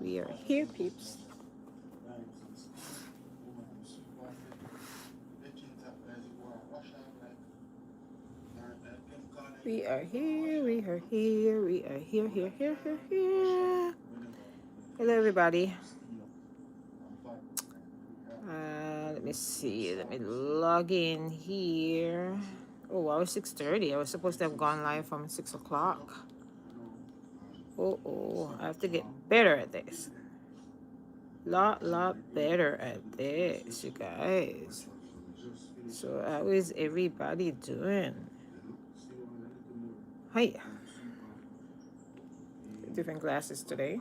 We are here, peeps. We are here, we are here, we are here, here. Hello, everybody. Let me see. Let me log in here. Oh, wow, it's 6:30. I was supposed to have gone live from 6 o'clock. Oh, I have to get better at this. Lot better at this, you guys. So how is everybody doing? Hi. Different glasses today.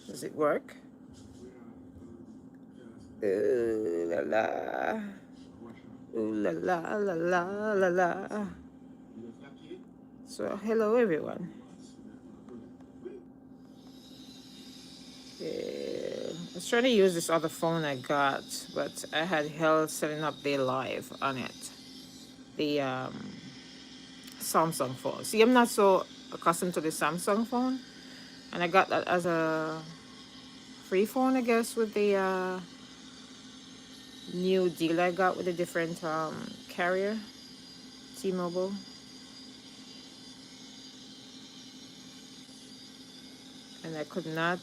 Does it work? Ooh la la. Ooh la la la la la la. So hello everyone. I was trying to use this other phone I got, but I had hell setting up the live on it. The Samsung phone. See, I'm not so accustomed to the Samsung phone, and I got that as a free phone, I guess, with the new deal I got with a different carrier, T-Mobile. And I could not,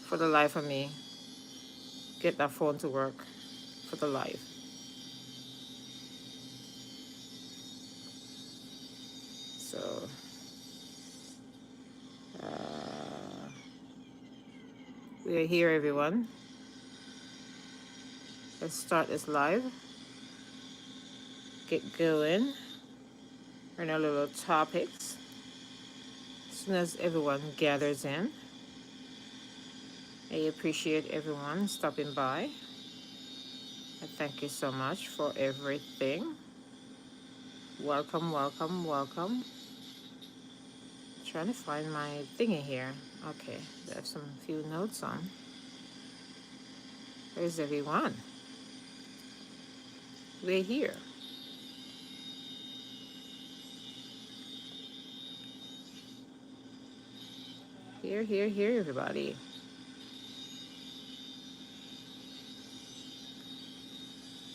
for the life of me, get that phone to work for the live. So we are here, everyone. Let's start this live. Get going. Run our little topics. As soon as everyone gathers in. I appreciate everyone stopping by. I thank you so much for everything. Welcome, welcome, welcome. Trying to find my thingy here. Okay, there's some few notes on. Where's everyone? We're here. Here, everybody.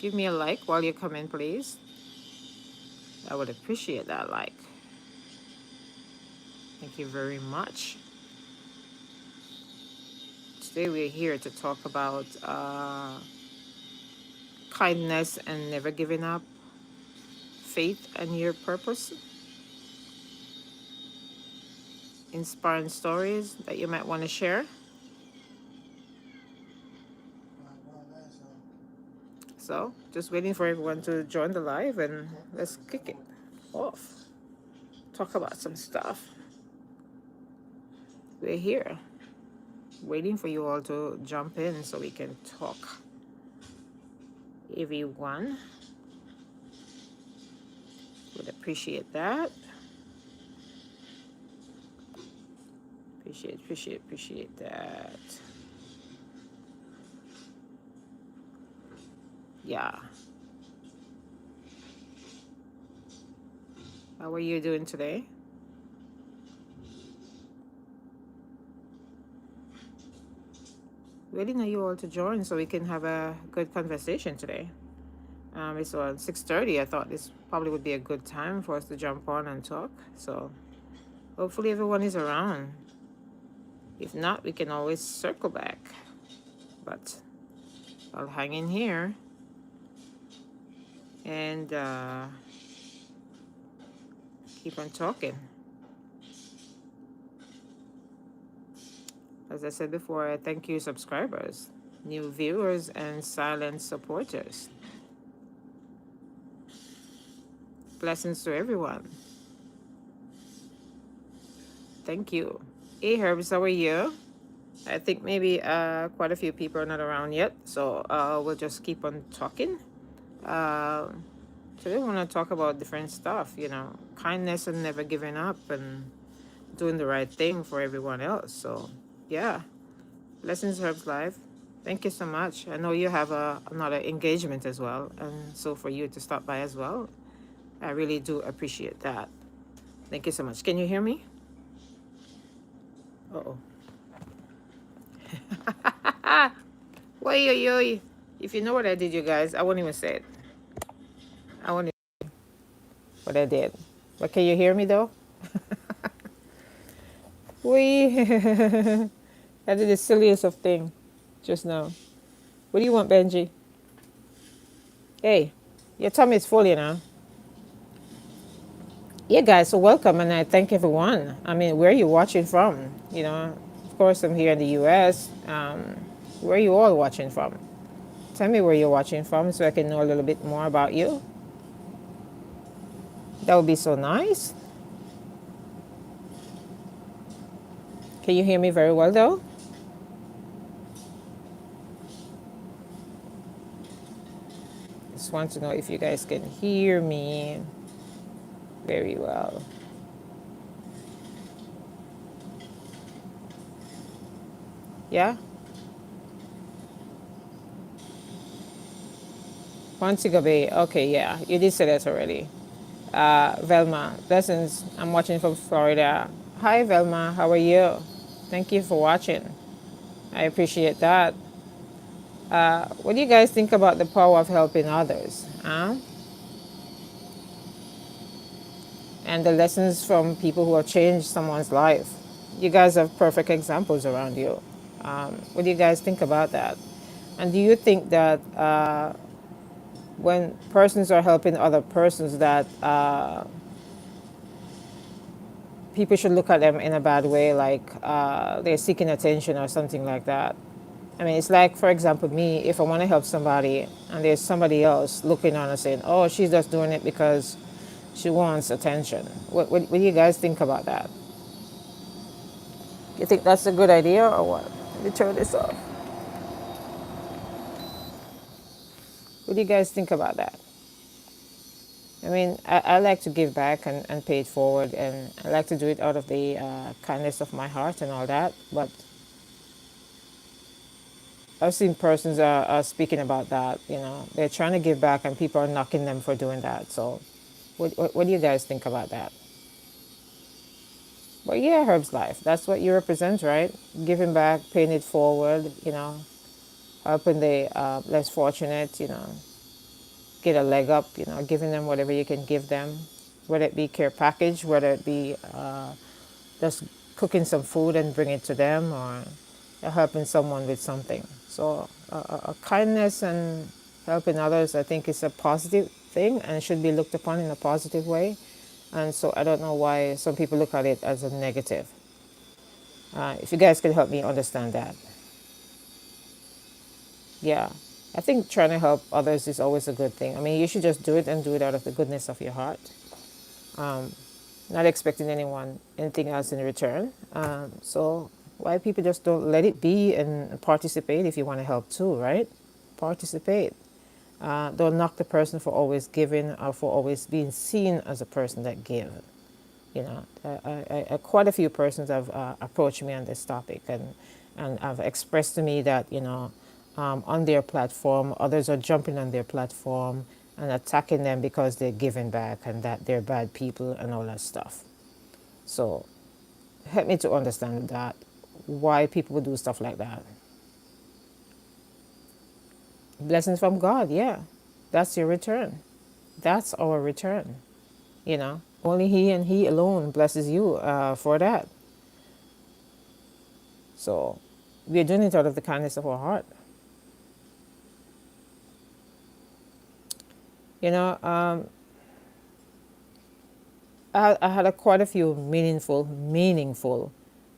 Give me a like while you come in, please. I would appreciate that like. Thank you very much. Today we're here to talk about kindness and never giving up, faith and your purpose, inspiring stories that you might want to share. So just waiting for everyone to join the live and let's kick it off. Talk about some stuff. We're here waiting for you all to jump in so we can talk. Everyone would appreciate that. Appreciate that. Yeah. How are you doing today? Waiting on you all to join so we can have a good conversation today. It's on 6:30. I thought this probably would be a good time for us to jump on and talk. So hopefully everyone is around. If not, we can always circle back. But I'll hang in here and keep on talking. As I said before, I thank you subscribers, new viewers, and silent supporters. Blessings to everyone. Thank you. Hey Herbs, how are you? I think maybe quite a few people are not around yet, so we'll just keep on talking. Today we want to talk about different stuff, you know, kindness and never giving up and doing the right thing for everyone else. So yeah, Blessings Herbs Live. Thank you so much. I know you have another engagement as well, and so for you to stop by as well, I really do appreciate that. Thank you so much. Can you hear me? Uh-oh. Wait, yo, yo. If you know what I did, you guys, I won't even say it. I won't even what I did. But can you hear me though? We I did the silliest of thing just now. What do you want, Benji? Hey, your tummy is full, you know. Yeah, guys, so welcome and I thank everyone. I mean, where are you watching from? You know, of course, I'm here in the US. Where are you all watching from? Tell me where you're watching from so I can know a little bit more about you. That would be so nice. Can you hear me very well, though? Just want to know if you guys can hear me very well. Yeah? Montego Bay. Okay, yeah. You did say that already. Velma, lessons. I'm watching from Florida. Hi, Velma. How are you? Thank you for watching. I appreciate that. What do you guys think about the power of helping others? Huh? And the lessons from people who have changed someone's life. You guys have perfect examples around you. What do you guys think about that? And do you think that when persons are helping other persons, that people should look at them in a bad way, like they're seeking attention or something like that? I mean, it's like, for example, me, if I want to help somebody and there's somebody else looking on and saying, oh, she's just doing it because she wants attention. What do you guys think about that? You think that's a good idea or what? Let me turn this off. What do you guys think about that? I mean, I like to give back and pay it forward, and I like to do it out of the kindness of my heart and all that. But I've seen persons are speaking about that. You know, they're trying to give back, and people are knocking them for doing that. So, what do you guys think about that? Well, yeah, Herb's Life. That's what you represent, right? Giving back, paying it forward. You know, helping the less fortunate. You know, get a leg up. You know, giving them whatever you can give them, whether it be care package, whether it be just cooking some food and bring it to them, or helping someone with something. So kindness and helping others, I think, is a positive thing and should be looked upon in a positive way. And so I don't know why some people look at it as a negative. If you guys could help me understand that. Yeah. I think trying to help others is always a good thing. I mean, you should just do it and do it out of the goodness of your heart, not expecting anything else in return. So why people just don't let it be and participate if you want to help too, right? Participate. Don't knock the person for always giving or for always being seen as a person that give. You know, quite a few persons have approached me on this topic and have expressed to me that, you know, on their platform, others are jumping on their platform and attacking them because they're giving back and that they're bad people and all that stuff. So help me to understand that, why people would do stuff like that. Blessings from God, yeah. That's your return. That's our return. You know, only He and He alone blesses you for that. So we're doing it out of the kindness of our heart. You know, I had quite a few meaningful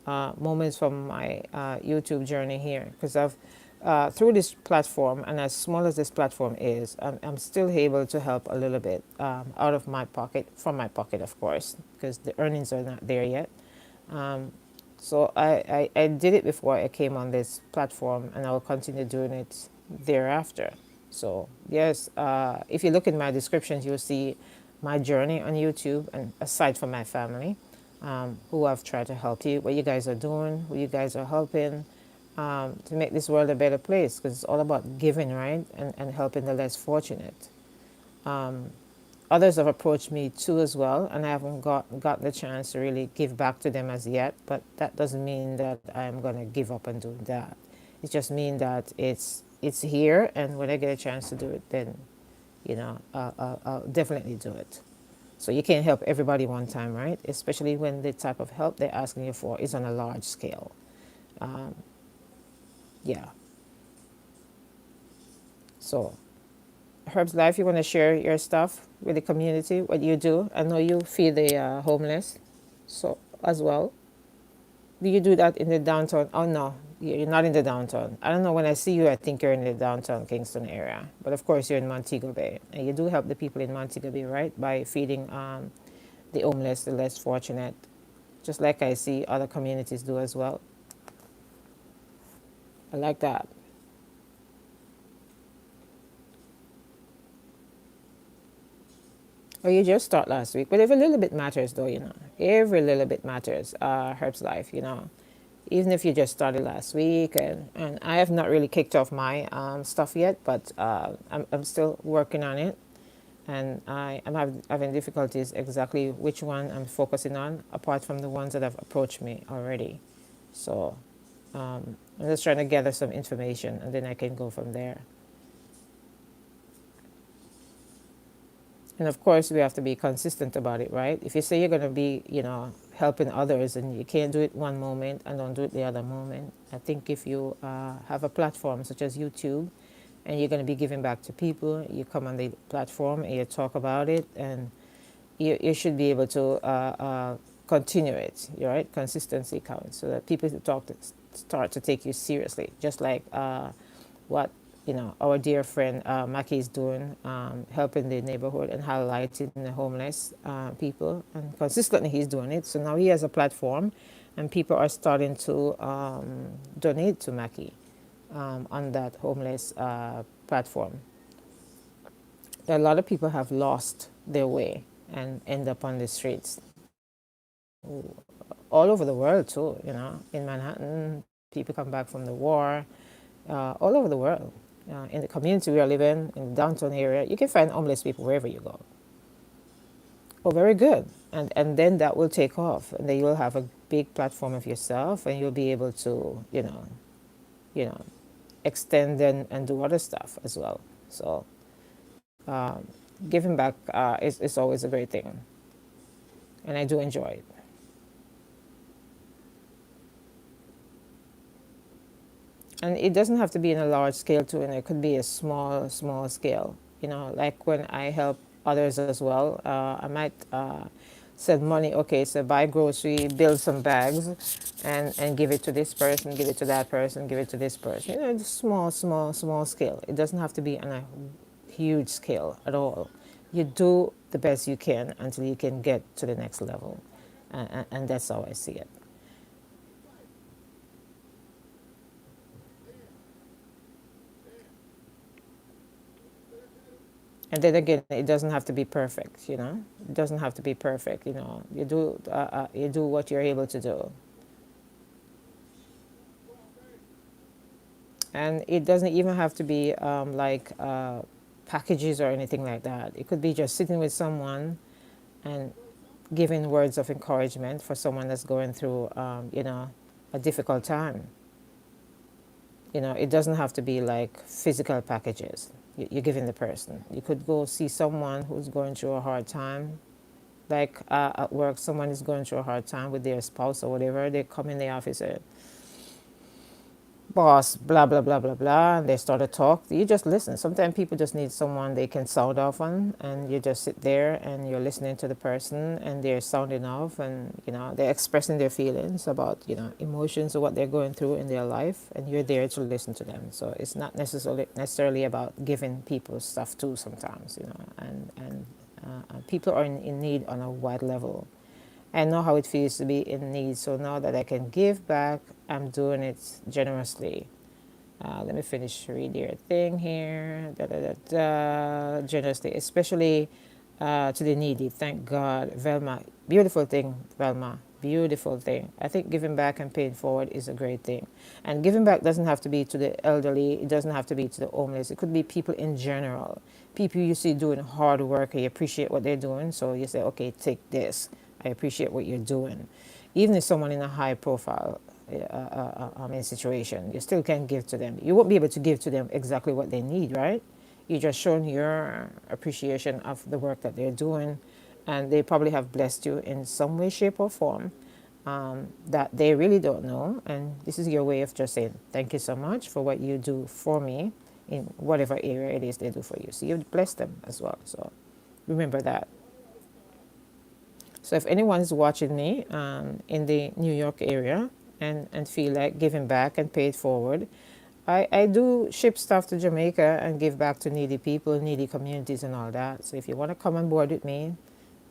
moments from my YouTube journey here, because I've through this platform, and as small as this platform is, I'm still able to help a little bit out of my pocket, from my pocket, of course, because the earnings are not there yet. So I did it before I came on this platform, and I will continue doing it thereafter. So yes, if you look in my descriptions, you'll see my journey on YouTube, and aside from my family, who I've tried to help you, what you guys are doing, who you guys are helping, to make this world a better place, because it's all about giving, right, and helping the less fortunate. Others have approached me too as well, and I haven't got the chance to really give back to them as yet, but that doesn't mean that I'm going to give up and do that. It just means that it's here, and when I get a chance to do it, then I'll definitely do it. So you can't help everybody one time, right? Especially when the type of help they're asking you for is on a large scale. Um, yeah. So, Herb's Life, you want to share your stuff with the community, what you do? I know you feed the homeless, so as well. Do you do that in the downtown? Oh no, you're not in the downtown. I don't know. When I see you, I think you're in the downtown Kingston area. But of course, you're in Montego Bay, and you do help the people in Montego Bay, right? By feeding the homeless, the less fortunate, just like I see other communities do as well. I like that. Oh, you just start last week, but every little bit matters, though. Every little bit matters. Herb's Life, even if you just started last week, and I have not really kicked off my stuff yet, but I'm still working on it, and I'm having difficulties exactly which one I'm focusing on, apart from the ones that have approached me already. So I'm just trying to gather some information, and then I can go from there. And of course, we have to be consistent about it, right? If you say you're going to be, helping others, and you can't do it one moment and don't do it the other moment, I think if you have a platform such as YouTube, and you're going to be giving back to people, you come on the platform and you talk about it, and you should be able to continue it, right? Consistency counts, so that people start to take you seriously, just like what our dear friend Mackie is doing, helping the neighborhood and highlighting the homeless people, and consistently he's doing it. So now he has a platform, and people are starting to donate to Mackie on that homeless platform. A lot of people have lost their way and end up on the streets all over the world too. In Manhattan, people come back from the war, all over the world. In the community we are living in the downtown area, you can find homeless people wherever you go. Oh, very good. And then that will take off, and then you'll have a big platform of yourself, and you'll be able to you know extend and do other stuff as well. So um, giving back is always a great thing, and I do enjoy it. And it doesn't have to be in a large scale too, and it could be a small scale. Like when I help others as well, I might send money. Okay, so buy grocery, build some bags, and give it to this person, give it to that person, give it to this person. Just small scale. It doesn't have to be on a huge scale at all. You do the best you can until you can get to the next level, and that's how I see it. And then again, it doesn't have to be perfect. It doesn't have to be perfect. You do what you're able to do, and it doesn't even have to be like packages or anything like that. It could be just sitting with someone and giving words of encouragement for someone that's going through a difficult time. It doesn't have to be like physical packages you're giving the person. You could go see someone who's going through a hard time, like at work, someone is going through a hard time with their spouse or whatever. They come in the office and boss, blah, blah, blah, blah, blah, and they start to talk. You just listen. Sometimes people just need someone they can sound off on, and you just sit there and you're listening to the person, and they're sounding off, and they're expressing their feelings about emotions or what they're going through in their life, and you're there to listen to them. So it's not necessarily about giving people stuff too sometimes, and people are in need on a wide level. I know how it feels to be in need. So now that I can give back, I'm doing it generously. Let me finish read your thing here. Da, da, da, da. Generously, especially to the needy. Thank God. Velma, beautiful thing, Velma. Beautiful thing. I think giving back and paying forward is a great thing. And giving back doesn't have to be to the elderly. It doesn't have to be to the homeless. It could be people in general. People you see doing hard work and you appreciate what they're doing. So you say, okay, take this. I appreciate what you're doing. Even if someone in a high profile situation. You still can give to them. You won't be able to give to them exactly what they need, right? You just shown your appreciation of the work that they're doing, and they probably have blessed you in some way, shape, or form that they really don't know. And this is your way of just saying, thank you so much for what you do for me in whatever area it is they do for you. So you bless them as well. So remember that. So if anyone is watching me in the New York area and feel like giving back and pay it forward, I do ship stuff to Jamaica and give back to needy people, needy communities and all that. So if you want to come on board with me,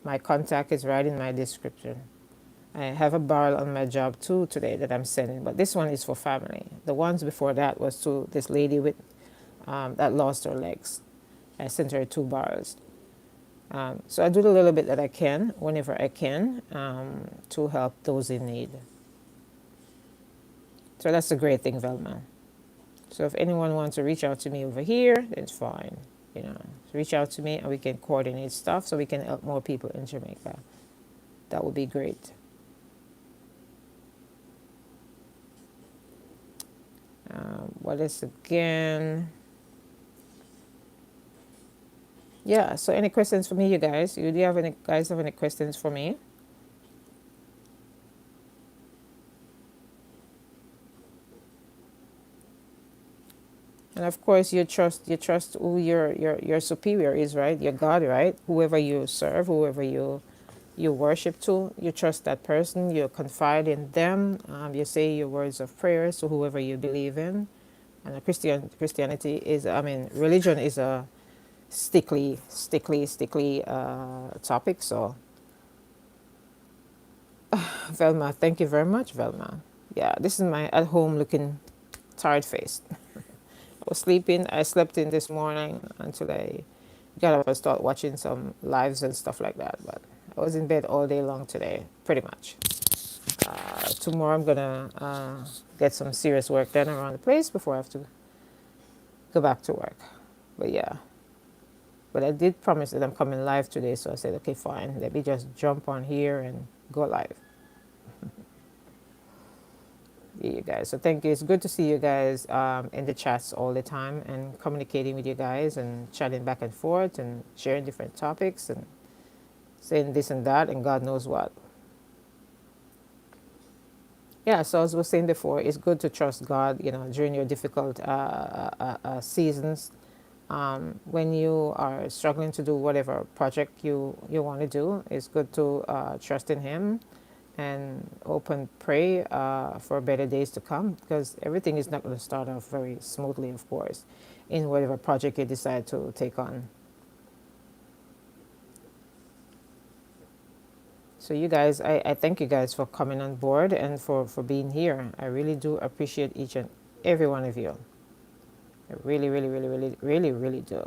my contact is right in my description. I have a barrel on my job too today that I'm sending, but this one is for family. The ones before that was to this lady with that lost her legs. I sent her 2 barrels. So I do the little bit that I can whenever I can to help those in need. So that's a great thing, Velma. So if anyone wants to reach out to me over here, it's fine. You know, reach out to me and we can coordinate stuff so we can help more people in Jamaica. That would be great. What is again? Yeah, so any questions for me, you guys? Do you have any guys have any questions for me? And of course you trust who your superior is, right? Your God, right? Whoever you serve, whoever you worship to, you trust that person, you confide in them, you say your words of prayers to whoever you believe in. And Christianity is, I mean, religion is a stickly topic. So, Velma, thank you very much, Velma. Yeah, this is my at home looking tired face. I was sleeping. I slept in this morning until I got up and start watching some lives and stuff like that. But I was in bed all day long today, pretty much. Tomorrow I'm gonna get some serious work done around the place before I have to go back to work. But yeah, but I did promise that I'm coming live today, so I said, okay, fine. Let me just jump on here and go live. Yeah, you guys. So thank you. It's good to see you guys in the chats all the time and communicating with you guys and chatting back and forth and sharing different topics and saying this and that and God knows what. Yeah, so as I was saying before, it's good to trust God, you know, during your difficult seasons. When you are struggling to do whatever project you want to do, it's good to trust in Him and hope and pray for better days to come, because everything is not going to start off very smoothly, of course, in whatever project you decide to take on. So you guys, I thank you guys for coming on board and for being here. I really do appreciate each and every one of you. I really, really, really, really, really, really do.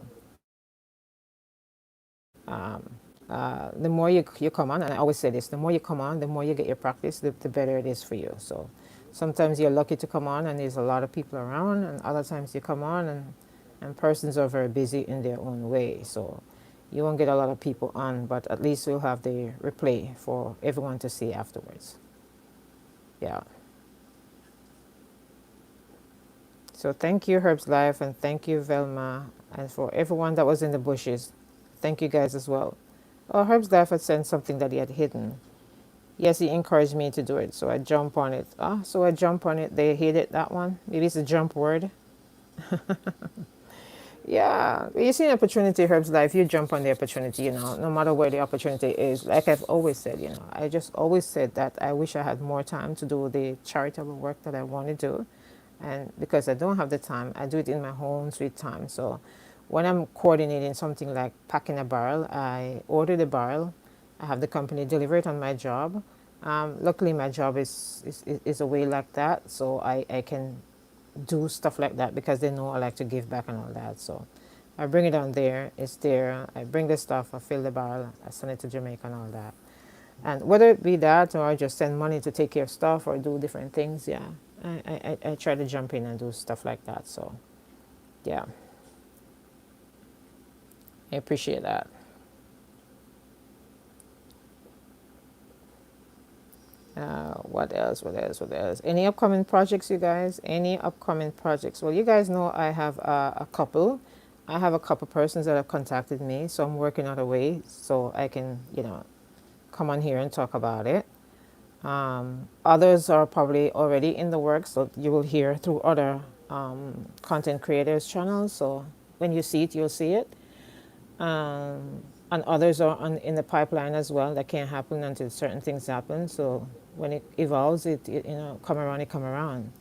The more you come on, and I always say this, the more you come on, the more you get your practice, the better it is for you. So sometimes you're lucky to come on and there's a lot of people around, and other times you come on and persons are very busy in their own way. So you won't get a lot of people on, but at least you'll have the replay for everyone to see afterwards. Yeah. So thank you, Herb's Life, and thank you, Velma, and for everyone that was in the bushes. Thank you guys as well. Oh, Herb's Life had sent something that he had hidden. Yes, he encouraged me to do it, so I jump on it. Ah, so I jump on it. They hid it, that one. Maybe it's a jump word. Yeah, you see an opportunity, Herb's Life, you jump on the opportunity, you know, no matter where the opportunity is. Like I've always said, you know, I just always said that I wish I had more time to do the charitable work that I want to do. And because I don't have the time, I do it in my own sweet time. So when I'm coordinating something like packing a barrel, I order the barrel, I have the company deliver it on my job. Luckily, my job is a way like that, so I can do stuff like that because they know I like to give back and all that. So I bring it on there, it's there. I bring the stuff, I fill the barrel, I send it to Jamaica and all that. And whether it be that or I just send money to take care of stuff or do different things, yeah, I try to jump in and do stuff like that. So yeah, I appreciate that. What else? What else? What else? Any upcoming projects, you guys? Any upcoming projects? Well, you guys know I have a couple. I have a couple persons that have contacted me, so I'm working out a way so I can, come on here and talk about it. Others are probably already in the works, so you will hear through other content creators' channels. So when you see it, you'll see it. And others are in the pipeline as well. That can't happen until certain things happen. So when it evolves, it come around, it come around.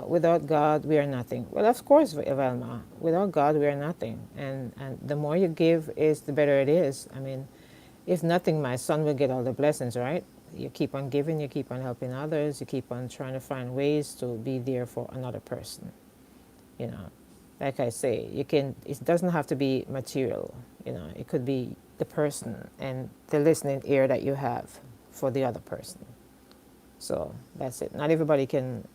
Without God, we are nothing. Well, of course, Velma. Without God, we are nothing. And the more you give, is the better it is. I mean, if nothing, my son will get all the blessings, right? You keep on giving, you keep on helping others, you keep on trying to find ways to be there for another person. You know, like I say, it doesn't have to be material. It could be the person and the listening ear that you have for the other person. So that's it. Not everybody can,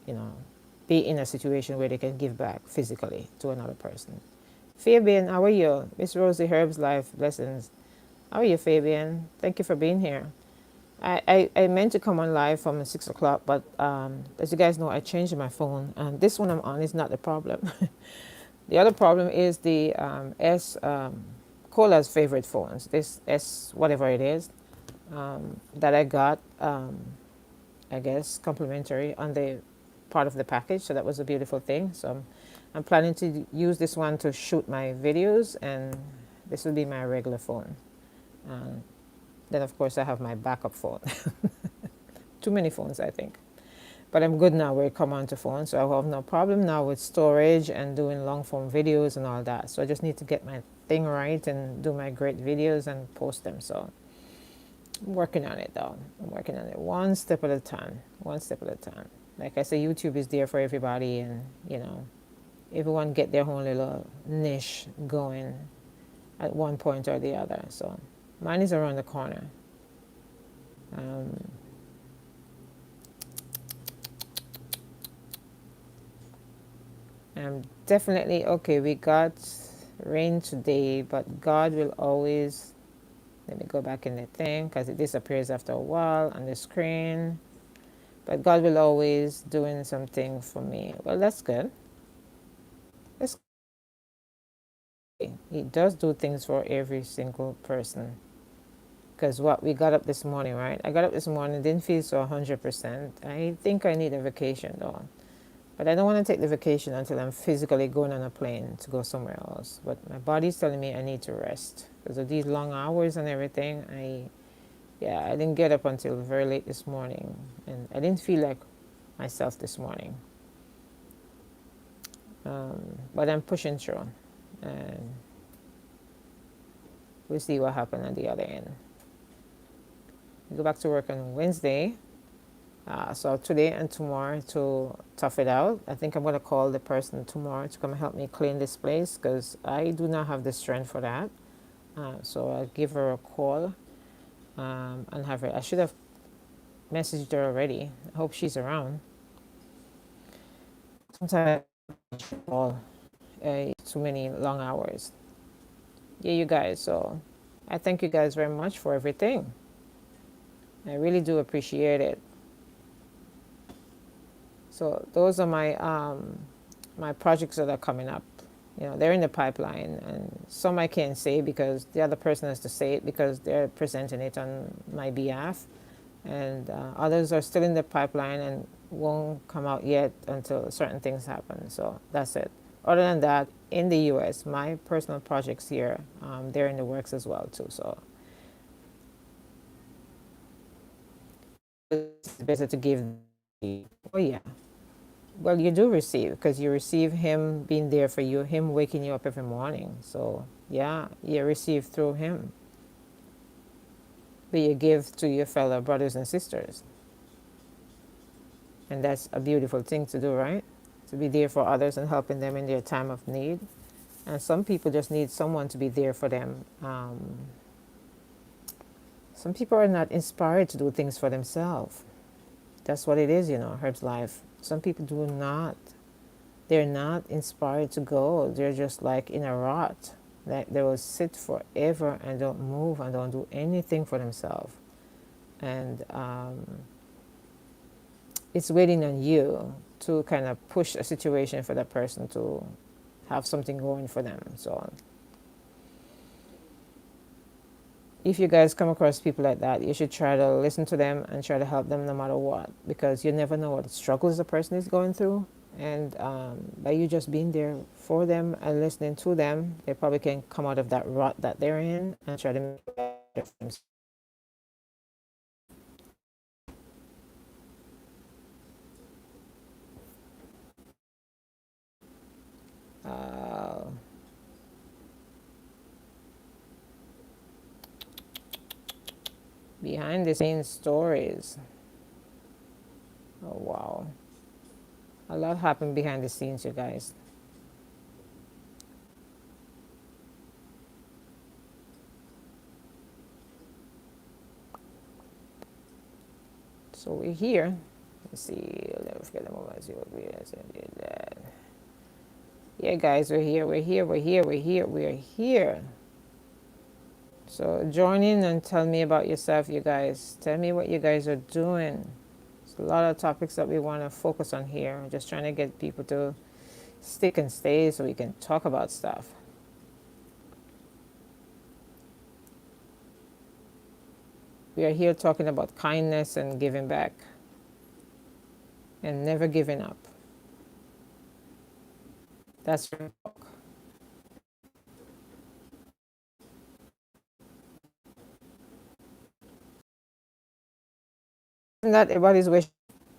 be in a situation where they can give back physically to another person. Fabian, how are you? Miss Rosie Herb's Life Blessings. How are you, Fabian? Thank you for being here. I meant to come on live from 6 o'clock, but as you guys know, I changed my phone. And this one I'm on is not the problem. The other problem is the Cola's favorite phones, this S, whatever it is, that I got, I guess, complimentary on the part of the package. So that was a beautiful thing. So I'm planning to use this one to shoot my videos, and this will be my regular phone. Then, of course, I have my backup phone. Too many phones, I think. But I'm good now where it come onto phones, so I have no problem now with storage and doing long form videos and all that. So I just need to get my thing right and do my great videos and post them. So I'm working on it, though. I'm working on it one step at a time. One step at a time. Like I say, YouTube is there for everybody, and everyone get their own little niche going at one point or the other. So mine is around the corner. Definitely okay. We got rain today, but God will always. Let me go back in the thing because it disappears after a while on the screen. But God will always doing something for me. Well, that's good. That's good. He does do things for every single person. Because what we got up this morning, right? I got up this morning, didn't feel so 100%. I think I need a vacation though. But I don't want to take the vacation until I'm physically going on a plane to go somewhere else. But my body's telling me I need to rest because of these long hours and everything. I didn't get up until very late this morning, and I didn't feel like myself this morning. But I'm pushing through, and we'll see what happens at the other end. We go back to work on Wednesday. So today and tomorrow to tough it out. I think I'm going to call the person tomorrow to come help me clean this place because I do not have the strength for that. So I'll give her a call and have her. I should have messaged her already. I hope she's around. Sometimes I call too many long hours. Yeah, you guys. So I thank you guys very much for everything. I really do appreciate it. So those are my projects that are coming up. They're in the pipeline, and some I can't say because the other person has to say it because they're presenting it on my behalf, and others are still in the pipeline and won't come out yet until certain things happen. So that's it. Other than that, in the U.S., my personal projects here, they're in the works as well too. So it's better to give. Oh yeah. Well, you do receive because you receive him being there for you, him waking you up every morning. So, yeah, you receive through him. But you give to your fellow brothers and sisters. And that's a beautiful thing to do, right? To be there for others and helping them in their time of need. And some people just need someone to be there for them. Some people are not inspired to do things for themselves. That's what it is, Herb's Life. Some people do not. They're not inspired to go. They're just like in a rut. Like they will sit forever and don't move and don't do anything for themselves. And it's waiting on you to kind of push a situation for that person to have something going for them. So if you guys come across people like that, you should try to listen to them and try to help them no matter what, because you never know what struggles the person is going through. And by you just being there for them and listening to them, they probably can come out of that rut that they're in and try to make it better for themselves. Uh, Behind the scenes stories. Oh, wow. A lot happened behind the scenes, you guys. So we're here. Let's see. Let's get the moment. Yeah, guys, we're here. We're here. We're here. We're here. We're here. So join in and tell me about yourself, you guys. Tell me what you guys are doing. There's a lot of topics that we want to focus on here. I'm just trying to get people to stick and stay so we can talk about stuff. We are here talking about kindness and giving back and never giving up. That's not everybody's wish.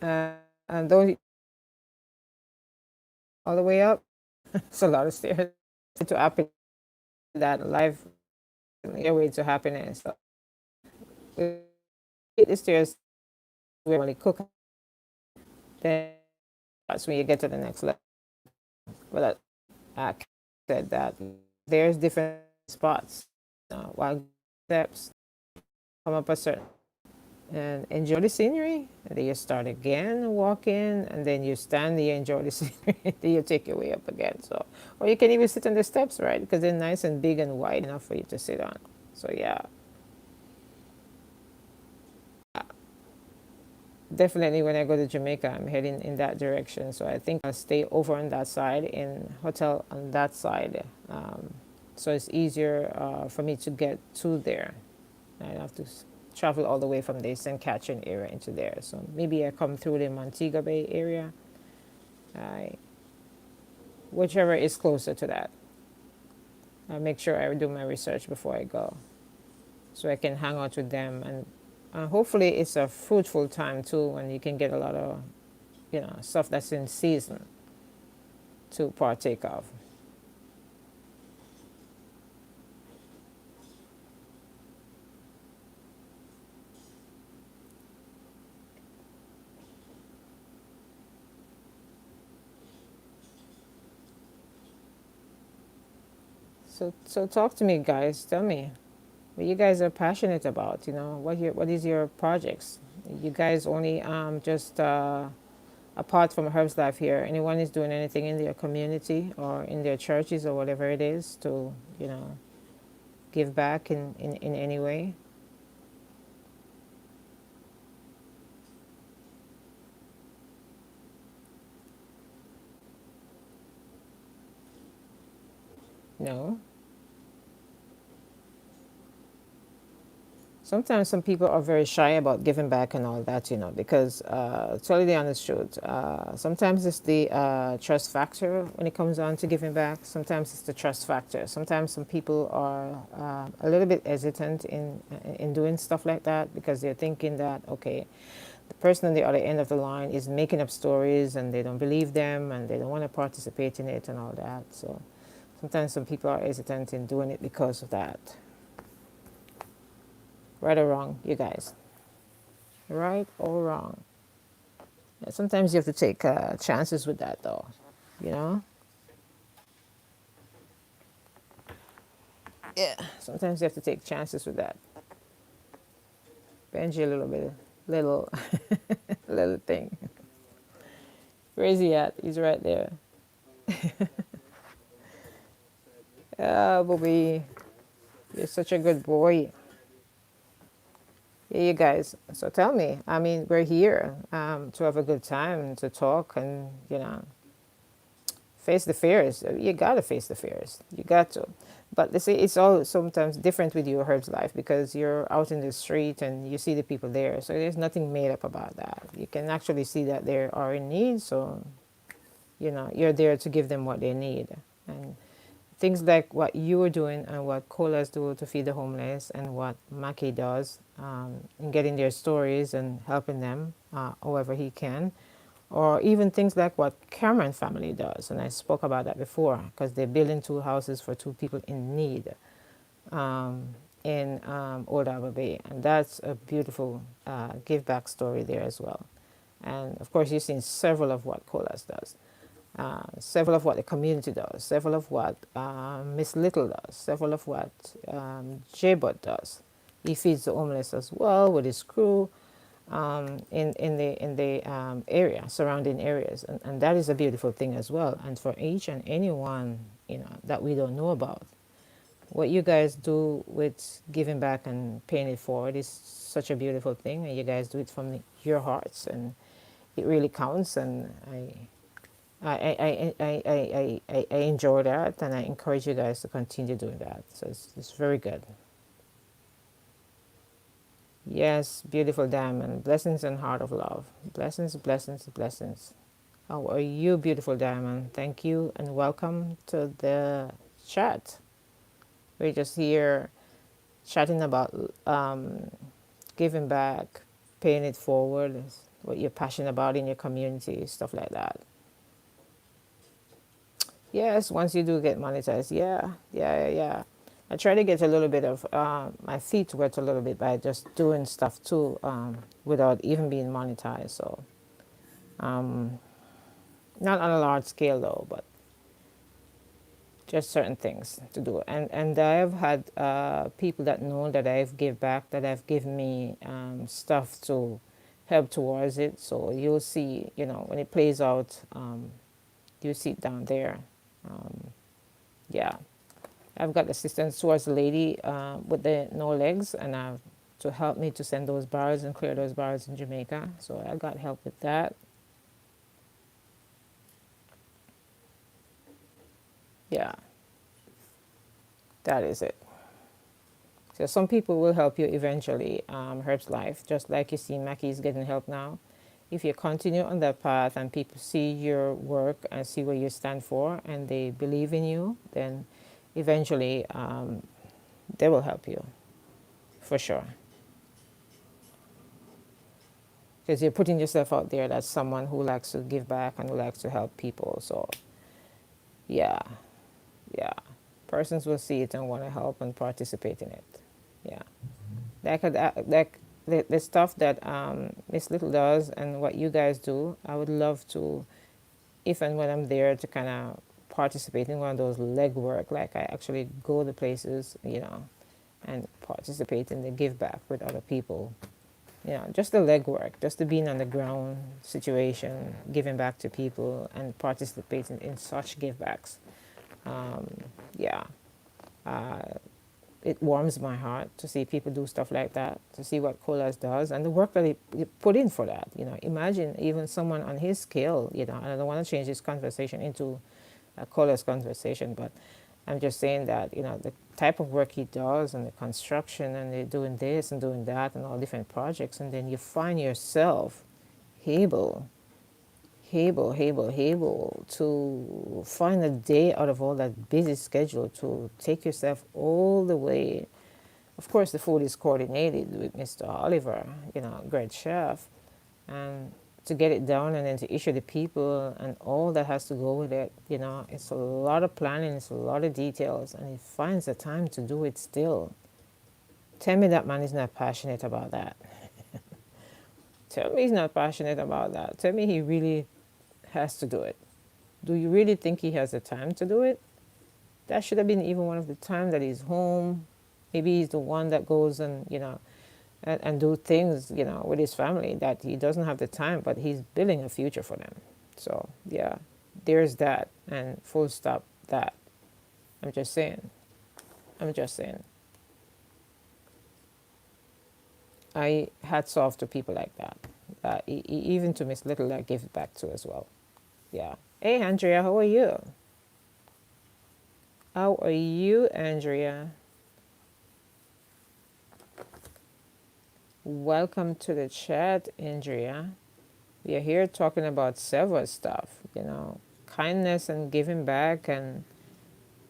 And don't all the way up. It's a lot of stairs to happen. That life, your way to happiness. So, the stairs we really cook. Then that's when you get to the next level. But I said that there's different spots. While steps come up a certain and enjoy the scenery, and then you start again walking, and then you stand there, enjoy the scenery, then you take your way up again. So, or you can even sit on the steps, right? Because they're nice and big and wide enough for you to sit on. So yeah, definitely when I go to Jamaica, I'm heading in that direction. So I think I'll stay over on that side in hotel on that side. So it's easier for me to get to there. I don't have to travel all the way from the St. Catherine area into there. So maybe I come through the Montego Bay area, I, whichever is closer to that. I'll make sure I do my research before I go so I can hang out with them. And hopefully it's a fruitful time too when you can get a lot of, stuff that's in season to partake of. So talk to me, guys. Tell me what you guys are passionate about. What is your projects? You guys only just apart from Herb's Life here, anyone is doing anything in their community or in their churches or whatever it is to give back in any way? No. Sometimes some people are very shy about giving back and all that, because tell you the honest truth, sometimes it's the trust factor when it comes on to giving back. Sometimes it's the trust factor. Sometimes some people are a little bit hesitant in doing stuff like that because they're thinking that, okay, the person on the other end of the line is making up stories and they don't believe them and they don't want to participate in it and all that. So sometimes some people are hesitant in doing it because of that. Right or wrong, you guys? Right or wrong? Yeah, sometimes you have to take chances with that, though. You know? Yeah. Sometimes you have to take chances with that. Benji, a little bit, little, little thing. Where's he at? He's right there. Ah, Bobby, you're such a good boy. Yeah, you guys. So tell me. I mean, we're here to have a good time, to talk, and face the fears. You gotta face the fears. You got to. But they say it's all sometimes different with your Herb's life because you're out in the street and you see the people there. So there's nothing made up about that. You can actually see that they are in need. So you're there to give them what they need. And things like what you are doing and what Colas do to feed the homeless and what Maki does in getting their stories and helping them however he can, or even things like what Cameron family does. And I spoke about that before because they're building two houses for two people in need in Old Arbor Bay. And that's a beautiful give back story there as well. And of course, you've seen several of what Colas does, several of what the community does, several of what Miss Little does, several of what J-Bot does. He feeds the homeless as well with his crew in the area, surrounding areas, and that is a beautiful thing as well. And for each and anyone that we don't know about, what you guys do with giving back and paying it forward is such a beautiful thing, and you guys do it from your hearts, and it really counts. And I enjoy that, and I encourage you guys to continue doing that. So it's very good. Yes, beautiful diamond. Blessings and heart of love. Blessings, blessings, blessings. How are you, beautiful diamond? Thank you and welcome to the chat. We're just here chatting about giving back, paying it forward, what you're passionate about in your community, stuff like that. Yes, once you do get monetized, yeah. I try to get a little bit of my feet wet a little bit by just doing stuff too, without even being monetized. So, not on a large scale though, but just certain things to do. And I have had people that know that I've give back, that have given me stuff to help towards it. So you'll see, when it plays out, you see it down there. Yeah. I've got assistance towards the lady with the no legs, and to help me to send those bars and clear those bars in Jamaica. So I got help with that. Yeah, that is it. So some people will help you eventually, Herb's Life, just like you see Mackie's getting help now. If you continue on that path and people see your work and see what you stand for and they believe in you, then eventually they will help you, for sure. Because you're putting yourself out there as someone who likes to give back and who likes to help people. So, yeah, yeah. Persons will see it and want to help and participate in it. Yeah. Like the stuff that Miss Little does and what you guys do, I would love to, if and when I'm there, to kind of participate in one of those legwork. Like I actually go to places, and participate in the give back with other people. Just the legwork, just the being on the ground situation, giving back to people and participating in such give backs. Yeah, it warms my heart to see people do stuff like that, to see what Colas does and the work that he put in for that. Imagine even someone on his scale, and I don't want to change this conversation into a Colas conversation, but I'm just saying that, the type of work he does and the construction and the doing this and doing that and all different projects, and then you find yourself able to find a day out of all that busy schedule to take yourself all the way. Of course, the food is coordinated with Mr. Oliver, great chef, and to get it down and then to issue the people and all that has to go with it, it's a lot of planning, it's a lot of details, and he finds the time to do it still. Tell me that man is not passionate about that. Tell me he's not passionate about that. Tell me he really has to do it. Do you really think he has the time to do it? That should have been even one of the times that he's home. Maybe he's the one that goes and do things, with his family that he doesn't have the time, but he's building a future for them. So, yeah, there's that, and full stop that. I'm just saying. I hats off to people like that. Even to Miss Little, I give it back to as well. Yeah. Hey, Andrea, how are you? How are you, Andrea? Welcome to the chat, Andrea. We are here talking about several stuff, kindness and giving back. And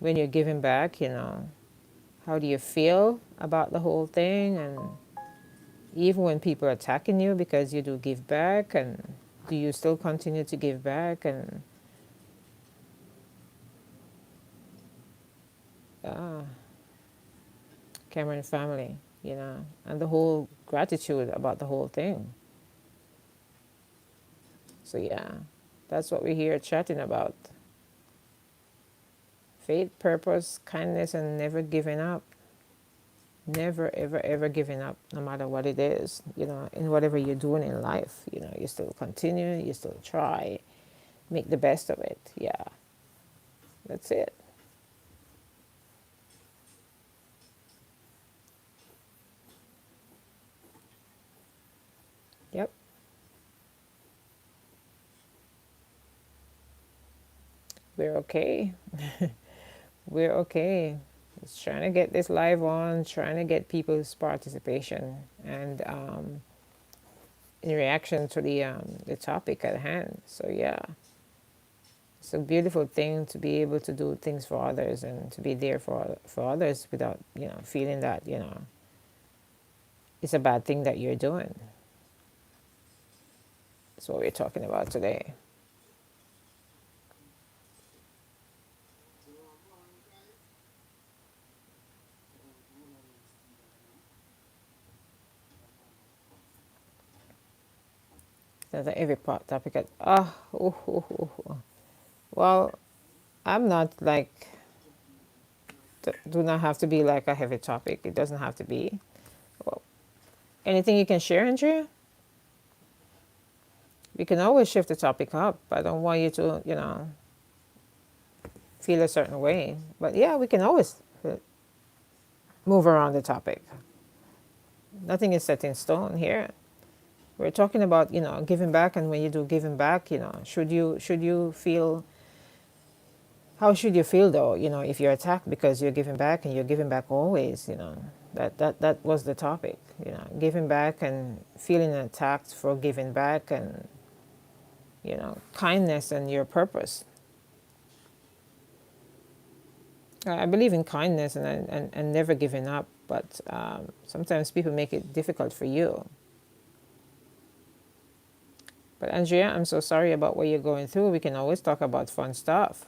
when you're giving back, how do you feel about the whole thing? And even when people are attacking you because you do give back, and do you still continue to give back? And uh, Cameron family, and the whole gratitude about the whole thing. So, yeah, that's what we're here chatting about: faith, purpose, kindness, and never giving up. Never, ever, ever giving up, no matter what it is, in whatever you're doing in life. You still continue, you still try, make the best of it. Yeah, that's it. Yep, we're okay. We're okay. Just trying to get this live on, trying to get people's participation and in reaction to the topic at hand. So yeah, it's a beautiful thing to be able to do things for others and to be there for others without feeling that it's a bad thing that you're doing. That's what we're talking about today. That's a every part topic. Well, I'm not like do not have to be like a heavy topic. It doesn't have to be. Well, anything you can share, Andrea? We can always shift the topic up. I don't want you to, feel a certain way. But yeah, we can always move around the topic. Nothing is set in stone here. We're talking about, giving back, and when you do giving back, should you feel how should you feel though, if you're attacked because you're giving back and you're giving back always, that was the topic, giving back and feeling attacked for giving back and, kindness and your purpose. I believe in kindness and never giving up, but sometimes people make it difficult for you. But Andrea, I'm so sorry about what you're going through. We can always talk about fun stuff.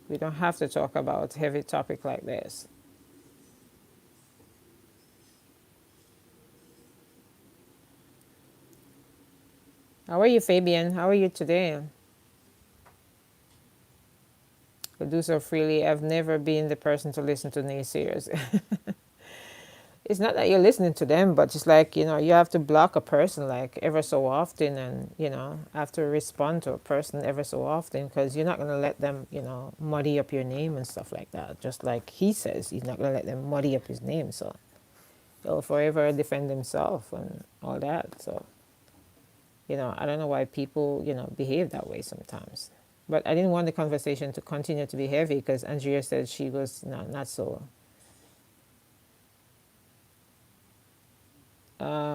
We don't have to talk about heavy topic like this. How are you, Fabian? How are you today? I do so freely. I've never been the person to listen to naysayers. It's not that you're listening to them, but it's like, you have to block a person like ever so often, and, have to respond to a person ever so often, because you're not going to let them, muddy up your name and stuff like that. Just like he says, he's not going to let them muddy up his name. So he'll forever defend himself and all that. So, I don't know why people, behave that way sometimes. But I didn't want the conversation to continue to be heavy because Andrea said she was not so.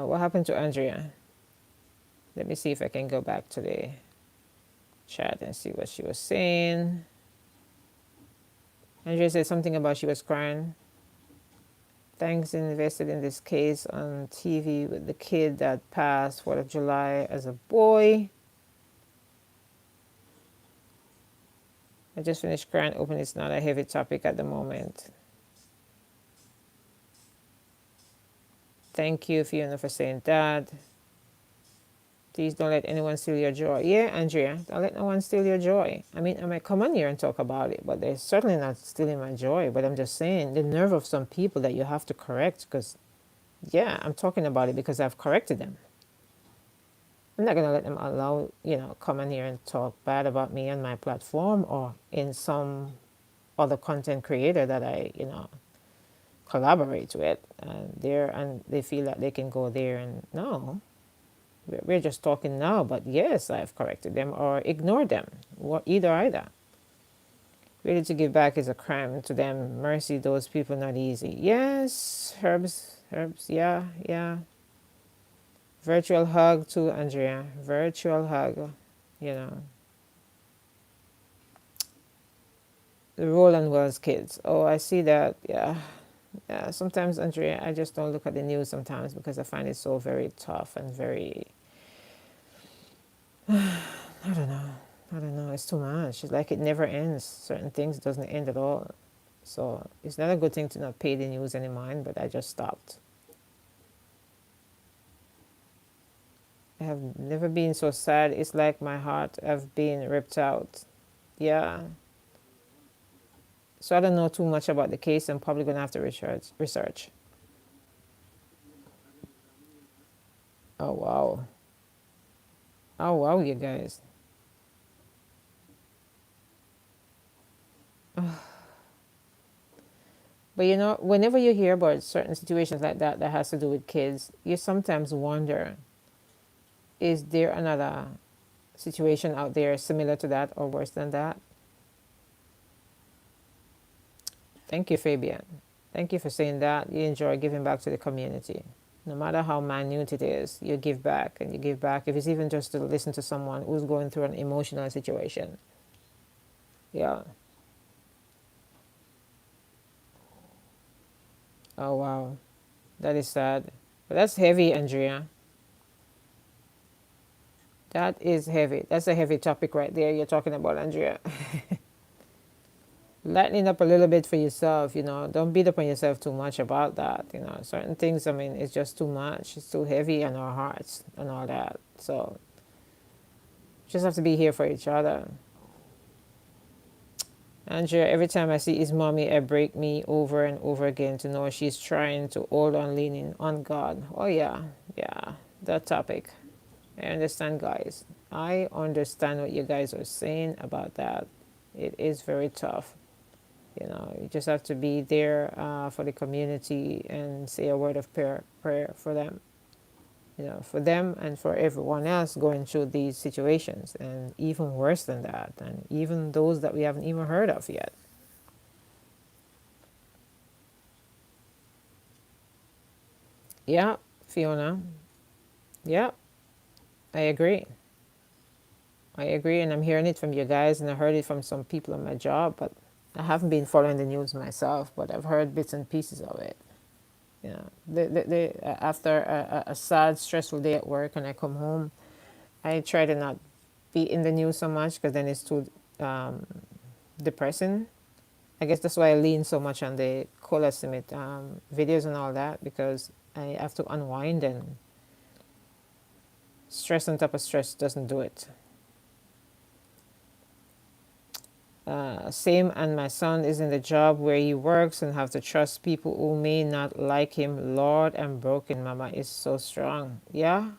What happened to Andrea? Let me see if I can go back to the chat and see what she was saying. Andrea said something about she was crying. Thanks invested in this case on TV with the kid that passed 4th of July as a boy. I just finished crying open. It's not a heavy topic at the moment. Thank you, Fiona, for saying that. Please don't let anyone steal your joy. Yeah, Andrea, don't let no one steal your joy. I mean, I might come on here and talk about it, but they're certainly not stealing my joy. But I'm just saying the nerve of some people that you have to correct because, yeah, I'm talking about it because I've corrected them. I'm not going to let them allow, come in here and talk bad about me on my platform or in some other content creator that I, collaborate with, and they feel that they can go there, and no, we're just talking now, but yes, I've corrected them or ignored them, either. Really to give back is a crime to them. Mercy, those people not easy. Yes, herbs, yeah, yeah. Virtual hug too, Andrea. Virtual hug, you know. The Roland Wells kids. Oh, I see that. Yeah, yeah. Sometimes, Andrea, I just don't look at the news sometimes because I find it so very tough and very. I don't know. I don't know. It's too much. It's like it never ends. Certain things doesn't end at all. So it's not a good thing to not pay the news any mind. But I just stopped. I have never been so sad. It's like my heart have been ripped out. Yeah. So I don't know too much about the case. I'm probably gonna have to research. Oh wow. Oh wow, you guys. But you know, whenever you hear about certain situations like that that has to do with kids, you sometimes wonder, is there another situation out there similar to that or worse than that? Thank you, Fabian. Thank you for saying that. You enjoy giving back to the community. No matter how minute it is, you give back and you give back. If it's even just to listen to someone who's going through an emotional situation. Yeah. Oh, wow. That is sad. But that's heavy, Andrea. That is heavy. That's a heavy topic right there you're talking about, Andrea. Lighten up a little bit for yourself, you know. Don't beat up on yourself too much about that, you know. Certain things, I mean, it's just too much. It's too heavy on our hearts and all that. So, just have to be here for each other. Andrea, every time I see his mommy, I break me over and over again to know she's trying to hold on, leaning on God. Oh, yeah, yeah, that topic. I understand, guys. I understand what you guys are saying about that. It is very tough. You know, you just have to be there for the community and say a word of prayer for them. You know, for them and for everyone else going through these situations, and even worse than that, and even those that we haven't even heard of yet. Yeah, Fiona. Yeah, I agree. I agree, and I'm hearing it from you guys, and I heard it from some people on my job, but I haven't been following the news myself, but I've heard bits and pieces of it. You know, after a sad, stressful day at work, and I come home, I try to not be in the news so much because then it's too depressing. I guess that's why I lean so much on the Cola Summit videos and all that, because I have to unwind, and stress on top of stress doesn't do it. Same, and my son is in the job where he works and have to trust people who may not like him. Lord, I'm broken. Mama is so strong. Yeah,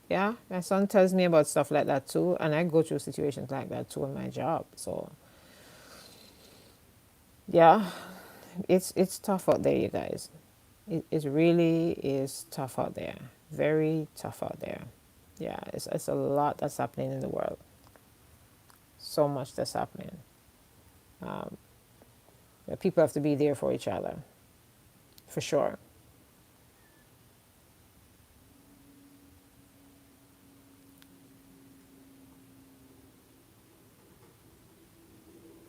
yeah. My son tells me about stuff like that too, and I go through situations like that too in my job. So yeah, it's tough out there, you guys. It really is tough out there. Very tough out there. Yeah, it's a lot that's happening in the world. So much that's happening. But people have to be there for each other, for sure.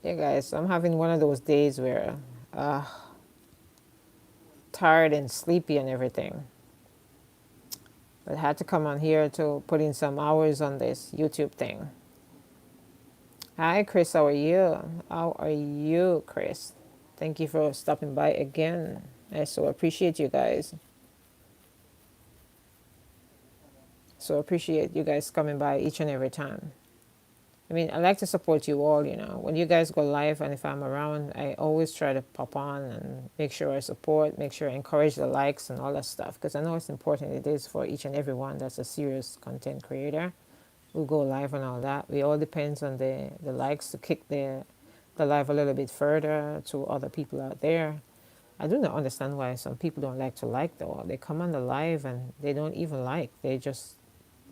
Yeah, guys, I'm having one of those days where tired and sleepy and everything. But I had to come on here to put in some hours on this YouTube thing. Hi, Chris. How are you? How are you, Chris? Thank you for stopping by again. I so appreciate you guys. So appreciate you guys coming by each and every time. I mean, I like to support you all, you know. When you guys go live and if I'm around, I always try to pop on and make sure I support, make sure I encourage the likes and all that stuff, because I know it's important it is for each and every one that's a serious content creator who go live and all that. We all depends on the likes to kick the live a little bit further to other people out there. I do not understand why some people don't like though. They come on the live and they don't even like. They just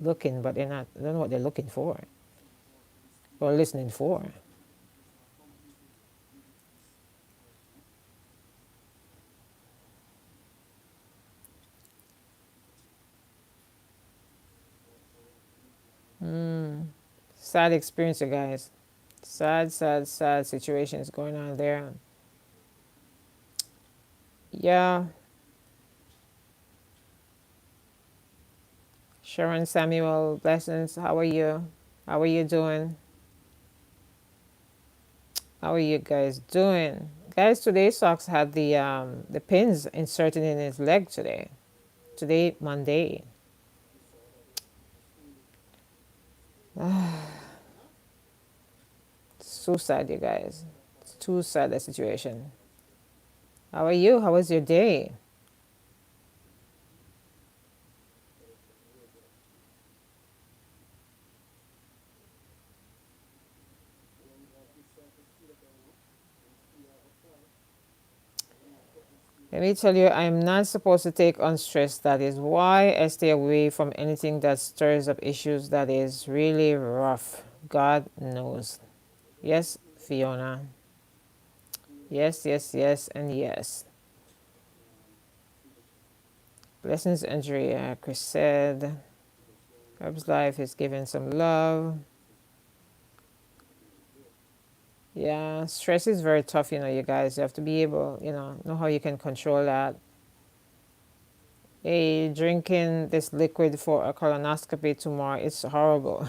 looking, but they're not. I don't know what they're looking for or listening for. Sad experience, you guys. Sad, sad, sad situations going on there. Yeah, Sharon Samuel, blessings. How are you? How are you doing? How are you guys doing? Guys, today Socks had the pins inserted in his leg today. Today, Monday. So sad, you guys. It's too sad, the situation. How are you? How was your day? Let me tell you, I am not supposed to take on stress. That is why I stay away from anything that stirs up issues that is really rough. God knows. Yes, Fiona. Yes, yes, yes, and yes. Blessings, Andrea. Chris said, Herb's life is giving some love. Yeah, stress is very tough, you guys. You have to be able, know how you can control that. Hey, drinking this liquid for a colonoscopy tomorrow, it's horrible.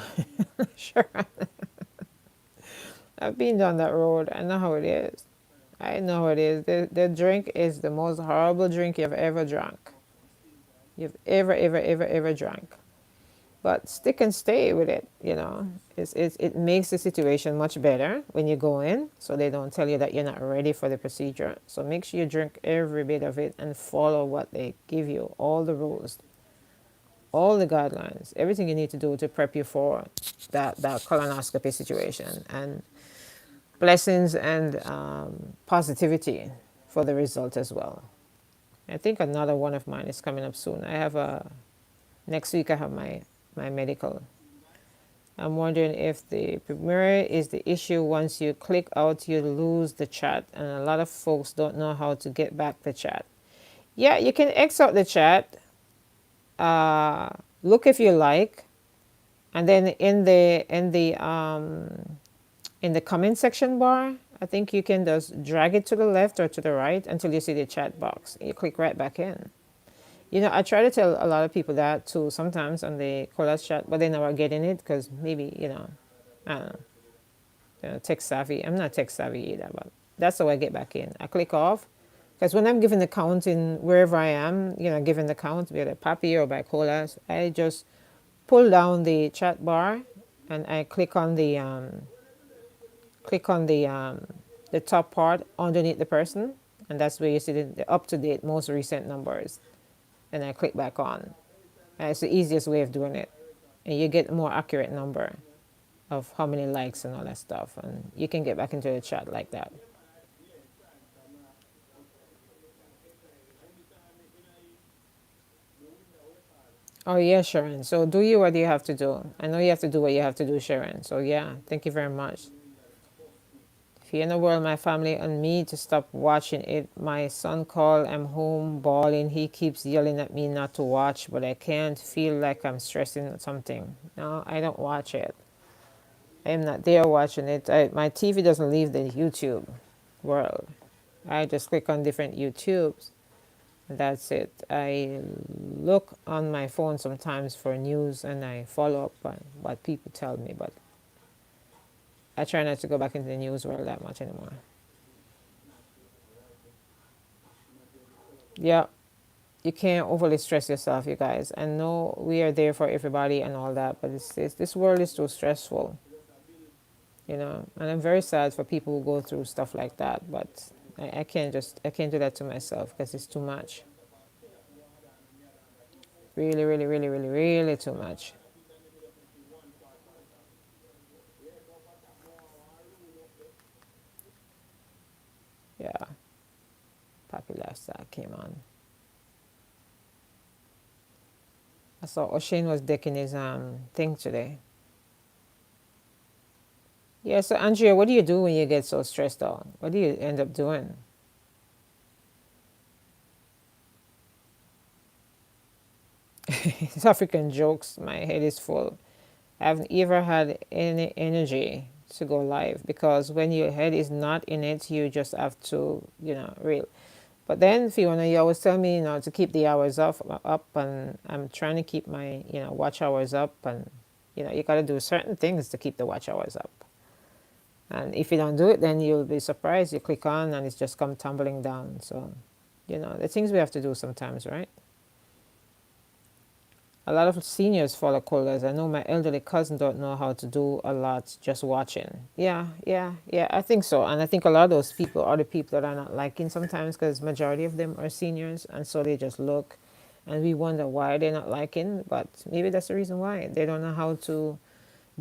Sure. I've been down that road. I know how it is. I know how it is. The drink is the most horrible drink you've ever drunk. You've ever drank. But stick and stay with it. It makes the situation much better when you go in, so they don't tell you that you're not ready for the procedure. So make sure you drink every bit of it and follow what they give you, all the rules, all the guidelines, everything you need to do to prep you for that colonoscopy situation. And blessings and positivity for the result as well. I think another one of mine is coming up soon. I have next week I have my medical. I'm wondering if the Premiere is the issue. Once you click out, you lose the chat, and a lot of folks don't know how to get back the chat. Yeah, you can X out the chat. Look if you like, and then in the comment section bar, I think you can just drag it to the left or to the right until you see the chat box. You click right back in. I try to tell a lot of people that too sometimes on the collage chat, but they never get in it because maybe, I don't know, tech savvy. I'm not tech savvy either, but that's how I get back in. I click off because when I'm giving the count in wherever I am, giving the count, whether Papi or by collage, I just pull down the chat bar and I click on the top part underneath the person, and that's where you see the up-to-date most recent numbers, and I click back on. And it's the easiest way of doing it, and you get a more accurate number of how many likes and all that stuff, and you can get back into the chat like that. Oh yeah, Sharon, so do you what you have to do. I know you have to do what you have to do, Sharon, so yeah, thank you very much. Fear in the world, my family and me to stop watching it. My son called, I'm home bawling. He keeps yelling at me not to watch, but I can't feel like I'm stressing something. No, I don't watch it. I am not there watching it. My TV doesn't leave the YouTube world. I just click on different YouTubes. And that's it. I look on my phone sometimes for news and I follow up on what people tell me, but I try not to go back into the news world that much anymore. Yeah, you can't overly stress yourself, you guys. I know we are there for everybody and all that, but this world is too stressful. And I'm very sad for people who go through stuff like that, but I can't do that to myself because it's too much. Really, really, really, really, really too much. Yeah. Happy Lifestyle came on. I saw O'Shane was decking his thing today. Yeah, so Andrea, what do you do when you get so stressed out? What do you end up doing? It's African jokes. My head is full. I haven't ever had any energy to go live because when your head is not in it, you just have to, real. But then, Fiona, you always tell me, to keep the hours up, and I'm trying to keep my, watch hours up, and you got to do certain things to keep the watch hours up. And if you don't do it, then you'll be surprised. You click on, and it's just come tumbling down. So, the things we have to do sometimes, right? A lot of seniors follow colors. I know my elderly cousin don't know how to do a lot just watching. Yeah, yeah, yeah, I think so. And I think a lot of those people are the people that are not liking sometimes because majority of them are seniors and so they just look and we wonder why they're not liking, but maybe that's the reason why. They don't know how to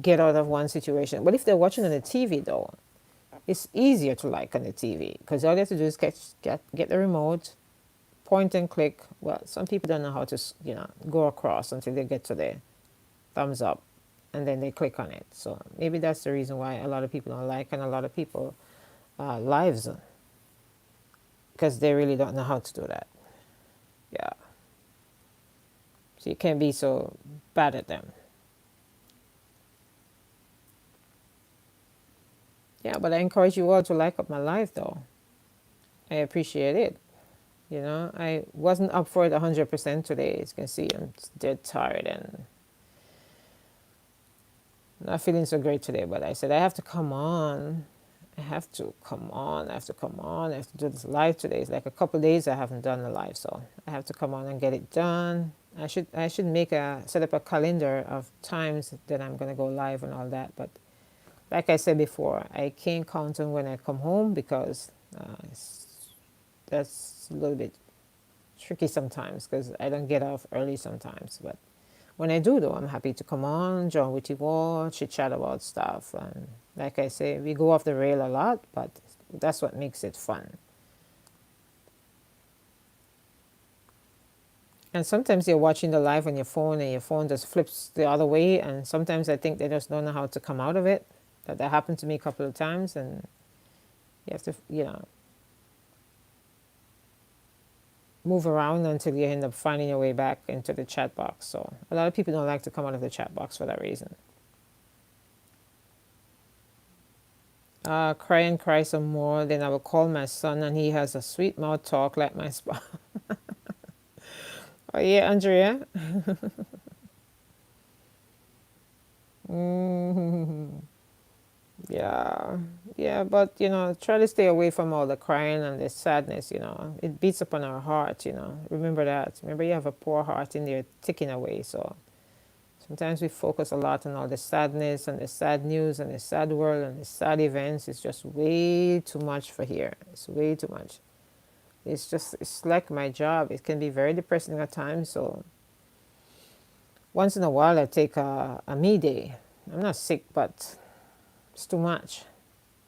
get out of one situation. But if they're watching on the TV though, it's easier to like on the TV because all they have to do is get the remote, point and click. Well, some people don't know how to, go across until they get to the thumbs up and then they click on it. So maybe that's the reason why a lot of people don't like and a lot of people lives because they really don't know how to do that. Yeah. So you can't be so bad at them. Yeah, but I encourage you all to like up my life though. I appreciate it. I wasn't up for it 100% today. As you can see, I'm dead tired and not feeling so great today, but I said I have to come on. I have to come on. I have to come on. I have to do this live today. It's like a couple of days I haven't done the live, so I have to come on and get it done. I should set up a calendar of times that I'm gonna go live and all that. But like I said before, I can't count on when I come home because that's a little bit tricky sometimes because I don't get off early sometimes. But when I do, though, I'm happy to come on, join with you all, chit chat about stuff. And like I say, we go off the rail a lot, but that's what makes it fun. And sometimes you're watching the live on your phone and your phone just flips the other way. And sometimes I think they just don't know how to come out of it. That happened to me a couple of times. And you have to, move around until you end up finding your way back into the chat box. So a lot of people don't like to come out of the chat box for that reason. Cry and cry some more. Then I will call my son, and he has a sweet mouth talk like my spouse. Oh yeah, Andrea. Yeah, yeah, but try to stay away from all the crying and the sadness. It beats upon our heart. Remember that. Remember, you have a poor heart in there ticking away. So sometimes we focus a lot on all the sadness and the sad news and the sad world and the sad events. It's just way too much for here. It's way too much. It's like my job. It can be very depressing at times. So once in a while, I take a me day. I'm not sick, but it's too much.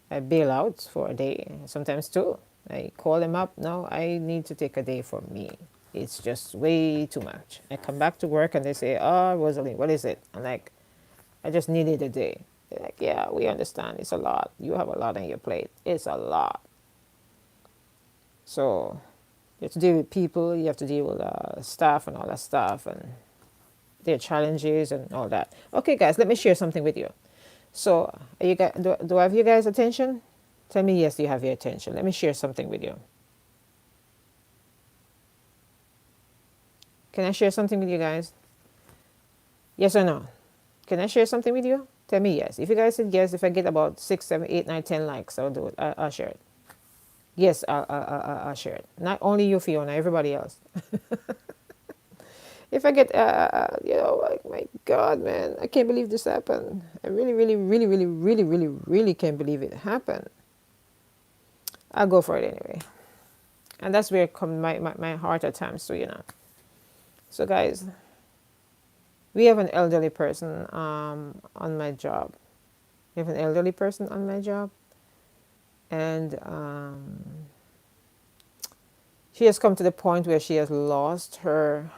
I bail out for a day, sometimes two. I call them up. No, I need to take a day for me. It's just way too much. I come back to work and they say, "Oh, Rosalie, what is it?" I'm like, "I just needed a day." They're like, "Yeah, we understand. It's a lot. You have a lot on your plate. It's a lot." So you have to deal with people. You have to deal with staff and all that stuff and their challenges and all that. Okay, guys, let me share something with you. So, are you guys, do I have you guys' attention? Tell me yes, you have your attention. Let me share something with you. Can I share something with you guys? Yes or no? Can I share something with you? Tell me yes. If you guys said yes, if I get about 6, 7, 8, 9, 10 likes, I'll do it. I'll share it. Yes, I'll share it. Not only you, Fiona, everybody else. If I get, like, my God, man, I can't believe this happened. I really, really, really, really, really, really, really can't believe it happened. I'll go for it anyway. And that's where come my heart at times too. So guys, we have an elderly person on my job. We have an elderly person on my job. And She has come to the point where she has lost her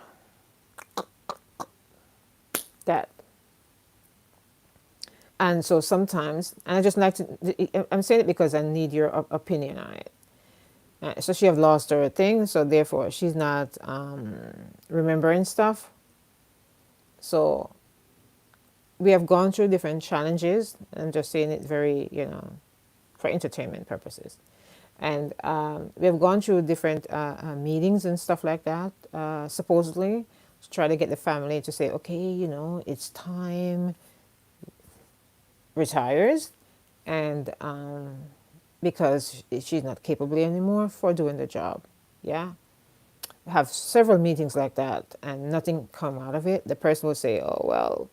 that. And so sometimes, and I just like to, I'm saying it because I need your opinion on it. So she have lost her thing, so therefore she's not remembering stuff. So we have gone through different challenges. I'm just saying it very, for entertainment purposes. And we have gone through different meetings and stuff like that, supposedly, to try to get the family to say, okay, it's time, retires, and because she's not capable anymore for doing the job. Yeah. Have several meetings like that and nothing come out of it. The person will say, oh, well,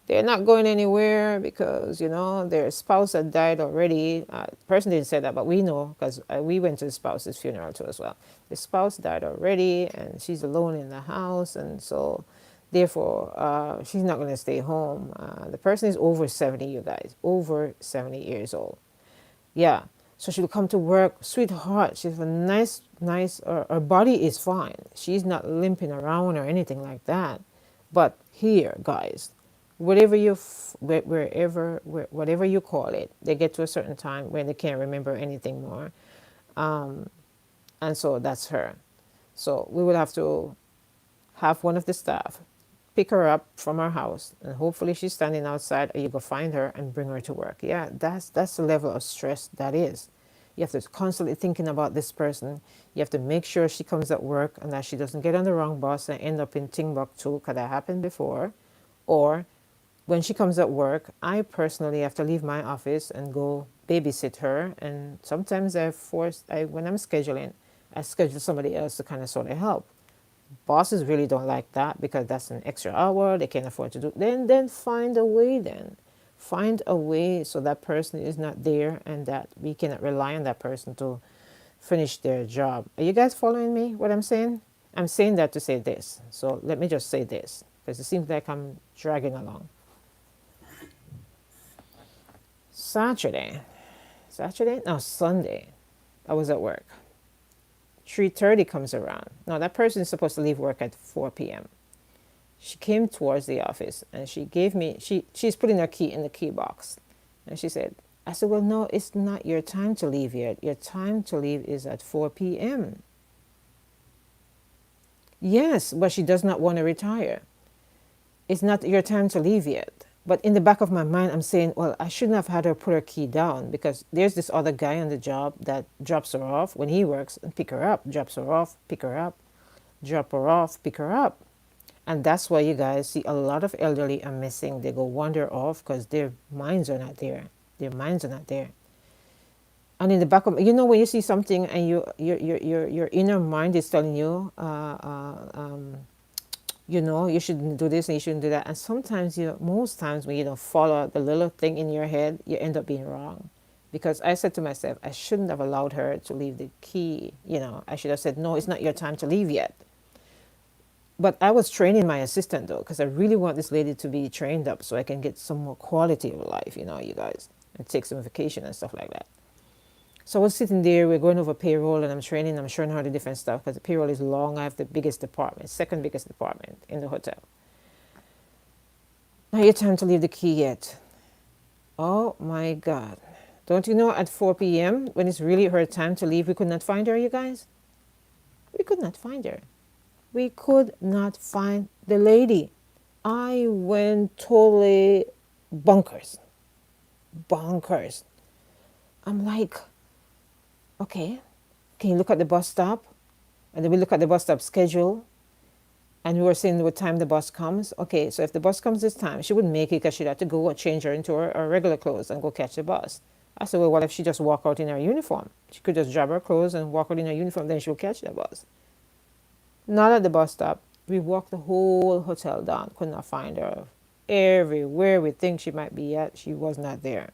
they're not going anywhere because their spouse had died already. The person didn't say that, but we know because we went to the spouse's funeral too as well. The spouse died already and she's alone in the house, and so therefore she's not going to stay home. The person is over 70, you guys, over 70 years old. Yeah. So she'll come to work, sweetheart. She's a nice, her body is fine. She's not limping around or anything like that. But here, guys, whatever whatever you call it, they get to a certain time when they can't remember anything more. And so that's her. So we will have to have one of the staff pick her up from her house, and hopefully she's standing outside, or you go find her and bring her to work. Yeah, that's the level of stress that is. You have to constantly thinking about this person. You have to make sure she comes at work and that she doesn't get on the wrong bus and end up in Timbuktu, because that happened before. Or when she comes at work, I personally have to leave my office and go babysit her. And sometimes when I'm scheduling, I schedule somebody else to kind of sort of help. Bosses really don't like that because that's an extra hour they can't afford to do. Then find a way. Find a way so that person is not there and that we cannot rely on that person to finish their job. Are you guys following me? What I'm saying? I'm saying that to say this. So let me just say this because it seems like I'm dragging along. Sunday, I was at work. 3:30 comes around. Now that person is supposed to leave work at 4 p.m. She came towards the office and she gave me, she's putting her key in the key box. And she said, I said, well, no, it's not your time to leave yet. Your time to leave is at 4 p.m. Yes, but she does not want to retire. It's not your time to leave yet. But in the back of my mind, I'm saying, well, I shouldn't have had her put her key down because there's this other guy on the job that drops her off when he works and pick her up, drops her off, pick her up, drop her off, pick her up. And that's why you guys see a lot of elderly are missing. They go wander off because their minds are not there. Their minds are not there. And in the back of, when you see something and your inner mind is telling you, you shouldn't do this and you shouldn't do that. And sometimes, most times when you don't follow the little thing in your head, you end up being wrong. Because I said to myself, I shouldn't have allowed her to leave the key. I should have said, no, it's not your time to leave yet. But I was training my assistant though, because I really want this lady to be trained up so I can get some more quality of life, you guys, and take some vacation and stuff like that. So I was sitting there, we're going over payroll and I'm showing her the different stuff because the payroll is long. I have the biggest department, second biggest department in the hotel. Not your time to leave the key yet. Oh my God. Don't you know at 4 p.m. when it's really her time to leave, we could not find her, you guys? We could not find her. We could not find the lady. I went totally bonkers. I'm like, okay, can you look at the bus stop? And then we look at the bus stop schedule. And we were saying what time the bus comes. Okay, so if the bus comes this time, she wouldn't make it because she'd have to go and change her into her regular clothes and go catch the bus. I said, well, what if she just walk out in her uniform? She could just drop her clothes and walk out in her uniform, then she'll catch the bus. Not at the bus stop. We walked the whole hotel down, could not find her. Everywhere we think she might be at, she was not there.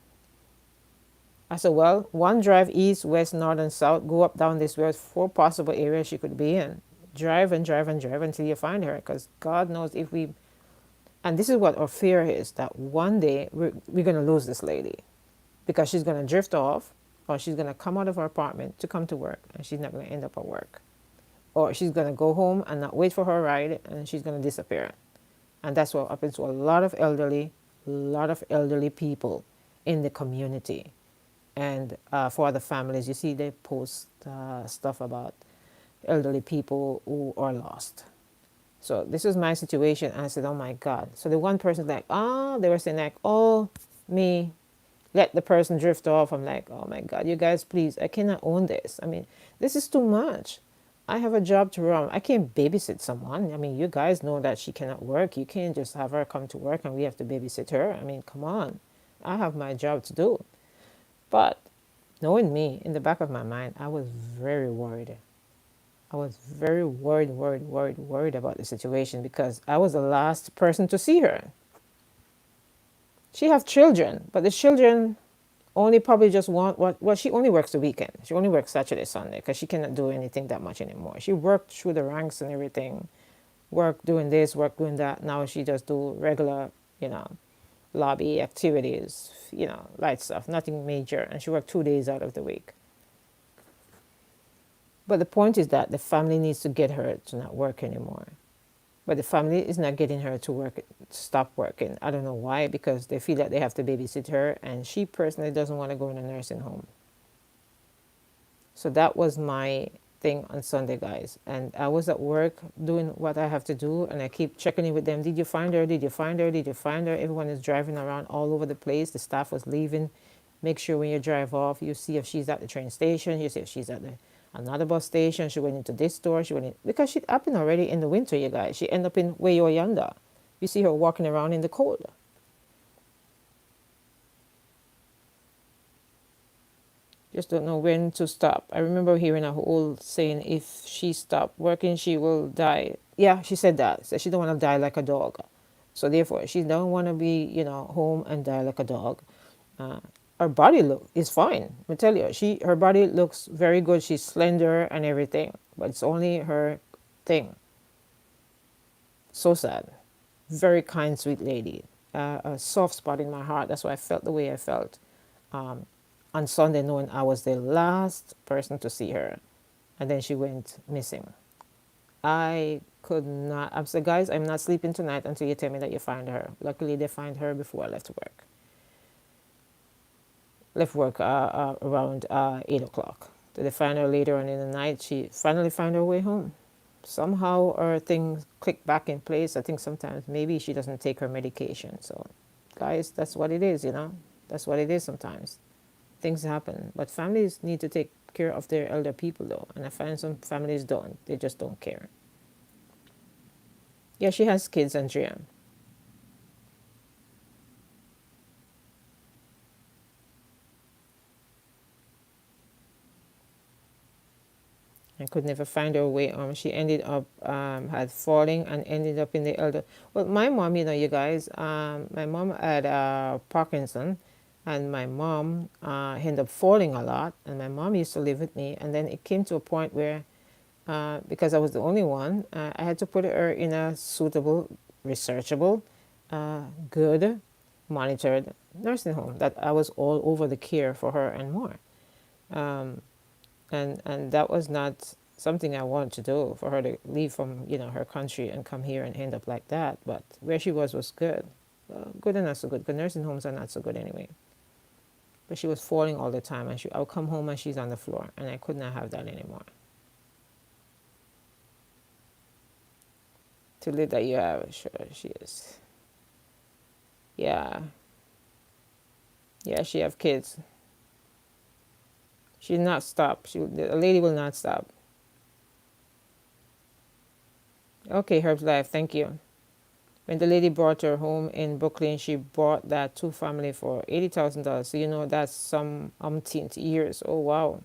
I said, well, one drive east, west, north, and south, go up, down this way, 4 possible areas she could be in. Drive and drive and drive until you find her, because God knows if we, and this is what our fear is, that one day we're going to lose this lady because she's going to drift off or she's going to come out of her apartment to come to work and she's not going to end up at work. or she's going to go home and not wait for her ride, and she's going to disappear. And that's what happens to a lot of elderly people in the community. And for the families, you see, they post stuff about elderly people who are lost. So this was my situation, and I said, "Oh my God!" So the one person like, they were saying like, "Oh, me, let the person drift off." I'm like, "Oh my God, you guys, please! I cannot own this. I mean, this is too much. I have a job to run. I can't babysit someone. I mean, you guys know that she cannot work. You can't just have her come to work and we have to babysit her. I mean, come on. I have my job to do." But knowing me, in the back of my mind, I was very worried. I was very worried about the situation because I was the last person to see her. She have children, but the children only probably just want what, well, she only works the weekend. She only works Saturday, Sunday because she cannot do anything that much anymore. She worked through the ranks and everything, work doing this, work doing that. Now she just do regular, you know, lobby activities, you know, light stuff, nothing major. And she worked 2 days out of the week. But the point is that the family needs to get her to not work anymore. But the family is not getting her to work, to stop working. I don't know why, because they feel that they have to babysit her, and she personally doesn't want to go in a nursing home. So that was my thing on Sunday, guys. And I was at work doing what I have to do, and I keep checking in with them. Did you find her? Did you find her? Did you find her? Everyone is driving around all over the place. The staff was leaving. Make sure when you drive off, you see if she's at the train station. You see if she's at another bus station. She went into this store. She went in, because she happened already in the winter, you guys. She ended up in where you're yonder. You see her walking around in the cold. Just don't know when to stop. I remember hearing a old saying, if she stopped working, she will die. Yeah, she said that. So she don't want to die like a dog. So therefore, she don't want to be, you know, home and die like a dog. Uh, her body look is fine. I tell you, her body looks very good. She's slender and everything, but it's only her thing. So sad. Very kind, sweet lady. A soft spot in my heart. That's why I felt the way I felt on Sunday, knowing I was the last person to see her, and then she went missing. I could not. I'm saying, guys, I'm not sleeping tonight until you tell me that you find her. Luckily, they find her before I left work. Left work around 8 o'clock. Did they find her later on in the night? She finally found her way home. Somehow her things click back in place. I think sometimes maybe she doesn't take her medication. So, guys, that's what it is, you know. That's what it is sometimes. Things happen. But families need to take care of their elder people, though. And I find some families don't. They just don't care. Yeah, she has kids, Andrea. I could never find her way. She ended up had falling and ended up in the elder. Well, my mom, you know, you guys, my mom had Parkinson, and my mom ended up falling a lot. And my mom used to live with me, and then it came to a point where, because I was the only one, I had to put her in a suitable, researchable, good, monitored nursing home. That I was all over the care for her and more. Um, and that was not something I wanted to do, for her to leave from, you know, her country and come here and end up like that. But where she was good. Good and not so good, because nursing homes are not so good anyway. But she was falling all the time, and I would come home and she's on the floor, and I could not have that anymore. To live that you have, sure she is. Yeah, yeah, she have kids. She did not stop. The lady will not stop. Okay, Herb's Life, thank you. When the lady brought her home in Brooklyn, she bought that two family for $80,000. So you know that's some umpteenth years. Oh wow!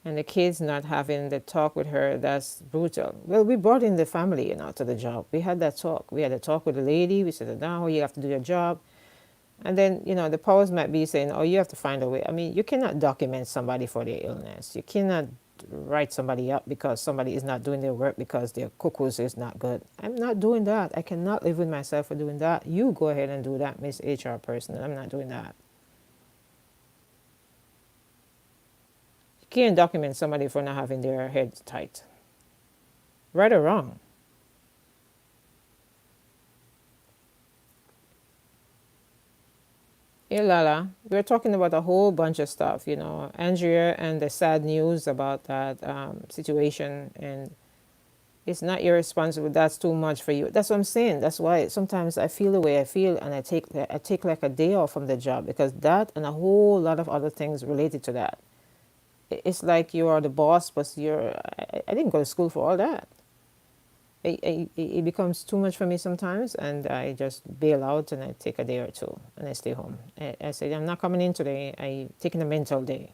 And the kids not having the talk with her, that's brutal. Well, we brought in the family, you know, to the job. We had that talk. We had a talk with the lady. We said, now you have to do your job. And then, you know, the powers might be saying, oh, you have to find a way. I mean, you cannot document somebody for their illness. You cannot write somebody up because somebody is not doing their work because their cuckoos is not good. I'm not doing that. I cannot live with myself for doing that. You go ahead and do that, Miss HR person. I'm not doing that. can't document somebody for not having their head tight, right or wrong. Hey Lala, we're talking about a whole bunch of stuff, Andrea and the sad news about that situation, and it's not your responsibility. That's too much for you. That's what I'm saying. That's why sometimes I feel the way I feel, and I take like a day off from the job because that and a whole lot of other things related to that. It's like you are the boss, but I didn't go to school for all that. It becomes too much for me sometimes, and I just bail out and I take a day or two and I stay home. I say I'm not coming in today. I taking a mental day,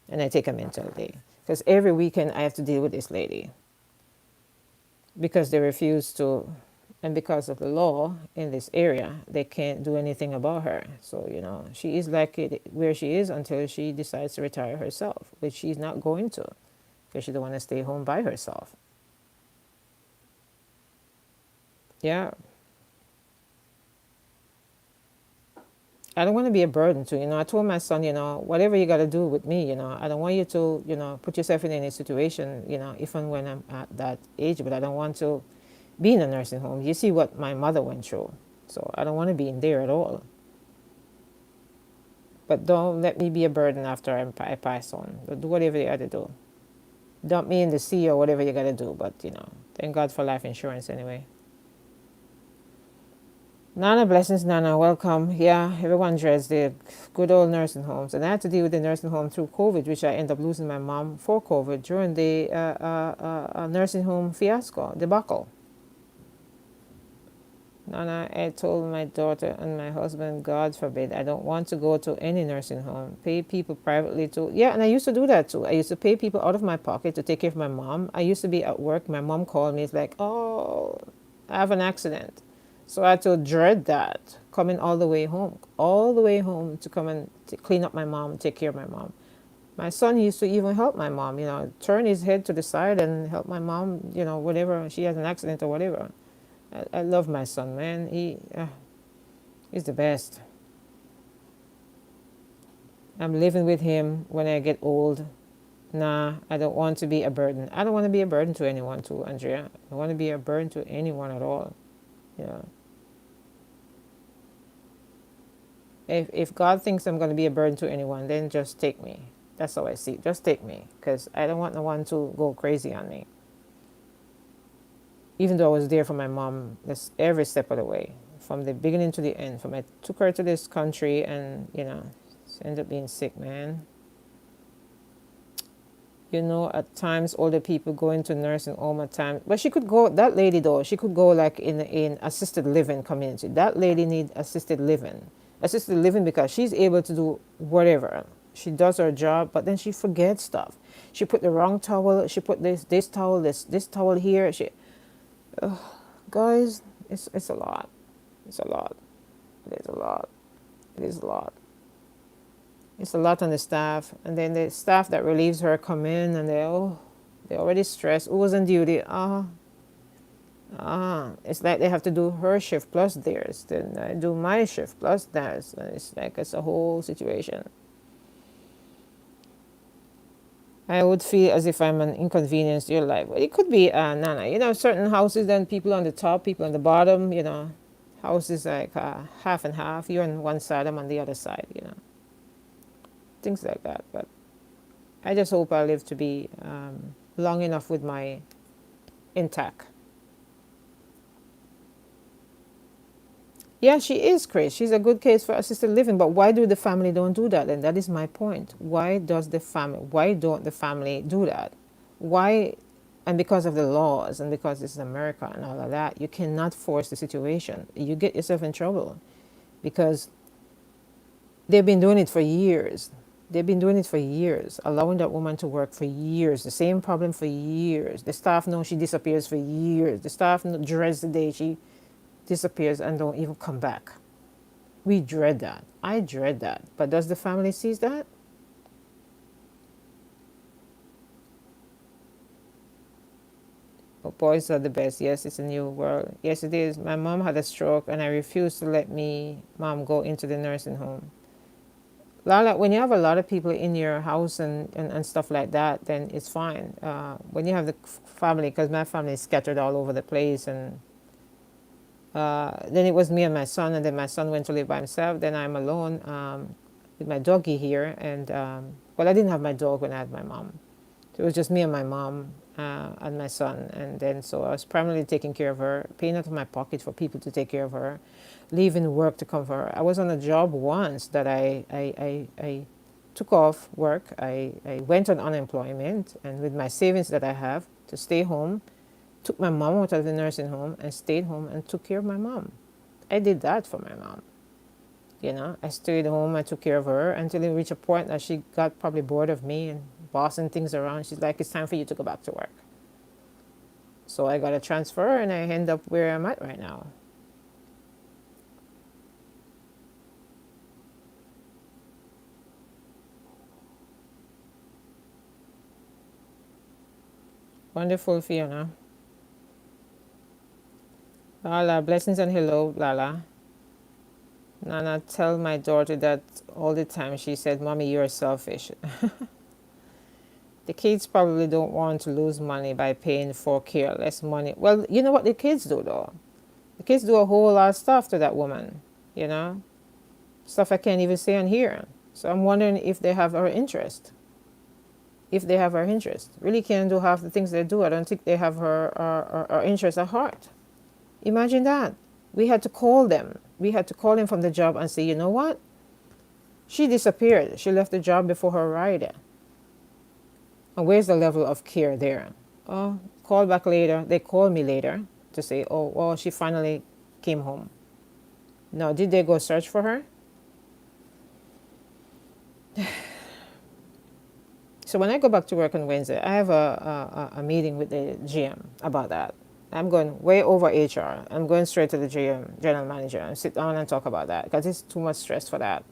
and I take a mental day because every weekend I have to deal with this lady because they refuse to, and because of the law in this area, they can't do anything about her. So she is like it where she is until she decides to retire herself, which she's not going to because she don't want to stay home by herself. Yeah, I don't want to be a burden to, I told my son, whatever you got to do with me, I don't want you to, put yourself in any situation, if and when I'm at that age, but I don't want to be in a nursing home. You see what my mother went through. So I don't want to be in there at all. But don't let me be a burden after I pass on. Do whatever you got to do. Dump me in the sea or whatever you got to do. But, thank God for life insurance anyway. Nana, blessings, Nana. Welcome. Yeah, everyone dreads the good old nursing homes. And I had to deal with the nursing home through COVID, which I ended up losing my mom for COVID during the nursing home fiasco, debacle. Nana, I told my daughter and my husband, God forbid, I don't want to go to any nursing home. Pay people privately to, yeah, and I used to do that too. I used to pay people out of my pocket to take care of my mom. I used to be at work. My mom called me. It's like, oh, I have an accident. So I had to dread that, coming all the way home to come and clean up my mom, take care of my mom. My son used to even help my mom, turn his head to the side and help my mom, whatever, she has an accident or whatever. I love my son, man. He's the best. I'm living with him when I get old. Nah, I don't want to be a burden. I don't want to be a burden to anyone, too, Andrea. I don't want to be a burden to anyone at all. Yeah. If God thinks I'm going to be a burden to anyone, then just take me. That's how I see it. Just take me, because I don't want no one to go crazy on me. Even though I was there for my mom every step of the way, from the beginning to the end. From I took her to this country, and she ended up being sick, man. At times older people go into nursing home at times, but she could go. That lady though, she could go like in assisted living community. That lady need assisted living because she's able to do whatever. She does her job, but then she forgets stuff. She put the wrong towel. She put this towel, this towel here. Guys, it's a lot. It's a lot. It is a lot. It is a lot. It's a lot on the staff, and then the staff that relieves her come in and they're already stressed. Who was on duty? It's like they have to do her shift plus theirs. Then I do my shift plus theirs. And it's like it's a whole situation. I would feel as if I'm an inconvenience to your life. Well, it could be, Nana. Certain houses, then people on the top, people on the bottom. Houses like half and half. You're on one side, I'm on the other side. Things like that. But I just hope I live to be long enough with my intact. Yeah, she is, Chris. She's a good case for assisted living, but why do the family don't do that? And that is my point. Why don't the family do that? Why? And because of the laws and because this is America and all of that, you cannot force the situation. You get yourself in trouble because they've been doing it for years. They've been doing it for years, allowing that woman to work for years. The same problem for years. The staff know she disappears for years. The staff dreads the day she disappears and don't even come back. We dread that. I dread that. But does the family see that? Oh, boys are the best. Yes, it's a new world. Yes, it is. My mom had a stroke and I refused to let mom go into the nursing home. Lala, when you have a lot of people in your house and stuff like that, then it's fine. When you have the family, because my family is scattered all over the place, and then it was me and my son, and then my son went to live by himself. Then I'm alone with my doggy here, and well, I didn't have my dog when I had my mom. So it was just me and my mom and my son, and then so I was primarily taking care of her, paying out of my pocket for people to take care of her, leaving work to come for her. I was on a job once that I took off work. I went on unemployment, and with my savings that I have to stay home, took my mom out of the nursing home and stayed home and took care of my mom. I did that for my mom. I stayed home, I took care of her until it reached a point that she got probably bored of me and bossing things around. She's like, it's time for you to go back to work. So I got a transfer and I end up where I'm at right now. Wonderful, Fiona. Lala, blessings and hello, Lala. Nana, tell my daughter that all the time. She said, Mommy, you're selfish. The kids probably don't want to lose money by paying for care, less money. Well, you know what the kids do, though? The kids do a whole lot of stuff to that woman, you know? Stuff I can't even say on here. So I'm wondering if they have her interest. If they have her interest. Really can't do half the things they do. I don't think they have her interest at heart. Imagine that. We had to call them. We had to call them from the job and say, you know what? She disappeared. She left the job before her ride. And where's the level of care there? Oh, call back later. They call me later to say, oh, well, she finally came home. Now, did they go search for her? So when I go back to work on Wednesday, I have a meeting with the GM about that. I'm going way over HR. I'm going straight to the GM, general manager, and sit down and talk about that because it's too much stress for that.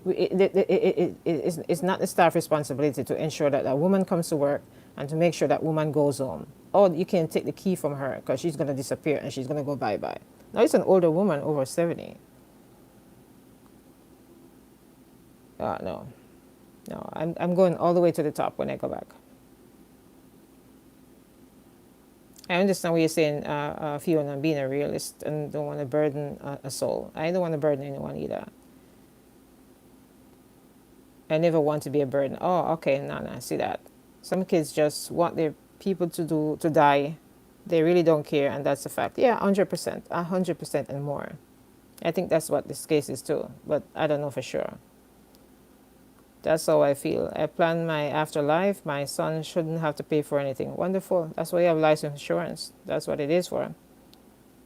It's not the staff responsibility to ensure that a woman comes to work and to make sure that woman goes home. Oh, you can't take the key from her because she's going to disappear and she's going to go bye-bye. Now it's an older woman over 70. No. No, I'm going all the way to the top when I go back. I understand what you're saying, Fiona, being a realist and don't want to burden a soul. I don't want to burden anyone either. I never want to be a burden. Oh, okay, no, I see that. Some kids just want their people to die. They really don't care, and that's a fact. Yeah, 100%, 100% and more. I think that's what this case is too, but I don't know for sure. That's how I feel. I plan my afterlife. My son shouldn't have to pay for anything. Wonderful. That's why you have life insurance. That's what it is for.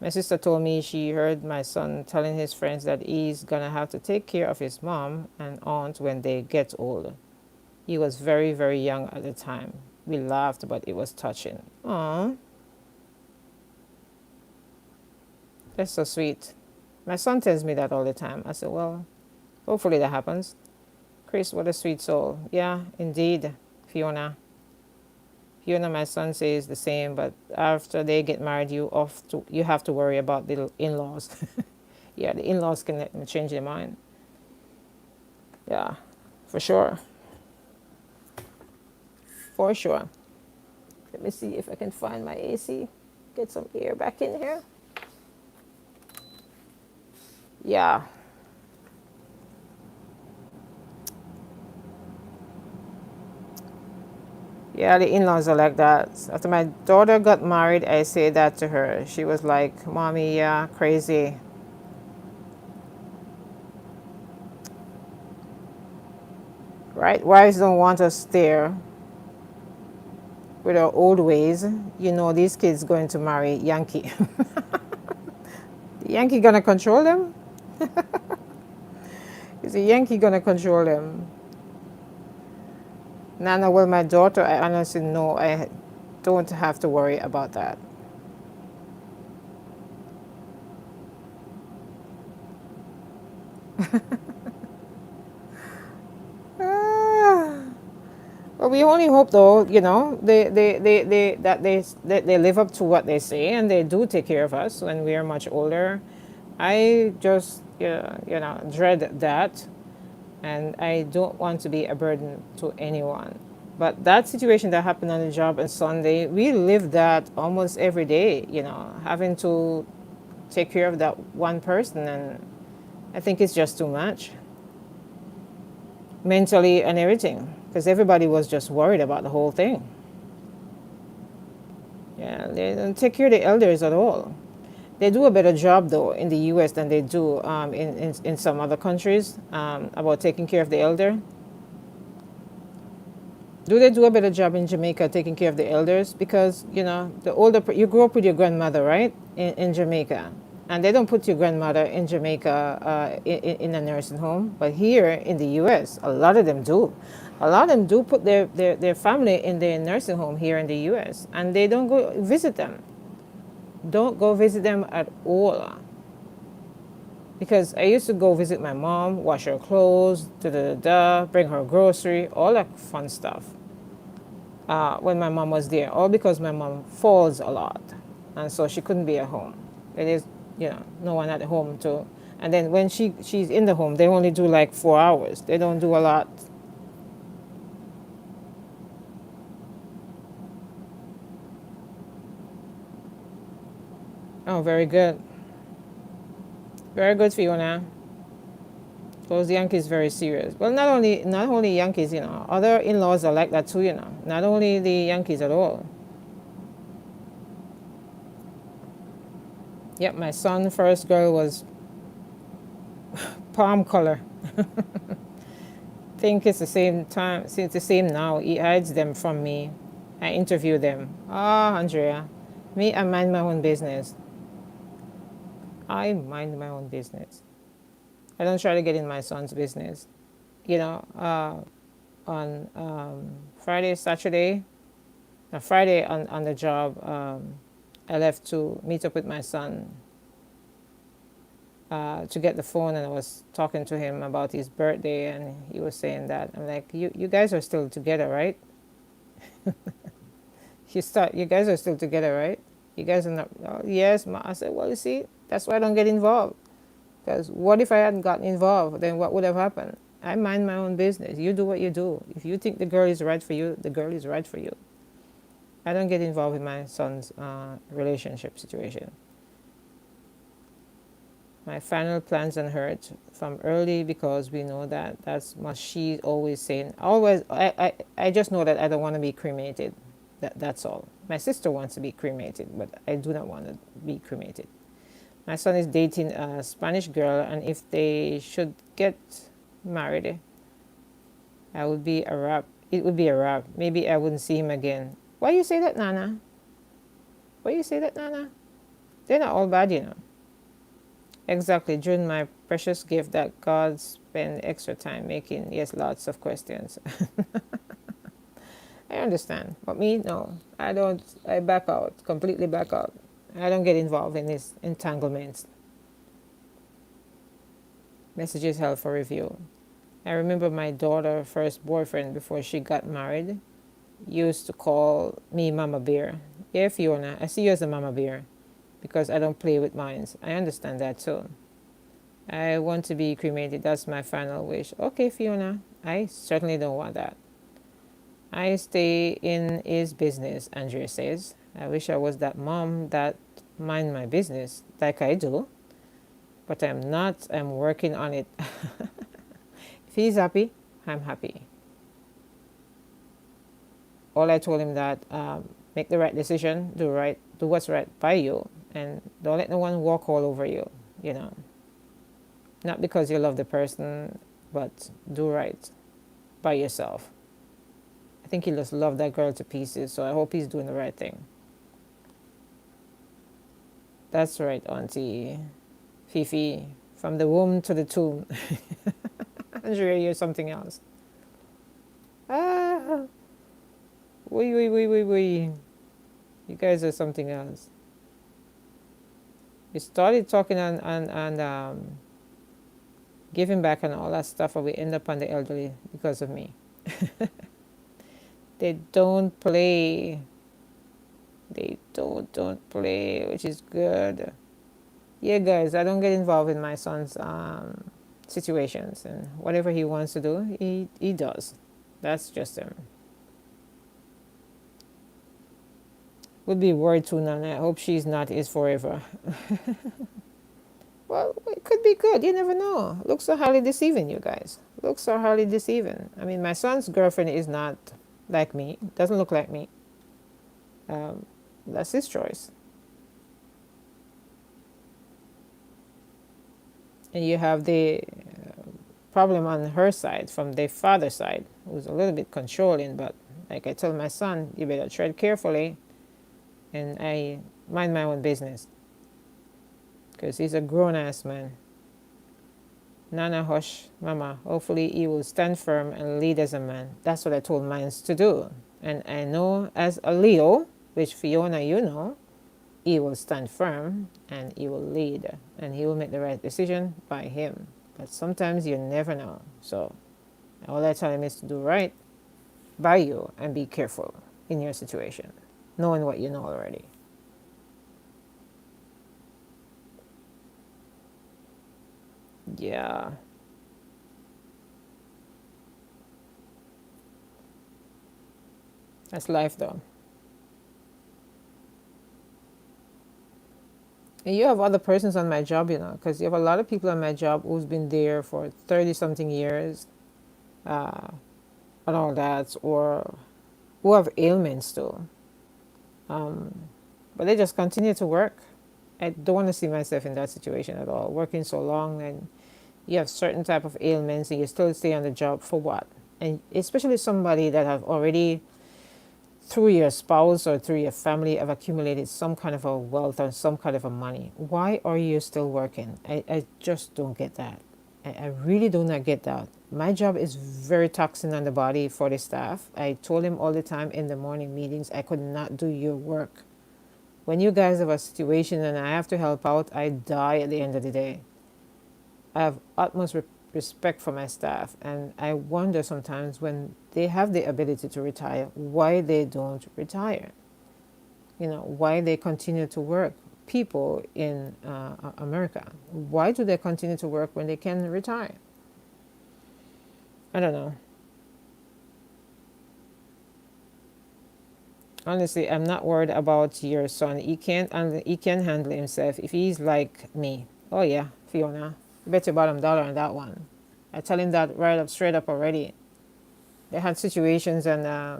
My sister told me she heard my son telling his friends that he's gonna have to take care of his mom and aunt when they get older. He was very, very young at the time. We laughed, but it was touching. Aww. That's so sweet. My son tells me that all the time. I said, well, hopefully that happens. Chris, what a sweet soul. Yeah, indeed, Fiona. Fiona, my son, says the same, but after they get married, you have to worry about the in-laws. Yeah, the in-laws can change their mind. Yeah, for sure. For sure. Let me see if I can find my AC. Get some air back in here. Yeah. Yeah, the in-laws are like that. After my daughter got married, I said that to her. She was like, Mommy, yeah, crazy. Right? Wives don't want us there with our old ways. You know, these kids going to marry Yankee. The Yankee gonna control them? Is the Yankee gonna control them? Nana, well, my daughter, I honestly know I don't have to worry about that. Well, we only hope, though, they live up to what they say and they do take care of us when we are much older. I just, dread that. and I don't want to be a burden to anyone. But that situation that happened on the job on Sunday, we live that almost every day, having to take care of that one person. And I think it's just too much mentally and everything because everybody was just worried about the whole thing. Yeah, they don't take care of the elders at all. They do a better job though in the U.S. than they do in some other countries about taking care of the elder. Do they do a better job in Jamaica taking care of the elders? Because the older you grew up with your grandmother, right, in Jamaica, and they don't put your grandmother in Jamaica in a nursing home. But here in the U.S., a lot of them do. A lot of them do put their family in their nursing home here in the U.S. and they don't go visit them. Don't go visit them at all. Because I used to go visit my mom, wash her clothes, bring her grocery, all that fun stuff. When my mom was there, all because my mom falls a lot, and so she couldn't be at home. It is, no one at home to. And then when she's in the home, they only do like 4 hours. They don't do a lot. Oh, very good, very good, Fiona. Those Yankees very serious. Well, not only Yankees, other in-laws are like that too, Not only the Yankees at all. Yep, my son first girl was palm color. Think it's the same time. See, it's the same now. He hides them from me. I interview them. Andrea, me, I mind my own business. I mind my own business. I don't try to get in my son's business. You know, on Friday, Saturday, Friday on the job, I left to meet up with my son to get the phone, and I was talking to him about his birthday, and he was saying that. I'm like, you guys are still together, right? You guys are still together, right? You guys are not. Oh, yes, ma. I said, well, you see, that's why I don't get involved. Because what if I hadn't gotten involved? Then what would have happened? I mind my own business. You do what you do. If you think the girl is right for you, the girl is right for you. I don't get involved in my son's relationship situation. My final plans on her from early because we know that that's what she's always saying. Always, I just know that I don't want to be cremated. That's all. My sister wants to be cremated, but I do not want to be cremated. My son is dating a Spanish girl, and if they should get married, I would be a wrap. It would be a wrap. Maybe I wouldn't see him again. Why you say that, Nana? Why you say that, Nana? They're not all bad, Exactly. During my precious gift that God spent extra time making, yes, lots of questions. I understand. But me, no. I don't. I back out. Completely back out. I don't get involved in his entanglements. Messages held for review. I remember my daughter's first boyfriend before she got married used to call me Mama Bear. Yeah, Fiona, I see you as a Mama Bear because I don't play with mines. I understand that too. I want to be cremated. That's my final wish. Okay, Fiona, I certainly don't want that. I stay in his business, Andrea says. I wish I was that mom that mind my business like I do, but I'm not. I'm working on it. If he's happy, I'm happy. All I told him that make the right decision, do what's right by you, and don't let no one walk all over you. You know, not because you love the person, but do right by yourself. I think he just loved that girl to pieces, so I hope he's doing the right thing. That's right, Auntie Fifi. From the womb to the tomb. Andrea, you're something else. Ah, wee. You guys are something else. We started talking and giving back and all that stuff, and we end up on the elderly because of me. They don't play. They don't play, which is good. Yeah, guys, I don't get involved in my son's situations, and whatever he wants to do, he does. That's just him. Would be worried too, Nana. I hope she's not is forever. Well, it could be good. You never know. Looks are highly deceiving, you guys. Looks are highly deceiving. I mean, my son's girlfriend is not like me. Doesn't look like me. Um, that's his choice. And you have the problem on her side, from the father's side, who's a little bit controlling. But like I tell my son, you better tread carefully, and I mind my own business, because he's a grown ass man. Nana, hush, mama. Hopefully, he will stand firm and lead as a man. That's what I told mine to do. And I know as a Leo, which Fiona, you know, he will stand firm and he will lead and he will make the right decision by him. But sometimes you never know. So all I tell him is to do right by you and be careful in your situation, knowing what you know already. Yeah. That's life though. And you have other persons on my job, you know, because you have a lot of people on my job who's been there for 30 something years, uh, and all that, or who have ailments too. But they just continue to work. I don't want to see myself in that situation at all. Working so long and you have certain type of ailments and you still stay on the job for what? And especially somebody that have already through your spouse or through your family have accumulated some kind of a wealth or some kind of a money. Why are you still working? I just don't get that. I really do not get that. My job is very taxing on the body for the staff. I told him all the time in the morning meetings, I could not do your work. When you guys have a situation and I have to help out, I die at the end of the day. I have utmost respect for my staff, and I wonder sometimes when they have the ability to retire, why they don't retire. You know, why they continue to work. People in America, why do they continue to work when they can retire? I don't know. Honestly, I'm not worried about your son. He can handle himself if he's like me. Oh yeah, Fiona, bet your bottom dollar on that one. I tell him that right up, straight up already. They had situations and da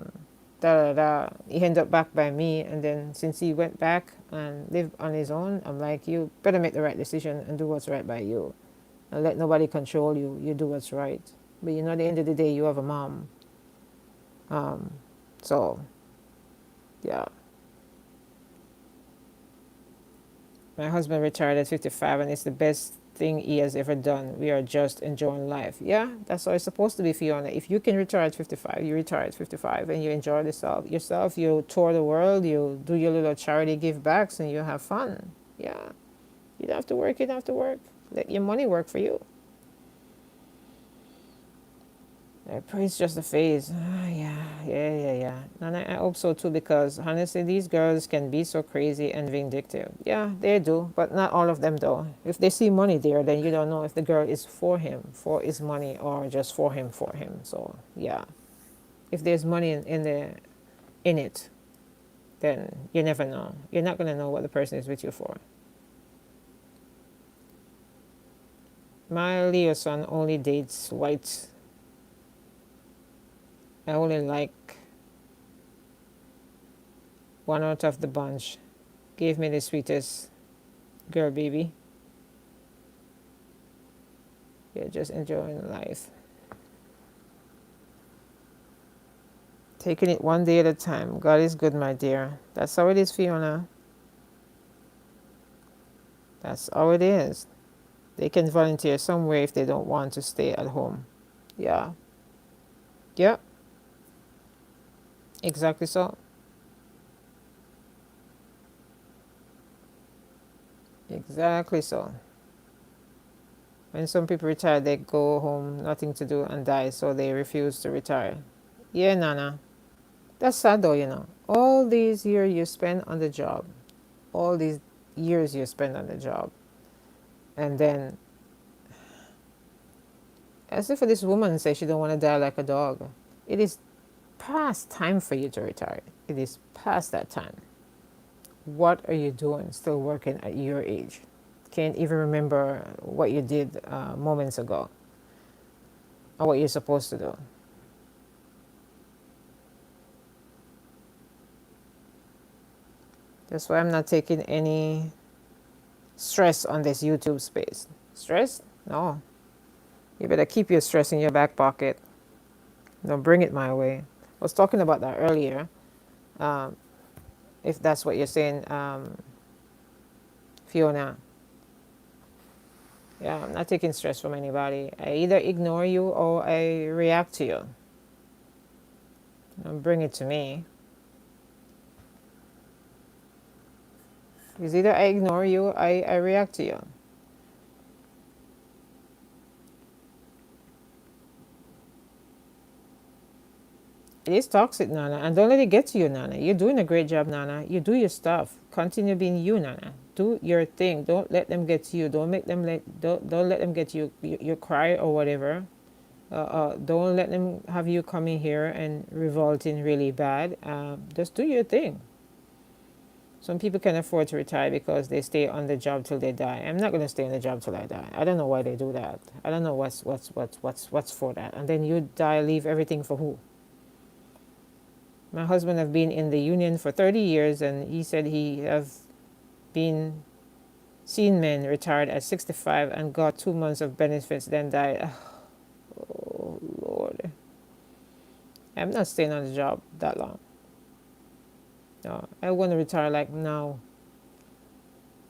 da da. He ended up back by me, and then since he went back and lived on his own, I'm like, you better make the right decision and do what's right by you, and let nobody control you. You do what's right. But you know, at the end of the day, you have a mom. So yeah, my husband retired at 55, and it's the best thing he has ever done. We are just enjoying life. Yeah, that's how it's supposed to be, Fiona. If you can retire at 55, you retire at 55 and you enjoy yourself, you tour the world, you do your little charity give backs, and you have fun. Yeah, you don't have to work, you don't have to work. Let your money work for you. I pray it's just a phase. Yeah. And I hope so too, because honestly, these girls can be so crazy and vindictive. Yeah, they do, but not all of them though. If they see money there, then you don't know if the girl is for him, for his money, or just for him, for him. So yeah, if there's money in it, then you never know. You're not gonna know what the person is with you for. My Leo son only dates whites. I only like one out of the bunch. Gave me the sweetest girl baby. Yeah, just enjoying life. Taking it one day at a time. God is good, my dear. That's how it is, Fiona. That's how it is. They can volunteer somewhere if they don't want to stay at home. Yeah. Yeah, exactly so. Exactly so. When some people retire, they go home, nothing to do, and die, so they refuse to retire. Yeah, Nana. That's sad though, you know. All these years you spend on the job, all these years you spend on the job, and then As if this woman says she don't want to die like a dog. It is past time for you to retire. It is past that time. What are you doing still working at your age? Can't even remember what you did moments ago or what you're supposed to do. That's why I'm not taking any stress on this YouTube space. Stress? No. You better keep your stress in your back pocket. Don't bring it my way. I was talking about that earlier. Um, if that's what you're saying, Fiona. Yeah, I'm not taking stress from anybody. I either ignore you or I react to you. Don't bring it to me. It's either I ignore you or I react to you. It is toxic, Nana, and don't let it get to you, Nana. You're doing a great job, Nana. You do your stuff. Continue being you, Nana. Do your thing. Don't let them get to you. Don't make them don't let them get to you. You cry or whatever. Don't let them have you coming here and revolting really bad. Just do your thing. Some people can afford to retire because they stay on the job till they die. I'm not going to stay on the job till I die. I don't know why they do that. I don't know what's for that. And then you die, leave everything for who? My husband have been in the union for 30 years, and he said he have been seen men retired at 65 and got 2 months of benefits, then died. Oh Lord, I'm not staying on the job that long. No, I want to retire like now.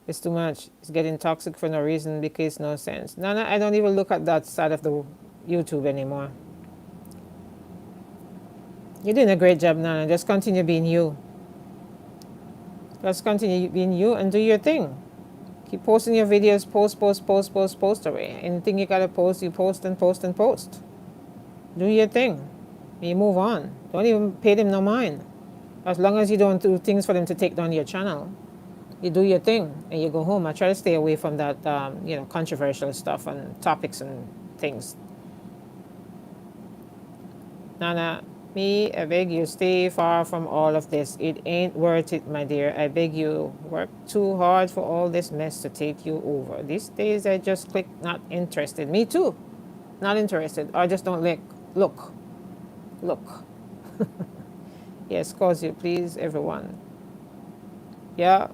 It's too much. It's getting toxic for no reason because no sense. Nana, I don't even look at that side of the YouTube anymore. You're doing a great job, Nana. Just continue being you. Just continue being you and do your thing. Keep posting your videos. Post away. Anything you gotta post, you post and post and post. Do your thing. You move on. Don't even pay them no mind. As long as you don't do things for them to take down your channel, you do your thing and you go home. I try to stay away from that, controversial stuff and topics and things. Nana, me, I beg you, stay far from all of this. It ain't worth it, my dear. I beg you, work too hard for all this mess to take you over. These days, I just click not interested. Me too. Not interested. I just don't look. Look. Yes, cause you please, everyone. Yeah,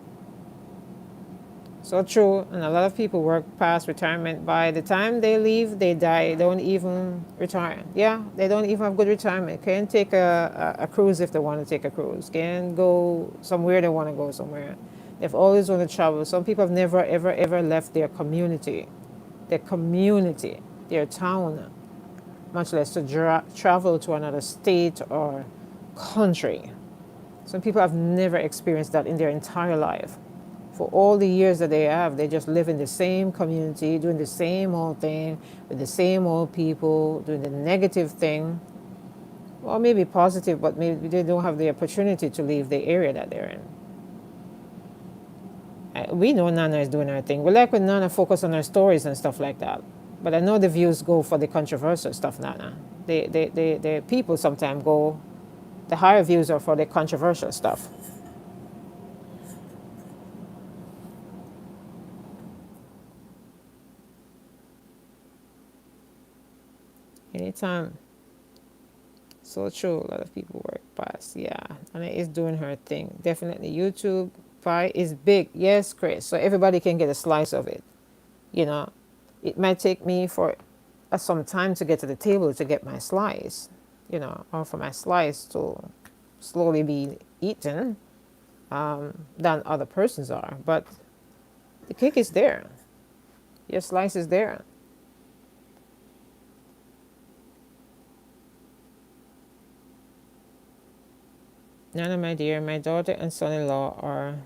so true. And a lot of people work past retirement. By the time they leave, they die. They don't even retire. Yeah, they don't even have good retirement. Can't take a cruise if they want to take a cruise. Can't go somewhere they want to go somewhere. They've always wanted to travel. Some people have never, ever, ever left their town, much less to travel to another state or country. Some people have never experienced that in their entire life. For all the years that they have, they just live in the same community, doing the same old thing, with the same old people, doing the negative thing. Or maybe positive, but maybe they don't have the opportunity to leave the area that they're in. We know Nana is doing her thing. We like when Nana focus on her stories and stuff like that. But I know the views go for the controversial stuff, Nana. The people sometimes go, the higher views are for the controversial stuff. Anytime. So true. A lot of people work past. Yeah. And it is doing her thing. Definitely. YouTube pie is big. Yes, Chris. So everybody can get a slice of it. You know, it might take me for some time to get to the table to get my slice, or for my slice to slowly be eaten than other persons are. But the cake is there. Your slice is there. Nana, my dear, my daughter and son-in-law are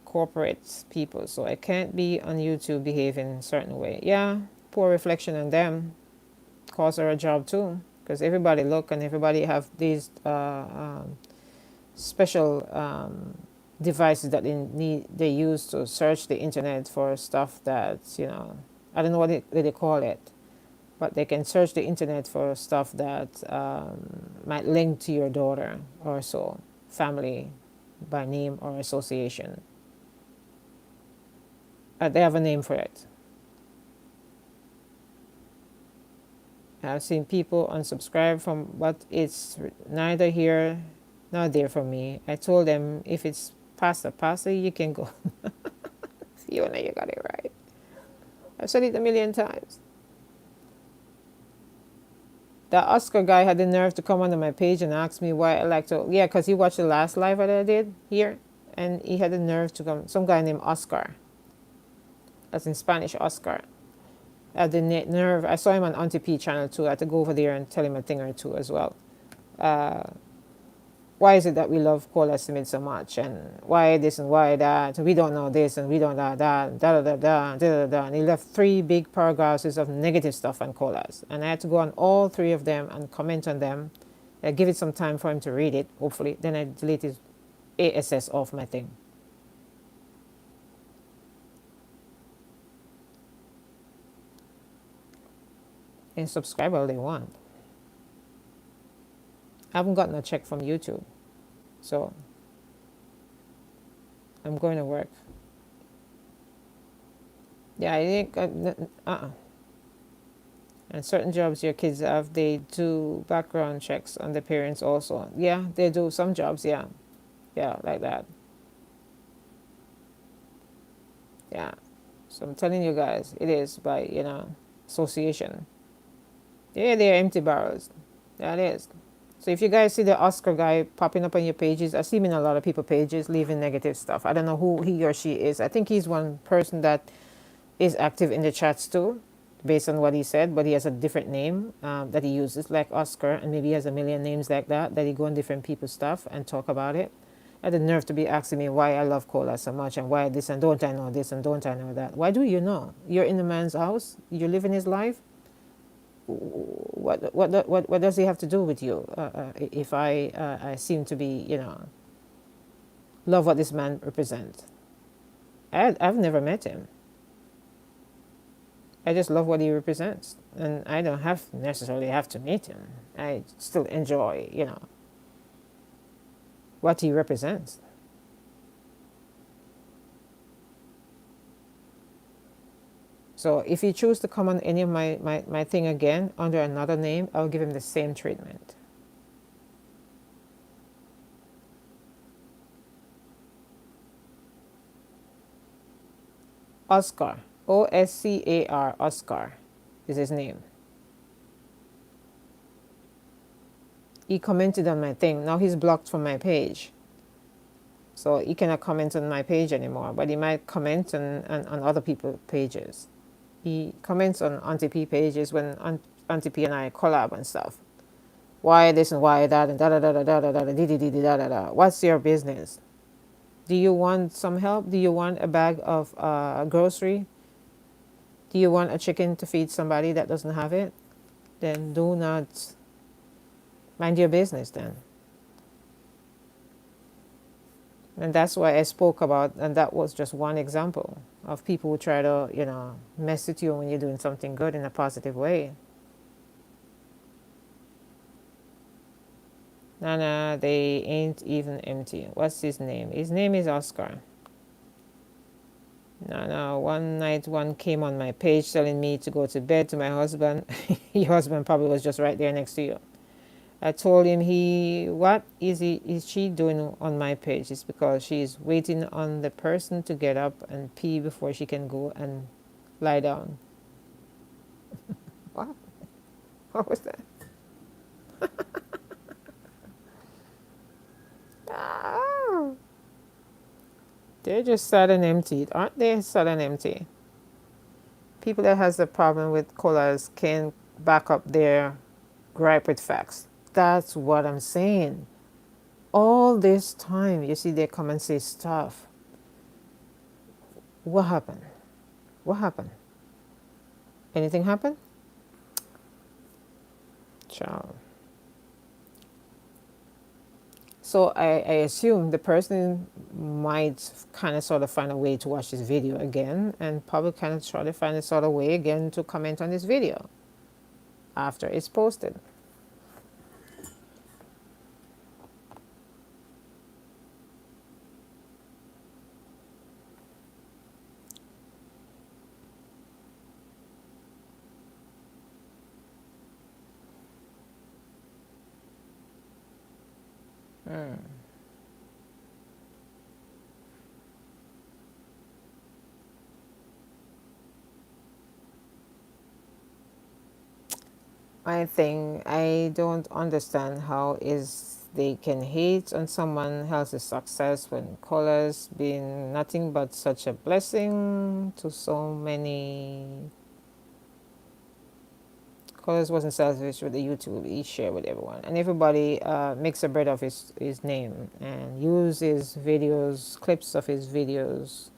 corporate people, so I can't be on YouTube behaving a certain way. Yeah, poor reflection on them. Cost her a job too, because everybody look and everybody have these special devices that they use to search the internet for stuff that I don't know what they call it. but they can search the internet for stuff that might link to your daughter or so, family by name or association. They have a name for it. I've seen people unsubscribe from, but it's neither here nor there for me. I told them if it's pasta, you can go. You know you got it right. I've said it a million times. That Oscar guy had the nerve to come onto my page and ask me why I like to. Yeah, because he watched the last live that I did here, and he had the nerve to come. Some guy named Oscar, that's in Spanish, Oscar. Had the nerve. I saw him on Auntie P channel too. I had to go over there and tell him a thing or two as well. Why is it that we love Cola Smith so much, and why this and why that? We don't know this and we don't know that. Da da da da da da da. And he left 3 big paragraphs of negative stuff on colas, and I had to go on all 3 of them and comment on them. Give it some time for him to read it. Hopefully, then I deleted ASS off my thing. And subscribe all they want. I haven't gotten a check from YouTube, so I'm going to work. Yeah, I think and certain jobs your kids have, they do background checks on the parents also. Yeah, they do some jobs. Yeah, like that. Yeah, so I'm telling you guys, it is by association. Yeah, they're empty barrels. That is. So if you guys see the Oscar guy popping up on your pages, I see him in a lot of people pages leaving negative stuff. I don't know who he or she is. I think he's one person that is active in the chats too, based on what he said, but he has a different name that he uses, like Oscar, and maybe he has a million names like that he go on different people's stuff and talk about it. I had the nerve to be asking me why I love cola so much and why this and don't I know this and don't I know that. Why do you know? You're in the man's house. You're living his life. What does he have to do with you? If I seem to be love what this man represents. I've never met him. I just love what he represents, and I don't necessarily have to meet him. I still enjoy what he represents. So if he chooses to come on any of my thing again under another name, I'll give him the same treatment. Oscar, Oscar, Oscar is his name. He commented on my thing. Now he's blocked from my page. So he cannot comment on my page anymore, but he might comment on other people's pages. He comments on Auntie P pages when Auntie P and I collab and stuff. Why this and why that and da da da da da da da da da da. What's your business? Do you want some help? Do you want a bag of grocery? Do you want a chicken to feed somebody that doesn't have it? Then do not mind your business then. And that's why I spoke about, and that was just one example of people who try to, mess with you when you're doing something good in a positive way. Nana, they ain't even empty. What's his name? His name is Oscar. Nana, one night one came on my page telling me to go to bed to my husband. Your husband probably was just right there next to you. I told him what is she doing on my page? It's because she's waiting on the person to get up and pee before she can go and lie down. What? What was that? Oh. They're just sad and empty, aren't they? Sad and empty. People that has a problem with colas can back up their gripe with facts. That's what I'm saying. All this time, you see, they come and say stuff. What happened? What happened? Anything happen? Ciao. So I assume the person might kind of sort of find a way to watch this video again and probably kind of try to find a sort of way again to comment on this video. after it's posted. I think I don't understand how is they can hate on someone else's success when colors been nothing but such a blessing to so many. Colors wasn't selfish with the YouTube, he shared with everyone, and everybody makes a bread of his name and use his videos, clips of his videos.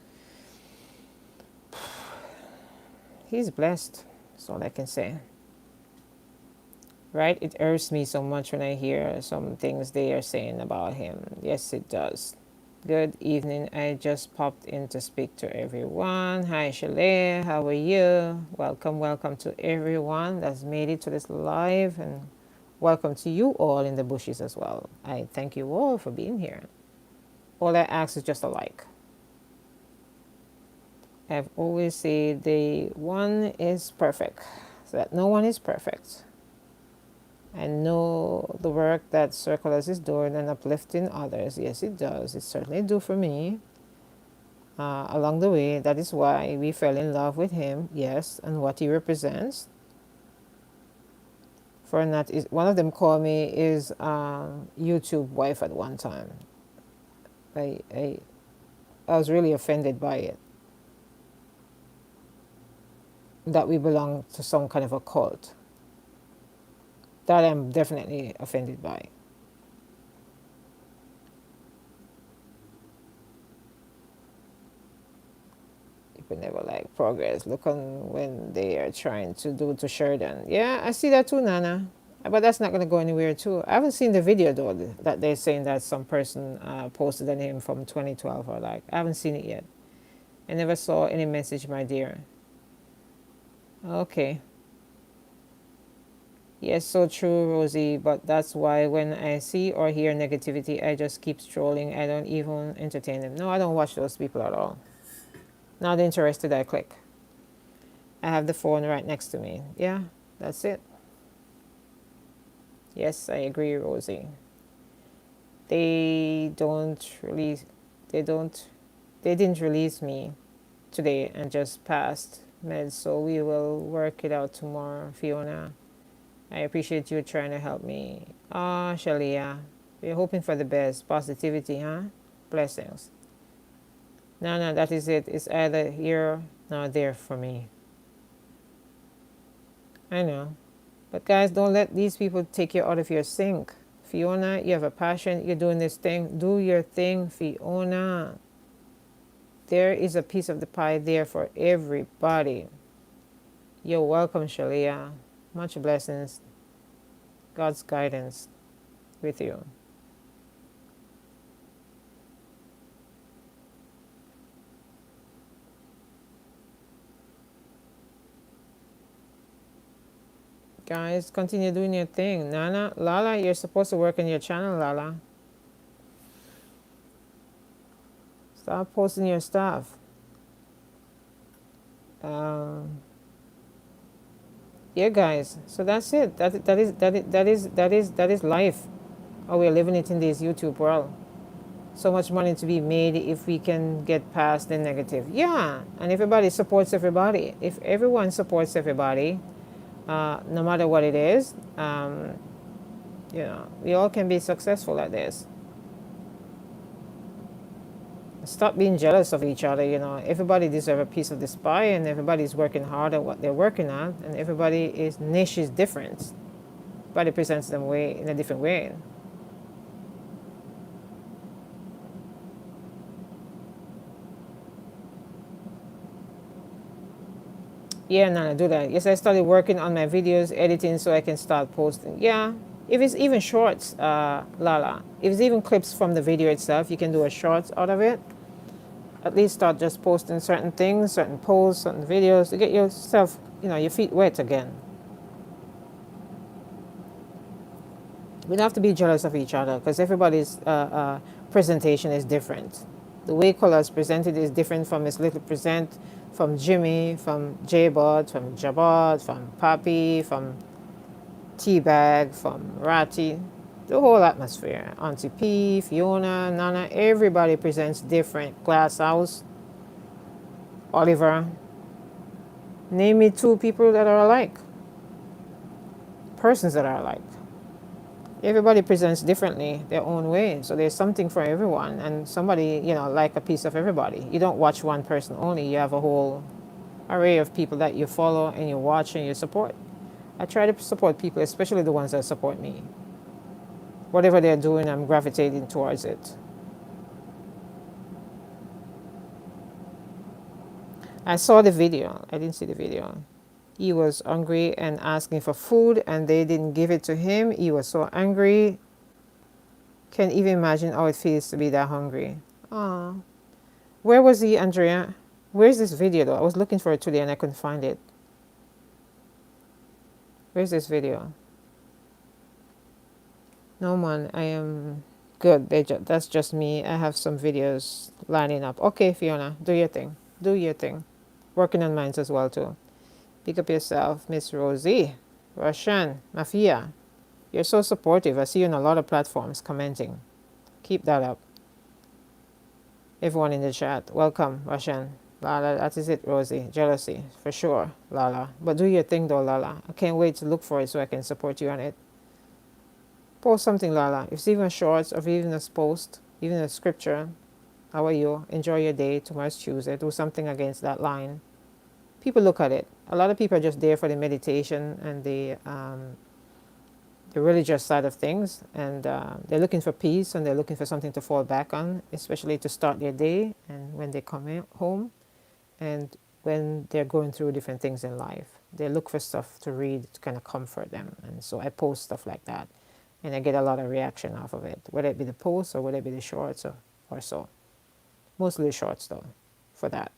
He's blessed. That's all I can say. Right? It irks me so much when I hear some things they are saying about him. Yes, it does. Good evening. I just popped in to speak to everyone. Hi, Chalet. How are you? Welcome, welcome to everyone that's made it to this live, and welcome to you all in the bushes as well. I thank you all for being here. All I ask is just a like. I've always said the one is perfect, so that no one is perfect. I know the work that Circulars is doing and uplifting others. Yes, it does. It certainly do for me. Along the way, that is why we fell in love with him. Yes, and what he represents. For not is one of them called me is YouTube wife at one time. I, I I was really offended by it. That we belong to some kind of a cult. That I'm definitely offended by. People never like progress. Look on when they are trying to do to Sheridan. Yeah, I see that too, Nana. But that's not going to go anywhere too. I haven't seen the video though that they're saying that some person posted on him from 2012 or like. I haven't seen it yet. I never saw any message, my dear. Okay. Yes, so true, Rosie. But that's why when I see or hear negativity, I just keep strolling. I don't even entertain them. No, I don't watch those people at all. Not interested, I click. I have the phone right next to me. Yeah, that's it. Yes, I agree, Rosie. They don't release, they don't, they didn't release me today and just passed meds, so we will work it out tomorrow, Fiona. I appreciate you trying to help me. Ah, Shalia, we're hoping for the best. Positivity, huh? Blessings. No, no, that is it. It's either here or there for me. I know. But guys, don't let these people take you out of your sync. Fiona, you have a passion. You're doing this thing. Do your thing, Fiona. There is a piece of the pie there for everybody. You're welcome, Shalia. Much blessings. God's guidance with you. Guys, continue doing your thing. Nana, Lala, you're supposed to work on your channel, Lala. Stop posting your stuff. Yeah, guys. So that's it. That is life. Oh, we're living it in this YouTube world. So much money to be made if we can get past the negative. Yeah, and everybody supports everybody. If everyone supports everybody, no matter what it is, we all can be successful at this. Stop being jealous of each other. Everybody deserves a piece of this pie, and everybody's working hard at what they're working on, and everybody's niche is different. Everybody presents them way in a different way. Yeah, Nana, do that. Yes, I started working on my videos, editing, so I can start posting. Yeah, if it's even shorts, Lala, if it's even clips from the video itself, you can do a short out of it. At least start just posting certain things, certain posts, certain videos to get yourself, your feet wet again. We don't have to be jealous of each other because everybody's presentation is different. The way Color's presented is different from Miss Little present, from Jimmy, from J-Bud, from Jabad, from Papi, from Teabag, from Ratty. The whole atmosphere. Auntie P, Fiona, Nana, everybody presents different. Glass House, Oliver. Name me two people that are alike. Persons that are alike. Everybody presents differently their own way, so there's something for everyone, and somebody, like a piece of everybody. You don't watch one person only. You have a whole array of people that you follow and you watch and you support. I try to support people, especially the ones that support me. Whatever they're doing, I'm gravitating towards it. I saw the video. I didn't see the video. He was hungry and asking for food, and they didn't give it to him. He was so angry. Can't even imagine how it feels to be that hungry. Aw. Where was he, Andrea? Where's this video, though? I was looking for it today and I couldn't find it. Where's this video? No, man. I am good. That's just me. I have some videos lining up. Okay, Fiona, do your thing. Do your thing. Working on mine as well, too. Pick up yourself, Miss Rosie, Roshan, Mafia. You're so supportive. I see you on a lot of platforms commenting. Keep that up. Everyone in the chat, welcome, Roshan. Lala, that is it, Rosie. Jealousy, for sure, Lala. But do your thing, though, Lala. I can't wait to look for it so I can support you on it. Post something, Lala. If it's even shorts or even a post, even a scripture. How are you? Enjoy your day. Tomorrow's Tuesday. Do something against that line. People look at it. A lot of people are just there for the meditation and the religious side of things, and they're looking for peace and they're looking for something to fall back on, especially to start their day and when they come home and when they're going through different things in life. They look for stuff to read to kind of comfort them, and so I post stuff like that, and I get a lot of reaction off of it, whether it be the posts or whether it be the shorts or so. Mostly the shorts, though, for that.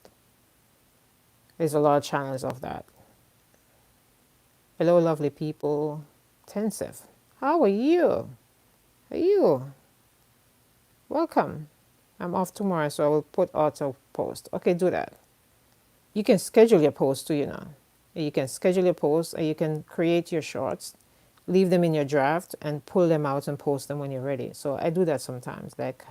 There's a lot of channels of that. Hello, lovely people. Tensive. How are you? How are you? Welcome. I'm off tomorrow, so I will put auto post. Okay, do that. You can schedule your post too, You can schedule your posts and you can create your shorts, leave them in your draft, and pull them out and post them when you're ready. So I do that sometimes. Like,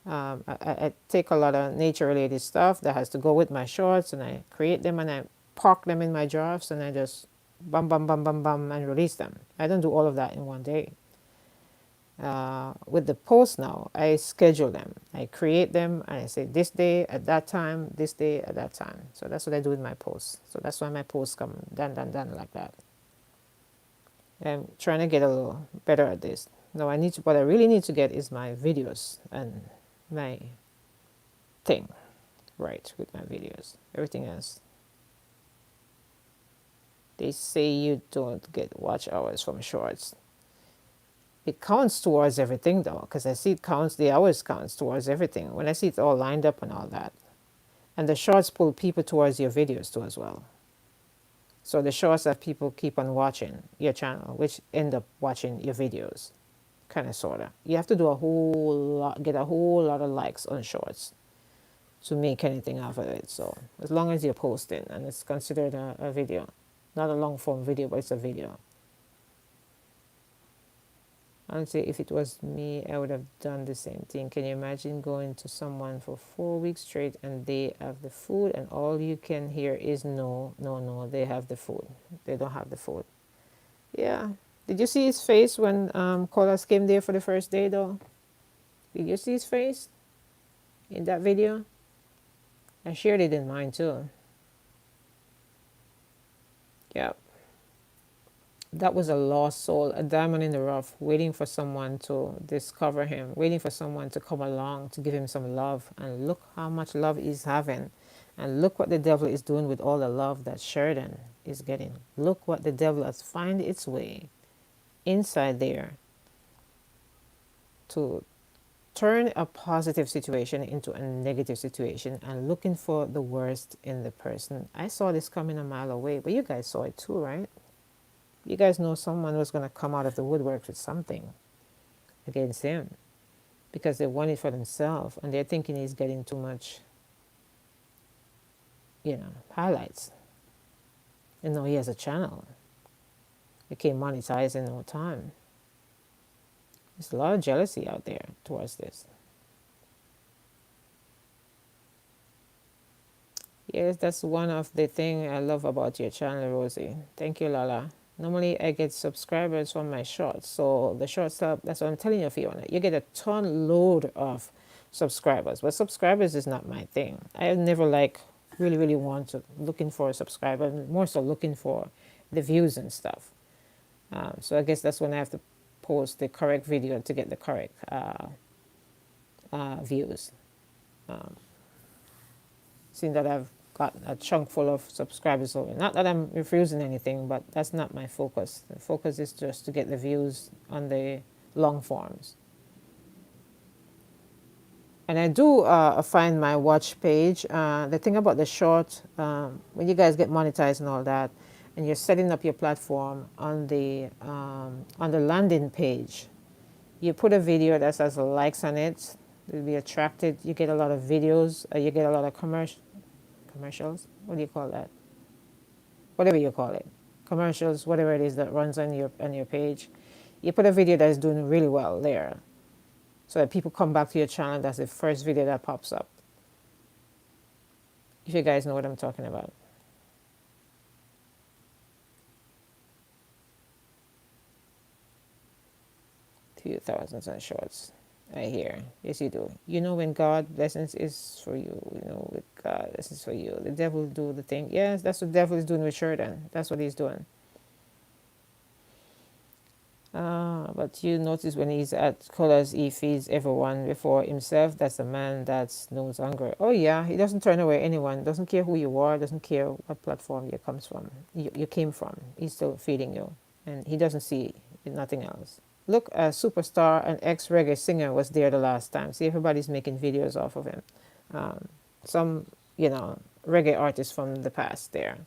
I take a lot of nature-related stuff that has to go with my shorts, and I create them and I park them in my drafts, and I just bam, bam, bam, bam, bam, and release them. I don't do all of that in one day. With the posts now, I schedule them. I create them and I say this day at that time, this day at that time. So that's what I do with my posts. So that's why my posts come done like that. I'm trying to get a little better at this. No, what I really need to get is my videos and my thing right with my videos. Everything else. They say you don't get watch hours from shorts. It counts towards everything, though, because I see the hours counts towards everything. When I see it all lined up and all that. And the shorts pull people towards your videos too as well. So the shorts that people keep on watching your channel, which end up watching your videos. Kind of, sort of. You have to do get a whole lot of likes on shorts to make anything out of it. So as long as you're posting and it's considered a video. Not a long form video, but it's a video. Honestly, if it was me, I would have done the same thing. Can you imagine going to someone for 4 weeks straight and they have the food and all you can hear is no, no, no, they have the food. They don't have the food. Yeah. Did you see his face when Colas came there for the first day, though? Did you see his face in that video? I shared it in mine, too. Yep. That was a lost soul, a diamond in the rough, waiting for someone to discover him, waiting for someone to come along to give him some love. And look how much love he's having. And look what the devil is doing with all the love that Sheridan is getting. Look what the devil has found its way inside there to turn a positive situation into a negative situation and looking for the worst in the person. I saw this coming a mile away, but you guys saw it too, right? You guys know someone was going to come out of the woodwork with something against him because they want it for themselves and they're thinking he's getting too much, highlights. And now he has a channel. It can monetize in no time. There's a lot of jealousy out there towards this. Yes, that's one of the thing I love about your channel, Rosie. Thank you, Lala. Normally, I get subscribers from my shorts. So the short stuff, that's what I'm telling you, Fiona. You get a ton load of subscribers. But subscribers is not my thing. I never really, really want to looking for a subscriber. I'm more so looking for the views and stuff. So I guess that's when I have to post the correct video to get the correct views. Seeing that I've got a chunk full of subscribers over. Not that I'm refusing anything, but that's not my focus. The focus is just to get the views on the long forms. And I do find my watch page. The thing about the short, when you guys get monetized and all that, and you're setting up your platform on the landing page, you put a video that has likes on it, you'll be attracted. You get a lot of videos. You get a lot of commercials. What do you call that? Whatever you call it, commercials, whatever it is that runs on your page. You put a video that is doing really well there, so that people come back to your channel. That's the first video that pops up. If you guys know what I'm talking about. Few thousands on shorts. I hear. Yes, you do. You know when God blessings is for you. With God blessings for you. The devil do the thing. Yes, that's what the devil is doing with Sheridan. That's what he's doing. But you notice when he's at Colors, he feeds everyone before himself. That's a man that knows hunger. Oh yeah, he doesn't turn away anyone. Doesn't care who you are. Doesn't care what platform you comes from. You came from. He's still feeding you, and he doesn't see nothing else. Look, a superstar, an ex-reggae singer was there the last time. See, everybody's making videos off of him. Some, reggae artists from the past there.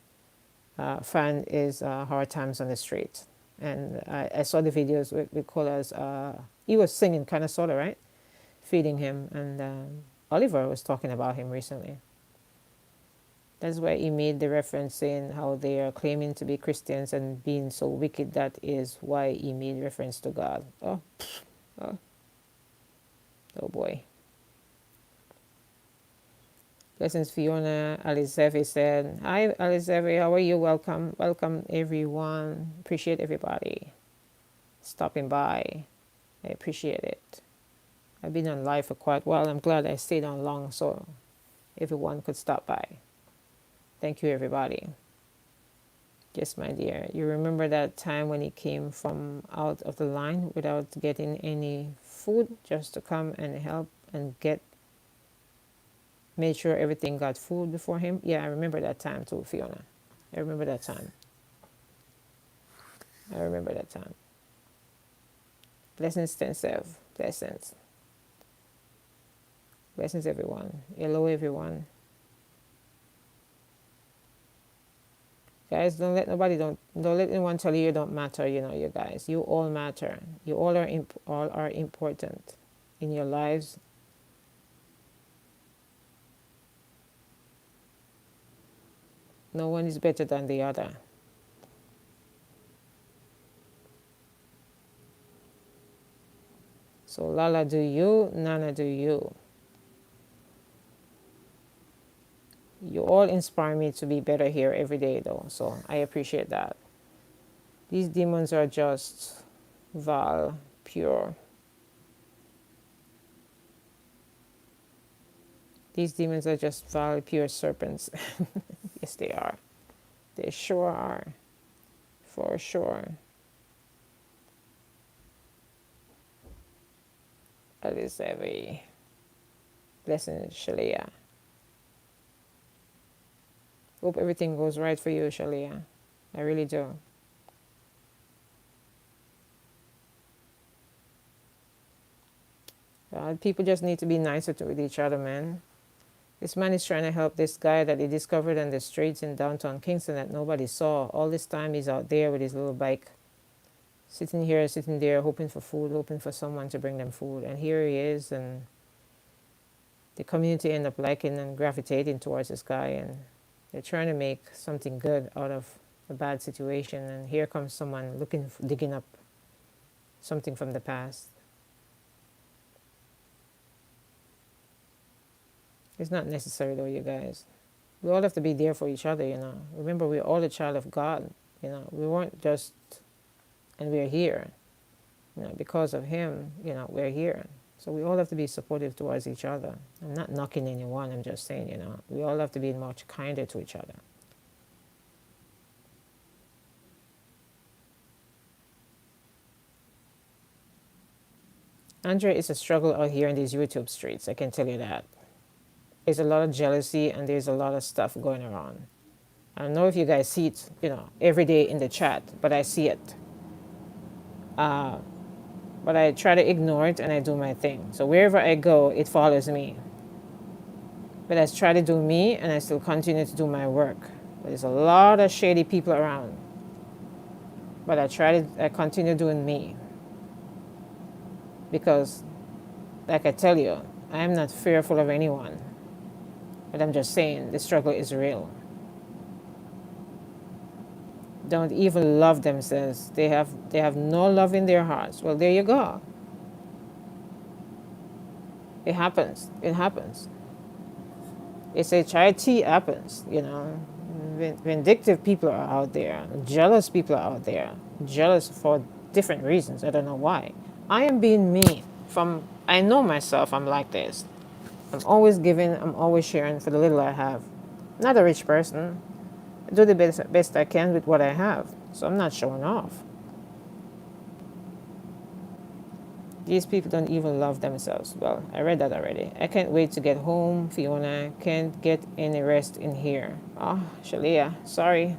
Fan is Hard Times on the Street. And I saw the videos with Colas. He was singing kind of sort of, right? Feeding him. And Oliver was talking about him recently. That's why he made the reference saying how they are claiming to be Christians and being so wicked. That is why he made reference to God. Oh boy. Blessings, Fiona. Alizevi said, hi, Alizevi. How are you? Welcome. Welcome, everyone. Appreciate everybody stopping by. I appreciate it. I've been on live for quite a while. I'm glad I stayed on long so everyone could stop by. Thank you, everybody. Yes, my dear. You remember that time when he came from out of the line without getting any food just to come and help and made sure everything got food before him? Yeah, I remember that time too, Fiona. I remember that time. I remember that time. Blessings, Tensev. Blessings. Blessings, everyone. Hello, everyone. Guys, don't let anyone tell you don't matter. You guys, you all matter. You all are important in your lives. No one is better than the other. So Lala, do you? Nana, do you? You all inspire me to be better here every day, though. So I appreciate that. These demons are just vile, pure. These demons are just vile, pure serpents. Yes, they are. They sure are. For sure. Alizevi. Blessing, Shalia. Hope everything goes right for you, Shalia. I really do. People just need to be nicer with each other, man. This man is trying to help this guy that he discovered on the streets in downtown Kingston that nobody saw. All this time he's out there with his little bike, sitting here, sitting there, hoping for food, hoping for someone to bring them food. And here he is, and the community end up liking and gravitating towards this guy, and they're trying to make something good out of a bad situation. And here comes someone digging up something from the past. It's not necessary though, you guys. We all have to be there for each other, you know. Remember, we're all a child of God, you know. We weren't just, and we're here, you know, because of Him, you know, we're here. So we all have to be supportive towards each other. I'm not knocking anyone, I'm just saying, you know, we all have to be much kinder to each other. Andrea, it's a struggle out here in these YouTube streets, I can tell you that. There's a lot of jealousy and there's a lot of stuff going around. I don't know if you guys see it, you know, every day in the chat, but I see it. But I try to ignore it and I do my thing. So wherever I go, it follows me. But I try to do me and I still continue to do my work. But there's a lot of shady people around. But I continue doing me. Because, like I tell you, I am not fearful of anyone. But I'm just saying, the struggle is real. Don't even love themselves. They have no love in their hearts. Well, there you go. It happens. It happens. It's HIT happens, you know. Vindictive people are out there. Jealous people are out there. Jealous for different reasons. I don't know why. I am being me. I know myself, I'm like this. I'm always giving, I'm always sharing for the little I have. I'm not a rich person. I do the best I can with what I have. So I'm not showing off. These people don't even love themselves. Well, I read that already. I can't wait to get home, Fiona. Can't get any rest in here. Oh, Shalia, sorry.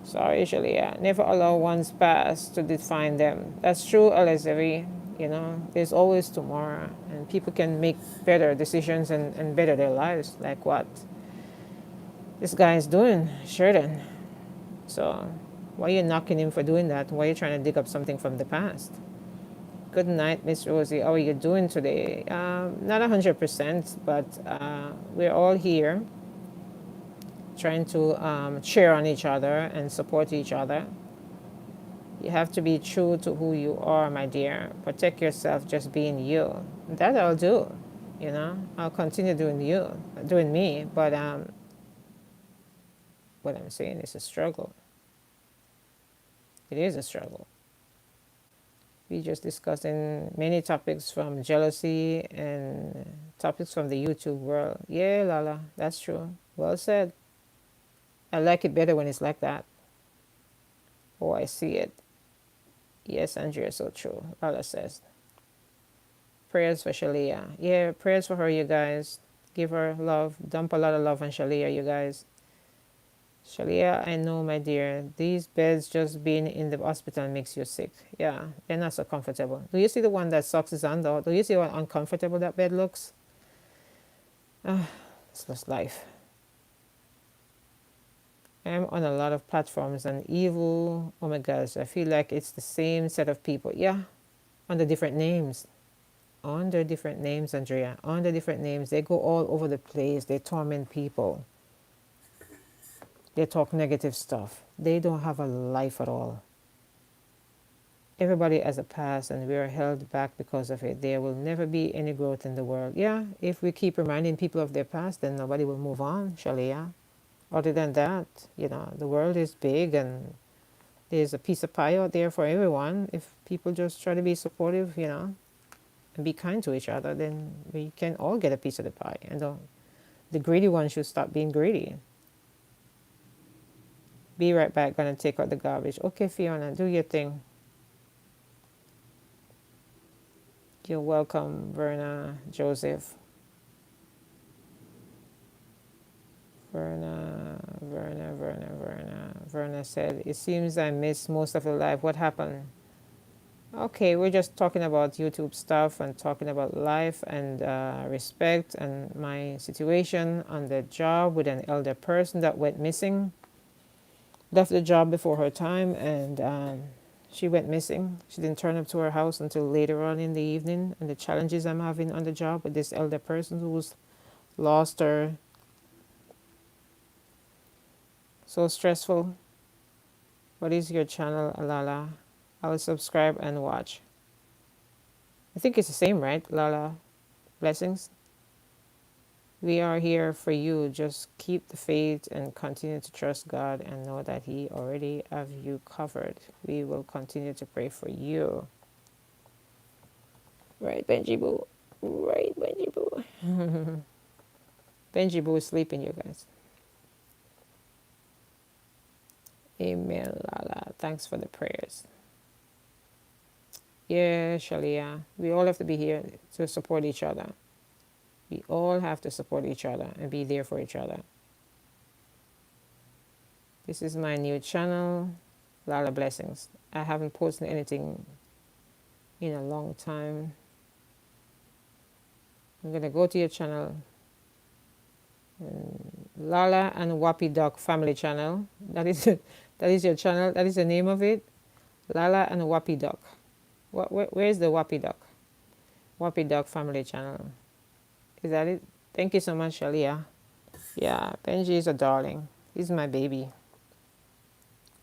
Sorry, Shalia. Never allow one's past to define them. That's true, Elizabeth. You know, there's always tomorrow. And people can make better decisions and better their lives. Like what this guy is doing, Sheridan. So why are you knocking him for doing that? Why are you trying to dig up something from the past? Good night, Miss Rosie. How are you doing today? Not 100%, but we're all here trying to cheer on each other and support each other. You have to be true to who you are, my dear. Protect yourself just being you. That I'll do, you know. I'll continue doing me, but what I'm saying is a struggle. It is a struggle. We just discussing many topics from jealousy and topics from the YouTube world. Yeah, Lala, that's true. Well said. I like it better when it's like that. Oh, I see it. Yes, Andrea, so true. Lala says. Prayers for Shalia. Yeah, prayers for her, you guys. Give her love. Dump a lot of love on Shalia, you guys. Shalia, I know, my dear. These beds just being in the hospital makes you sick. Yeah, they're not so comfortable. Do you see the one that socks is on though? Do you see how uncomfortable that bed looks? It's just life. I'm on a lot of platforms and evil. Oh my gosh, I feel like it's the same set of people. Yeah, under different names. Under different names, Andrea. Under different names. They go all over the place. They torment people. They talk negative stuff. They don't have a life at all. Everybody has a past and we are held back because of it. There will never be any growth in the world. Yeah, if we keep reminding people of their past, then nobody will move on, Shalia. Other than that, you know, the world is big and there's a piece of pie out there for everyone. If people just try to be supportive, you know, and be kind to each other, then we can all get a piece of the pie. And the greedy ones should stop being greedy. Be right back, gonna take out the garbage. Okay, Fiona, do your thing. You're welcome, Verna, Joseph. Verna said, it seems I missed most of your life. What happened? Okay, we're just talking about YouTube stuff and talking about life and respect and my situation on the job with an elder person that went missing. Left the job before her time and she went missing. She didn't turn up to her house until later on in the evening. And the challenges I'm having on the job with this elder person who's lost her. So stressful. What is your channel, Lala? I will subscribe and watch. I think it's the same, right, Lala? Blessings. We are here for you. Just keep the faith and continue to trust God and know that He already have you covered. We will continue to pray for you. Right, Benji Boo. Right, Benji Boo. Benji Boo is sleeping, you guys. Amen, Lala. Thanks for the prayers. Yeah, Shalia. We all have to be here to support each other. We all have to support each other and be there for each other. This is my new channel, Lala Blessings. I haven't posted anything in a long time. I'm going to go to your channel, Lala and Wappy Duck Family Channel. That is that is your channel. That is the name of it, Lala and Wappy Duck. Where is the Wappy Duck? Wappy Duck Family Channel. Is that it? Thank you so much, Shalia. Yeah, Benji is a darling. He's my baby.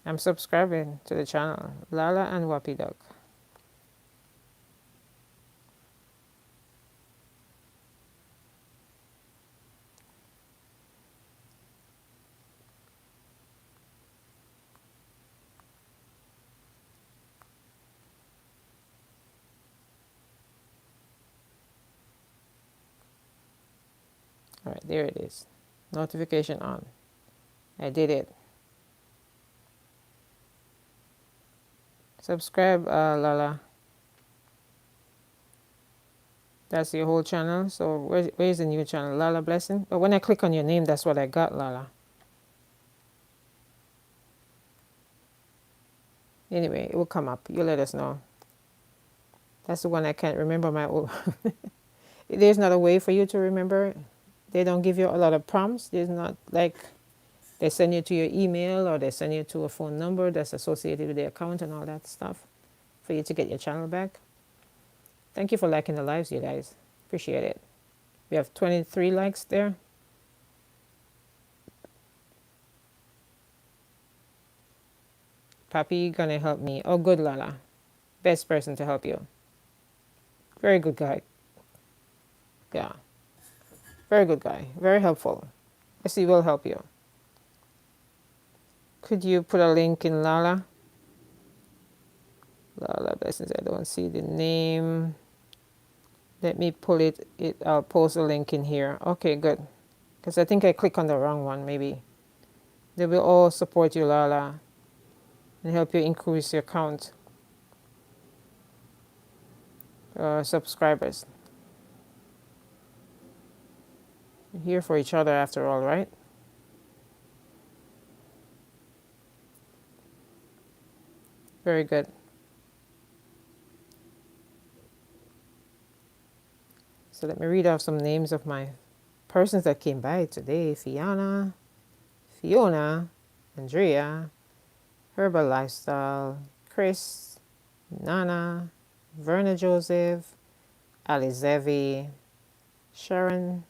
I'm subscribing to the channel, Lala and Wappy Duck. All right, there it is. Notification on. I did it. Subscribe, Lala. That's your whole channel. So where's the new channel? Lala Blessing? But when I click on your name, that's what I got, Lala. Anyway, it will come up. You let us know. That's the one I can't remember my old. There's not a way for you to remember. They don't give you a lot of prompts. There's not like they send you to your email or they send you to a phone number that's associated with the account and all that stuff for you to get your channel back. Thank you for liking the lives, you guys. Appreciate it. We have 23 likes there. Papi gonna help me. Oh, good, Lala. Best person to help you. Very good guy. Yeah. Very good guy. Very helpful. Yes, he will help you. Could you put a link in Lala? Lala Blessings. I don't see the name. Let me pull it. I'll post a link in here. Okay, good. Because I think I clicked on the wrong one, maybe. They will all support you, Lala, and help you increase your count. Subscribers. We're here for each other after all, right? Very good. So let me read off some names of my persons that came by today. Fiona, Andrea, Herbal Lifestyle, Chris, Nana, Verna Joseph, Alizevi, Sharon,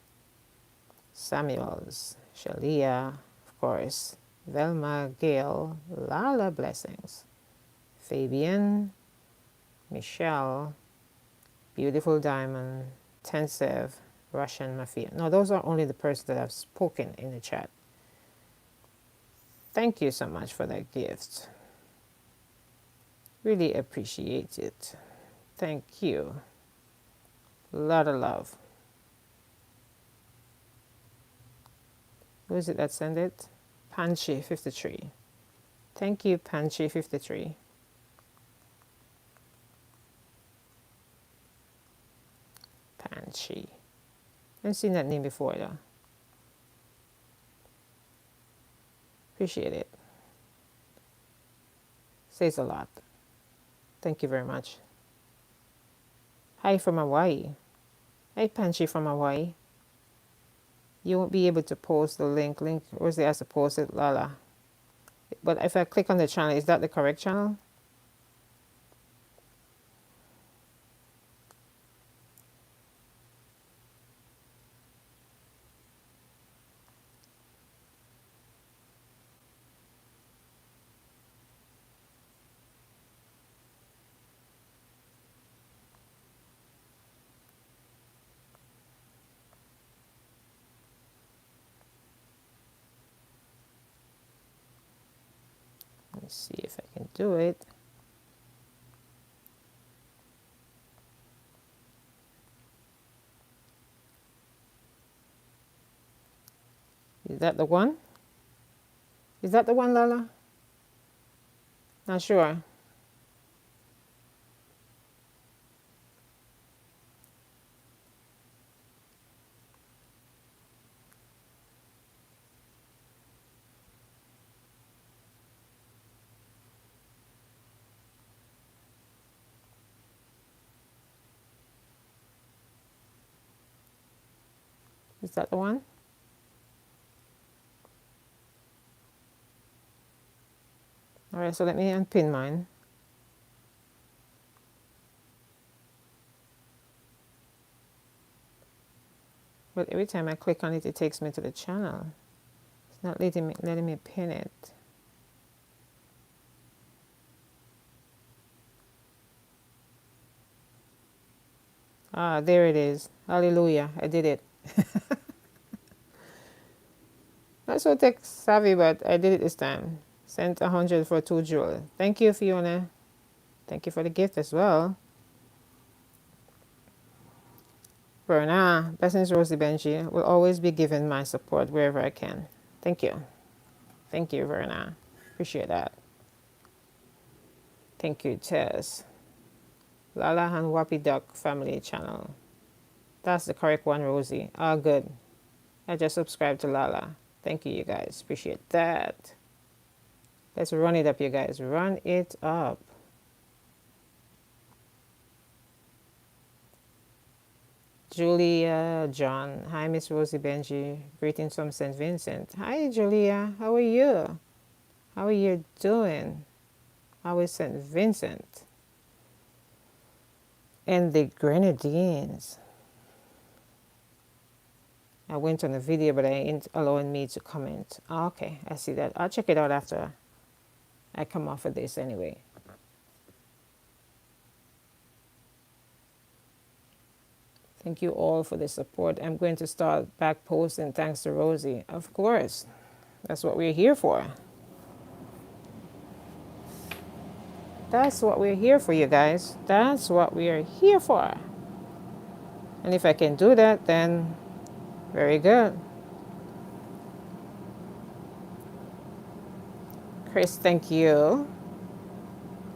Samuels, Shalia, of course, Velma Gale, Lala Blessings, Fabian, Michelle, Beautiful Diamond, Tensev, Russian Mafia. No, those are only the persons that have spoken in the chat. Thank you so much for that gift. Really appreciate it. Thank you. A lot of love. Who is it that sent it? Panchi53. Thank you, Panchi53. Panchi. I've seen that name before though. Appreciate it. Says a lot. Thank you very much. Hi from Hawaii. Hi Panchi from Hawaii. You won't be able to post the link. Rosie has to post it, Lala. But if I click on the channel, is that the correct channel? Let's see if I can do it. Is that the one? Is that the one, Lala? Not sure. Is that the one? All right, so let me unpin mine. But every time I click on it, it takes me to the channel. It's not letting me pin it. Ah, there it is. Hallelujah. I did it. Not so tech savvy, but I did it this time. Sent 100 for 2 jewel. Thank you, Fiona. Thank you for the gift as well. Verna, blessings, Rosie Benji. Will always be giving my support wherever I can. Thank you. Thank you, Verna. Appreciate that. Thank you, Tess. Lala and Wappy Duck Family Channel. That's the correct one, Rosie. Ah, good. I just subscribed to Lala. Thank you, you guys. Appreciate that. Let's run it up, you guys. Run it up. Julia John. Hi, Miss Rosie Benji. Greetings from St. Vincent. Hi, Julia. How are you? How are you doing? How is St. Vincent? And the Grenadines. I went on a video, but I ain't allowing me to comment. Oh, okay, I see that. I'll check it out after I come off of this anyway. Thank you all for the support. I'm going to start back posting thanks to Rosie. Of course. That's what we're here for. That's what we're here for, you guys. That's what we are here for. And if I can do that, then very good. Chris, thank you.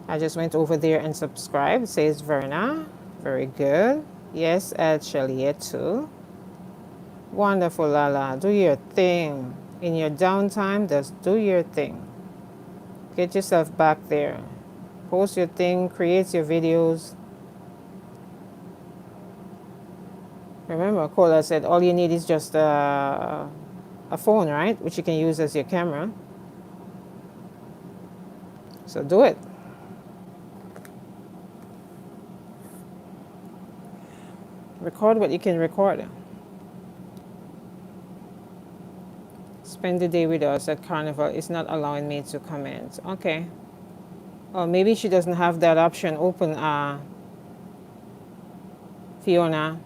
I just went over there and subscribed, says Verna. Very good. Yes, add Shelley too. Wonderful, Lala. Do your thing. In your downtime, just do your thing. Get yourself back there. Post your thing, create your videos. Remember, Cola said all you need is just a phone, right? Which you can use as your camera. So do it. Record what you can record. Spend the day with us at Carnival. It's not allowing me to comment. Okay. Or maybe she doesn't have that option open, Fiona.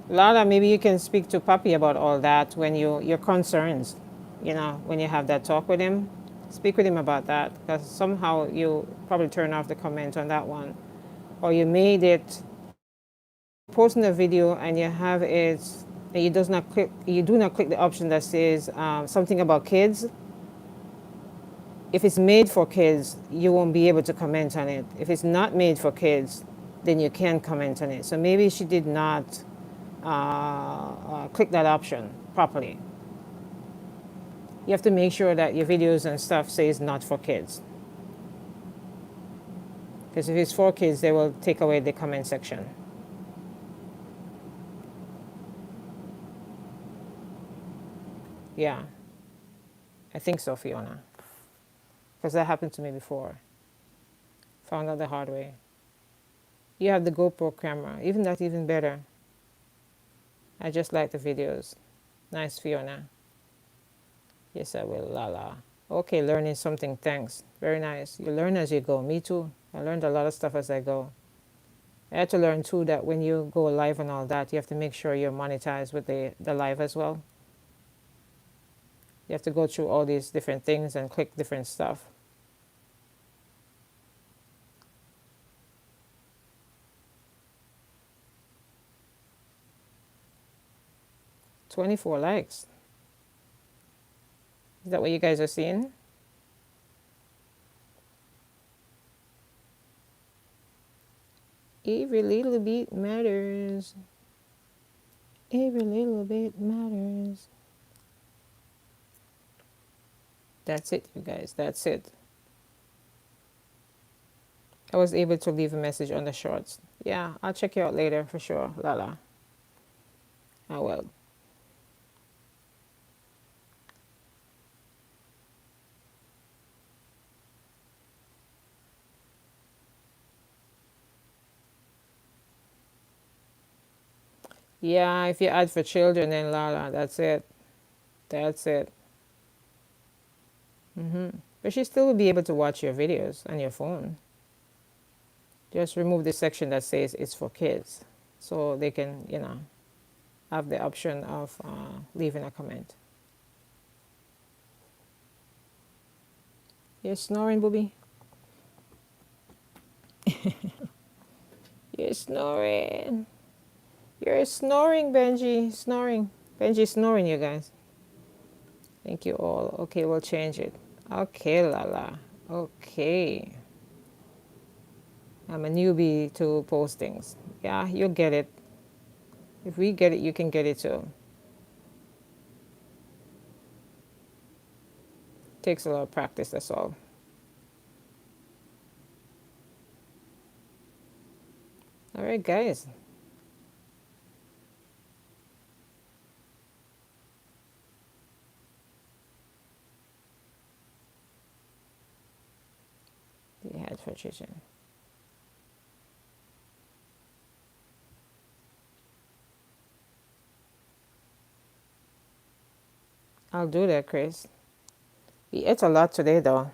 Lala, maybe you can speak to Papi about all that when your concerns, when you have that talk with him. Speak with him about that, because somehow you probably turn off the comment on that one. Or you made it posting a video and you have it, and you do not click the option that says something about kids. If it's made for kids, you won't be able to comment on it. If it's not made for kids, then you can comment on it. So maybe she did not click that option properly. You have to make sure that your videos and stuff says not for kids. Because if it's for kids, they will take away the comment section. Yeah, I think so, Fiona. Because that happened to me before. Found out the hard way. You have the GoPro camera. Even that, even better. I just like the videos. Nice, Fiona. Yes, I will. Lala. Okay, learning something. Thanks. Very nice. You learn as you go. Me too. I learned a lot of stuff as I go. I had to learn too that when you go live and all that, you have to make sure you're monetized with the live as well. You have to go through all these different things and click different stuff. 24 likes. Is that what you guys are seeing? Every little bit matters. Every little bit matters. That's it, you guys. That's it. I was able to leave a message on the shorts. Yeah, I'll check you out later for sure, Lala. I will. Yeah, if you add for children, then Lala, that's it. That's it. But she still will be able to watch your videos on your phone. Just remove the section that says it's for kids, so they can, have the option of leaving a comment. You're snoring, booby. You're snoring. You're snoring, Benji. Snoring. Benji snoring, you guys. Thank you all. Okay, we'll change it. Okay, Lala. Okay. I'm a newbie to postings. Yeah, you'll get it. If we get it, you can get it too. Takes a lot of practice, that's all. All right, guys. The head for chicken. I'll do that, Chris. We ate a lot today, though.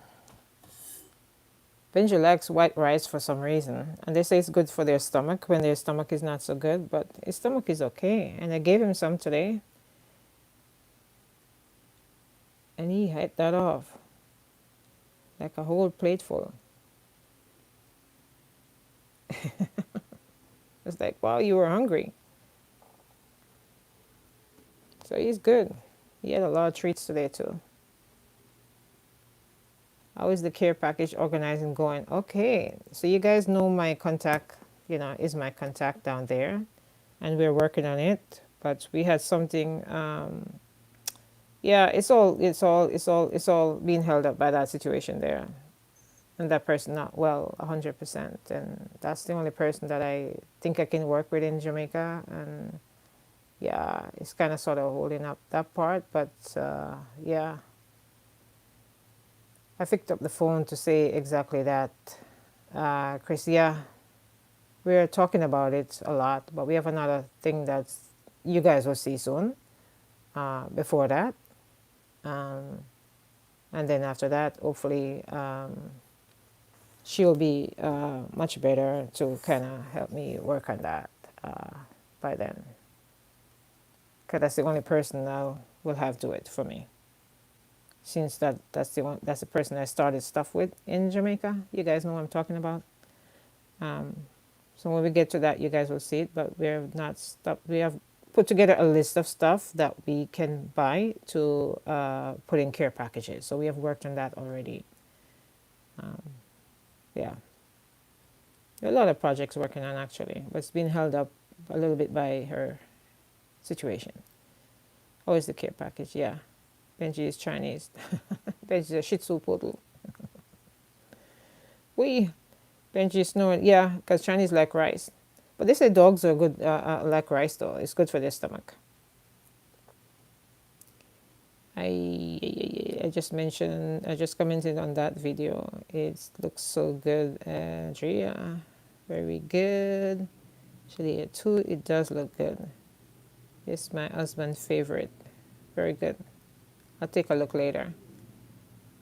Benji likes white rice for some reason, and they say it's good for their stomach when their stomach is not so good, but his stomach is okay, and I gave him some today, and he ate that off like a whole plate full. It's like, wow, you were hungry. So he's good. He had a lot of treats today, too. How is the care package organizing going? Okay, so you guys know my contact, is my contact down there, and we're working on it. But we had something. Yeah, it's all being held up by that situation there, and that person not well 100%, and that's the only person that I think I can work with in Jamaica, and yeah, it's kind of sort of holding up that part, but yeah. I picked up the phone to say exactly that. Chris, yeah, we're talking about it a lot, but we have another thing that you guys will see soon before that. Um, and then after that, hopefully, she'll be much better to kind of help me work on that by then. Because that's the only person that will have to do it for me. Since that's the person I started stuff with in Jamaica. You guys know what I'm talking about. So when we get to that, you guys will see it. But we have not stopped. We have put together a list of stuff that we can buy to put in care packages. So we have worked on that already. Yeah, there are a lot of projects working on actually, but it's been held up a little bit by her situation. Always the care package, yeah. Benji is Chinese. Benji is a Shih Tzu poodle. We Benji is snoring, yeah, because Chinese like rice. But they say dogs are good, like rice though. It's good for their stomach. I just mentioned, I just commented on that video. It looks so good, Andrea. Very good. Actually, too, it does look good. It's my husband's favorite. Very good. I'll take a look later.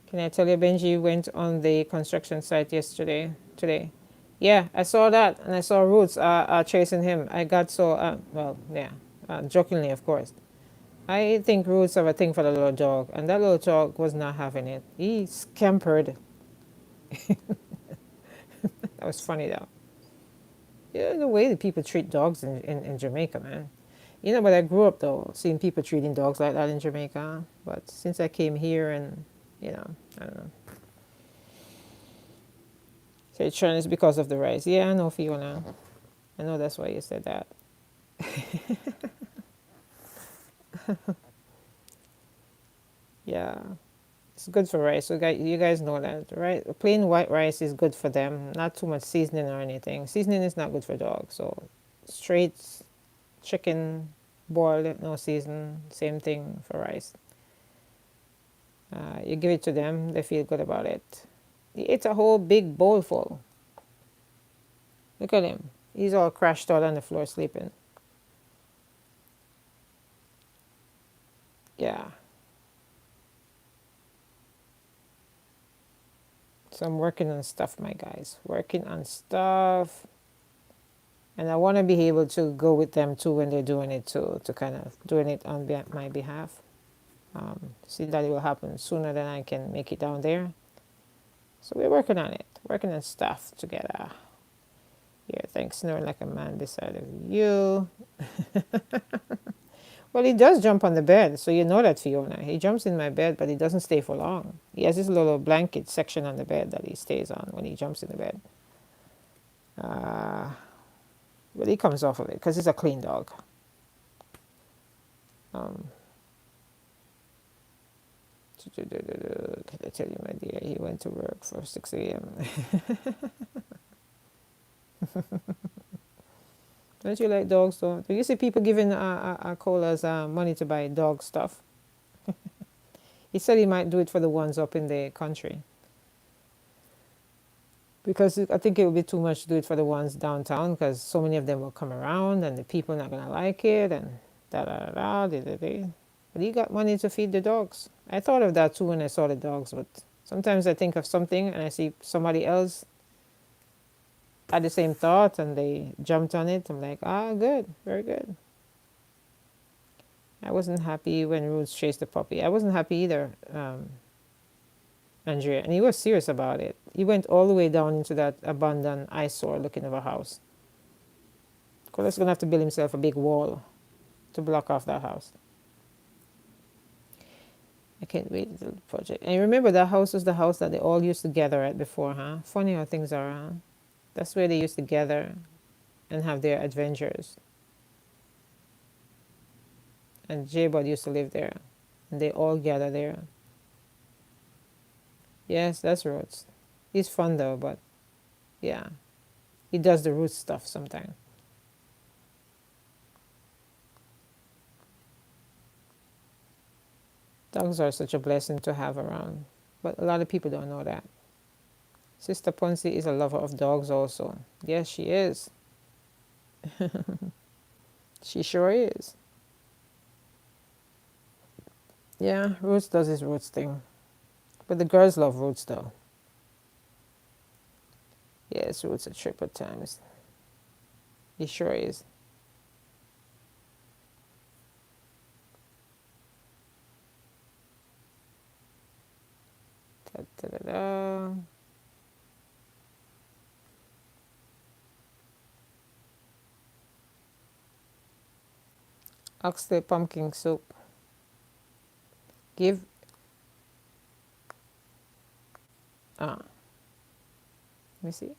Can I tell you, Benji went on the construction site yesterday, today? Yeah, I saw that, and I saw Roots chasing him. I got so, well, yeah, jokingly, of course. I think Roots have a thing for the little dog, and that little dog was not having it. He scampered. That was funny, though. Yeah, the way that people treat dogs in Jamaica, man. You know, but I grew up, though, seeing people treating dogs like that in Jamaica. But since I came here and, I don't know. So it's is because of the rice. Yeah, I know, Fiona. I know that's why you said that. Yeah, it's good for rice. So you guys know that, right? Plain white rice is good for them. Not too much seasoning or anything. Seasoning is not good for dogs. So straight chicken, boiled, no season. Same thing for rice. You give it to them, they feel good about it. He ate a whole big bowl full. Look at him. He's all crashed out on the floor sleeping. Yeah. So I'm working on stuff, my guys. Working on stuff. And I want to be able to go with them too when they're doing it too, to kind of doing it on my behalf. See that it will happen sooner than I can make it down there. So we're working on it, working on stuff together. Yeah, thanks, snoring like a man beside of you. Well, he does jump on the bed, so you know that, Fiona. He jumps in my bed, but he doesn't stay for long. He has this little blanket section on the bed that he stays on when he jumps in the bed. But he comes off of it because he's a clean dog. Um, Can I tell you, my dear, he went to work for 6 a.m. Don't you like dogs, though? Do you see people giving Colas money to buy dog stuff? He said he might do it for the ones up in the country. Because I think it would be too much to do it for the ones downtown because so many of them will come around and the people are not going to like it and da. But he got money to feed the dogs. I thought of that too when I saw the dogs, but sometimes I think of something and I see somebody else had the same thought and they jumped on it. I'm like, good, very good. I wasn't happy when Roots chased the puppy. I wasn't happy either, Andrea. And he was serious about it. He went all the way down into that abandoned eyesore looking of a house. Cole's going to have to build himself a big wall to block off that house. I can't wait to the project. And remember, that house was the house that they all used to gather at before, huh? Funny how things are, huh? That's where they used to gather and have their adventures. And J-Bud used to live there. And they all gather there. Yes, that's Roots. He's fun though, but yeah. He does the Roots stuff sometimes. Dogs are such a blessing to have around. But a lot of people don't know that. Sister Ponzi is a lover of dogs also. Yes, she is. She sure is. Yeah, Roots does his Roots thing. But the girls love Roots though. Yes, Roots a trip at times. He sure is. Da, da, da, da. Oxtail pumpkin soup. Give. Let me see.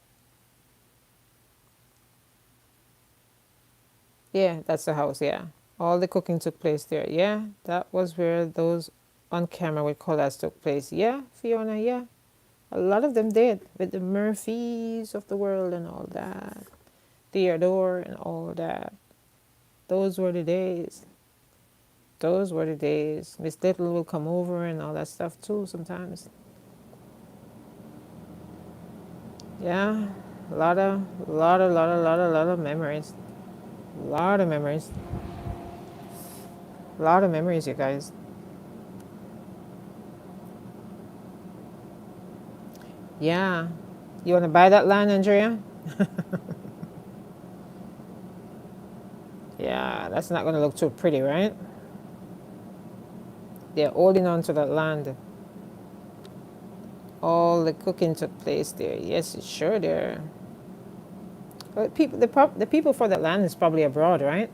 Yeah, that's the house. Yeah, all the cooking took place there. Yeah, that was where those on camera with collage took place. Yeah, Fiona. Yeah, a lot of them did with the Murphys of the world and all that, Theodore and all that. Those were the days. Those were the days. Miss Little will come over and all that stuff too sometimes. Yeah, lot of memories. Lot of memories. Lot of memories, you guys. Yeah. You want to buy that land, Andrea? Yeah, that's not going to look too pretty, right? They're holding on to that land. All the cooking took place there. Yes, it's sure there. But the people for that land is probably abroad, right?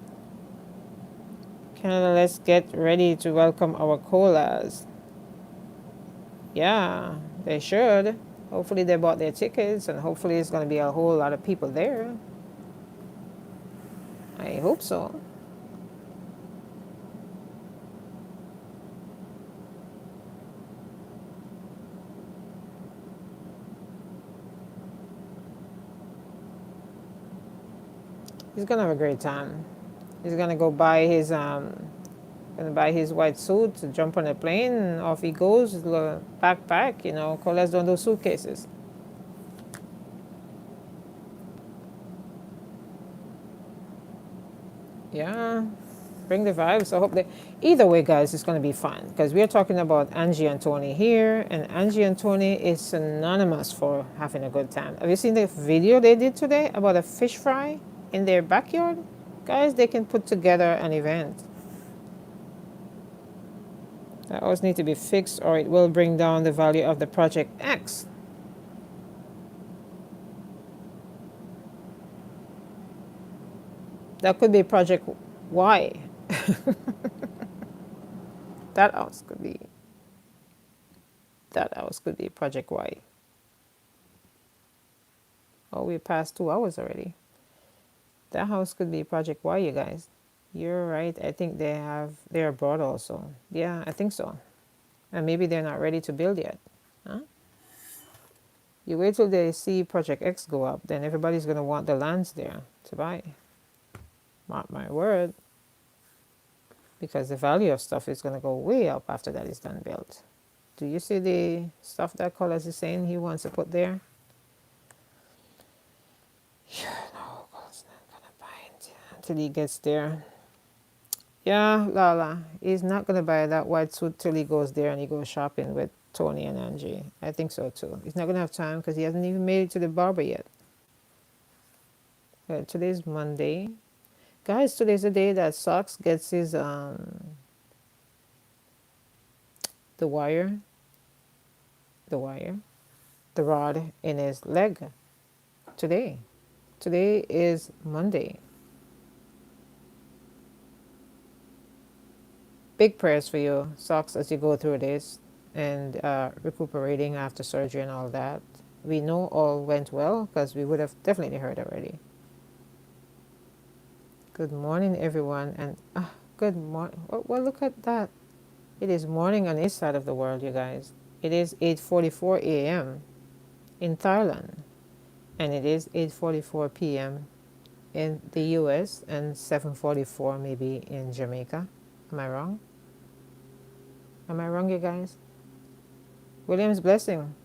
Canada, let's get ready to welcome our colas. Yeah, they should. Hopefully they bought their tickets and hopefully it's going to be a whole lot of people there. I hope so. He's going to have a great time. He's going to go buy his gonna buy his white suit to jump on a plane and off he goes, his little backpack, colas don't do suitcases. Yeah, bring the vibes. I hope that either way, guys, it's going to be fun because we are talking about Angie and Tony here, and Angie and Tony is synonymous for having a good time. Have you seen the video they did today about a fish fry in their backyard? Guys, they can put together an event. That always need to be fixed or it will bring down the value of the Project X. That could be Project Y. That house could be Project Y. Oh, we passed 2 hours already. That house could be Project Y, you guys. You're right. I think they're abroad also. Yeah, I think so. And maybe they're not ready to build yet. Huh? You wait till they see Project X go up, then everybody's gonna want the lands there to buy. Mark my word. Because the value of stuff is gonna go way up after that is done built. Do you see the stuff that Colors is saying he wants to put there? Yeah, no, Colin's not gonna buy it until he gets there. Yeah, Lala, he's not gonna buy that white suit till he goes there and he goes shopping with Tony and Angie. I think so too. He's not gonna have time because he hasn't even made it to the barber yet. Today's Monday. Guys, today's the day that Socks gets his the wire, the rod in his leg. Today. Today is Monday. Big prayers for you, Socks, as you go through this and recuperating after surgery and all that. We know all went well because we would have definitely heard already. Good morning, everyone, and good morning. Well, look at that. It is morning on this side of the world, you guys. It is 8:44 a.m. in Thailand, and it is 8:44 p.m. in the U.S. and 7:44 maybe in Jamaica. Am I wrong? Am I wrong, you guys? William's blessing.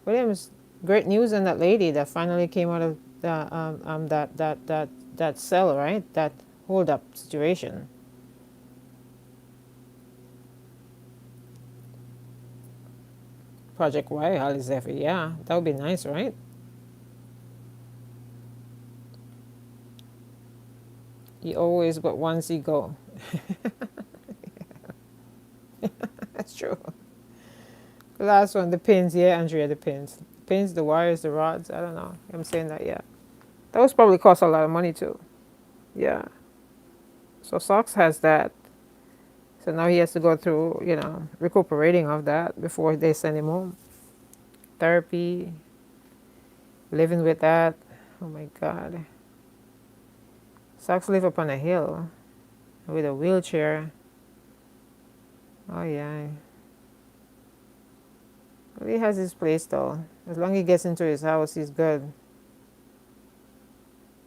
William's great news on that lady that finally came out of that cell, right? That hold up situation. Project Y, Holly Zephyr. Yeah, that would be nice, right? You always but once you go. That's true. The last one, the pins. Yeah, Andrea, the pins. Pins, the wires, the rods. I don't know. I'm saying that, yeah. That was probably cost a lot of money too. Yeah. So Socks has that. So now he has to go through, recuperating of that before they send him home. Therapy, living with that. Oh my God. Socks live up on a hill with a wheelchair. Oh yeah. Well, he has his place though. As long as he gets into his house, he's good.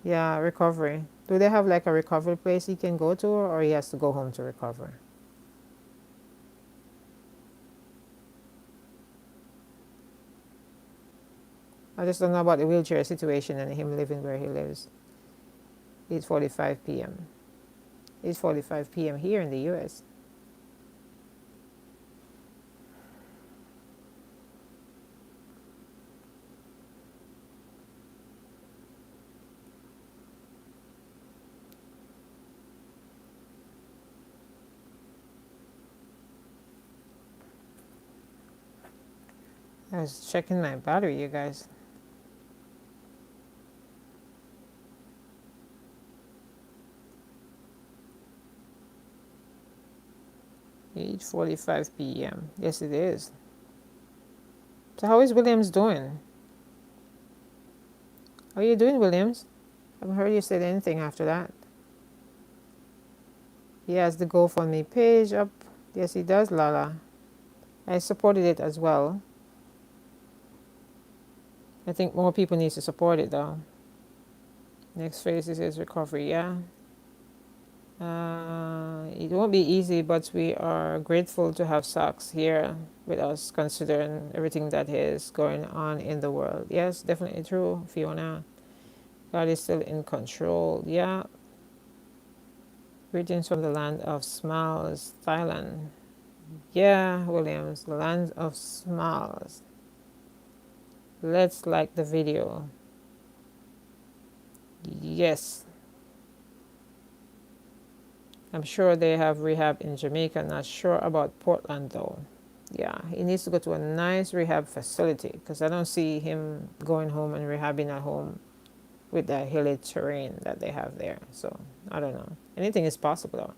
Yeah, recovery. Do they have like a recovery place he can go to, or he has to go home to recover? I just don't know about the wheelchair situation and him living where he lives. 8:45 p.m. 8:45 p.m. here in the U.S. I was checking my battery, you guys. 8:45 p.m. Yes, it is. So how is Williams doing? How are you doing, Williams? I haven't heard you say anything after that. He has the GoFundMe page up. Yes, he does, Lala. I supported it as well. I think more people need to support it though. Next phase is his recovery, yeah. It won't be easy, but we are grateful to have Socks here with us, considering everything that is going on in the world. Yes, definitely true, Fiona. God is still in control. Yeah. Greetings from the land of smiles, Thailand. Yeah, Williams, the land of smiles. Let's like the video. Yes. I'm sure they have rehab in Jamaica. Not sure about Portland though. Yeah, he needs to go to a nice rehab facility because I don't see him going home and rehabbing at home with that hilly terrain that they have there. So I don't know. Anything is possible though.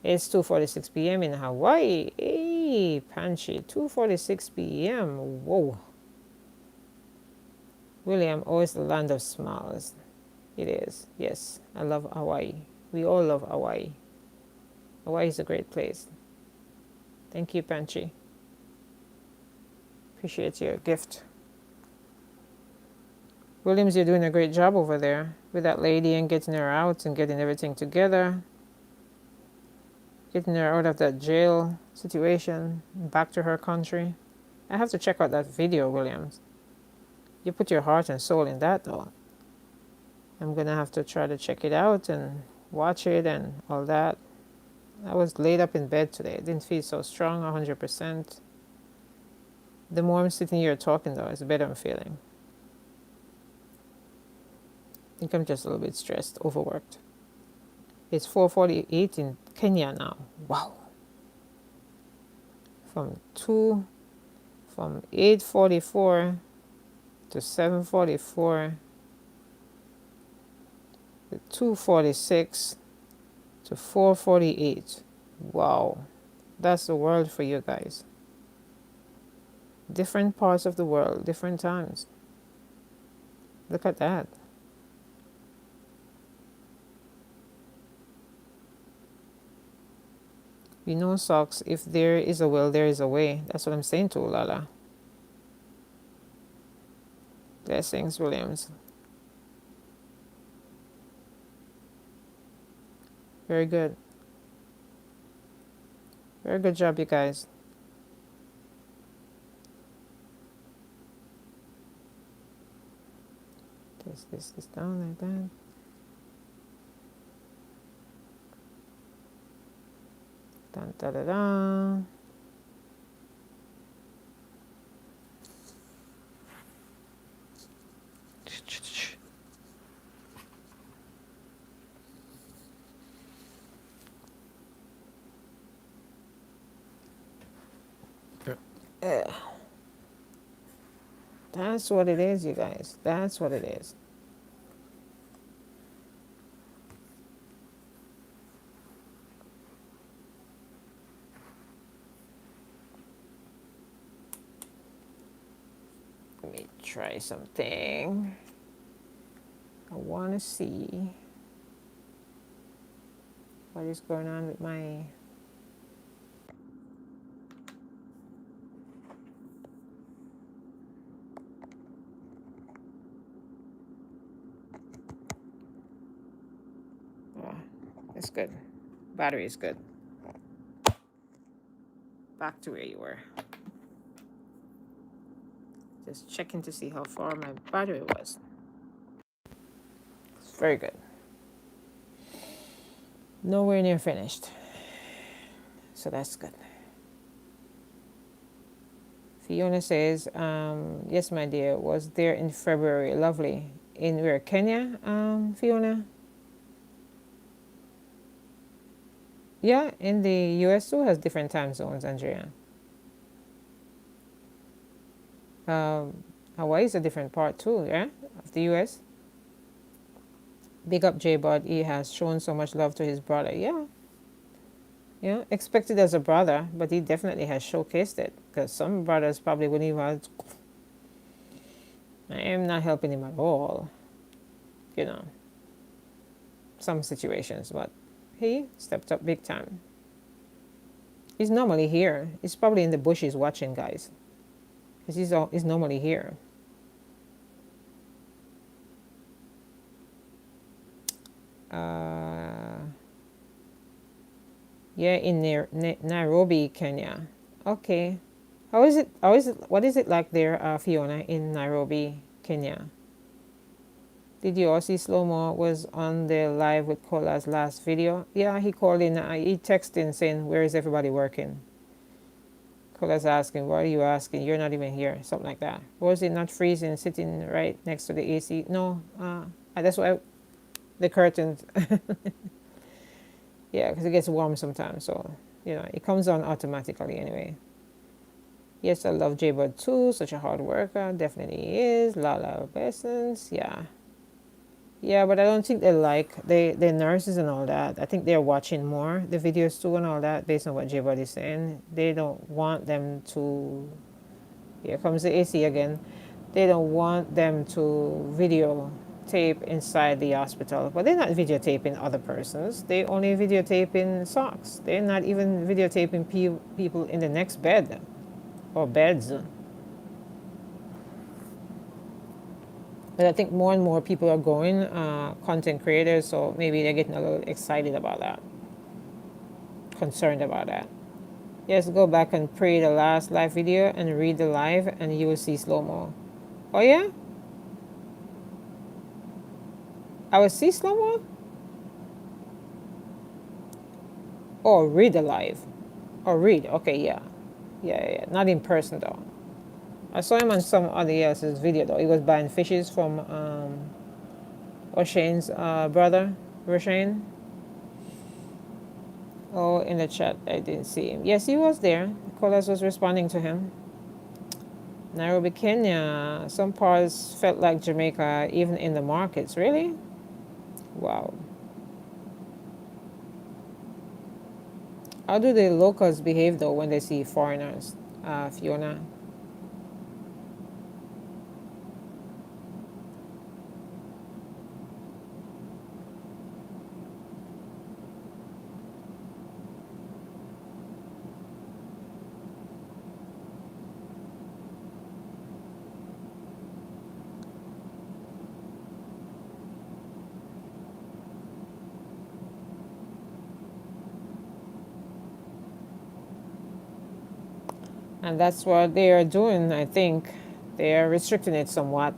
It's 2:46 p.m. in Hawaii. Hey, Panchi, 2:46 p.m. Whoa. William, always the land of smiles. It is. Yes, I love Hawaii. We all love Hawaii. Hawaii is a great place. Thank you, Panchi. Appreciate your gift. Williams, you're doing a great job over there with that lady and getting her out and getting everything together. Getting her out of that jail situation, back to her country. I have to check out that video, Williams. You put your heart and soul in that, though. I'm gonna have to try to check it out and watch it and all that. I was laid up in bed today. I didn't feel so strong, 100%. The more I'm sitting here talking, though, it's better I'm feeling. I think I'm just a little bit stressed, overworked. It's 4:48 in Kenya now. Wow. From 8:44 to 7:44 to 2:46 to 4:48. Wow. That's the world for you guys. Different parts of the world, different times. Look at that. You know, Socks, if there is a will, there is a way. That's what I'm saying to Lala. Blessings, Williams. Very good. Very good job, you guys. This down like that. Dun, da, da, da. That's what it is, you guys. That's what it is. Let me try something. I want to see what is going on with my... Oh, it's good. Battery is good. Back to where you were. Just checking to see how far my battery was. It's very good. Nowhere near finished. So that's good. Fiona says, yes, my dear, was there in February. Lovely. In where? Kenya, Fiona? Yeah, in the US too has different time zones, Andrea. Hawaii is a different part too, yeah, of the US. Big up J Bud. He has shown so much love to his brother. Yeah, yeah, expected as a brother, but he definitely has showcased it because some brothers probably wouldn't even. I am not helping him at all, you know, some situations, but he stepped up big time. He's normally here. He's probably in the bushes watching, guys, because he's normally here. Yeah, in Nairobi, Kenya. Okay. How is it? How is it? What is it like there, Fiona, in Nairobi, Kenya? Did you all see Slow Mo was on the live with Kola's last video? Yeah, he called in. He texted in saying, "Where is everybody working?" Kola's asking, "What are you asking? You're not even here." Something like that. Was it not freezing, sitting right next to the AC? No. That's why the curtains. Yeah, because it gets warm sometimes. So it comes on automatically anyway. Yes, I love Jaybird too. Such a hard worker. Definitely is. Lala Bessons. Yeah. Yeah, but I don't think the nurses and all that. I think they're watching more the videos too and all that based on what Jaybird is saying. They don't want them to. Here comes the AC again. They don't want them to videotape inside the hospital. But they're not videotaping other persons. They only videotaping socks. They're not even videotaping people in the next bed or beds. But I think more and more people are going, content creators, so maybe they're getting a little excited about that, concerned about that. Yes, go back and play the last live video and read the live, and you will see slow mo. Oh yeah, I will see slow mo. Oh, read the live. Oh, read. Okay, yeah, yeah. Not in person though. I saw him on some other else's video though. He was buying fishes from O'Shane's brother, Rashane. Oh, in the chat, I didn't see him. Yes, he was there. Nicholas was responding to him. Nairobi, Kenya. Some parts felt like Jamaica, even in the markets. Really? Wow. How do the locals behave though when they see foreigners, Fiona? And that's what they are doing, I think. They are restricting it somewhat.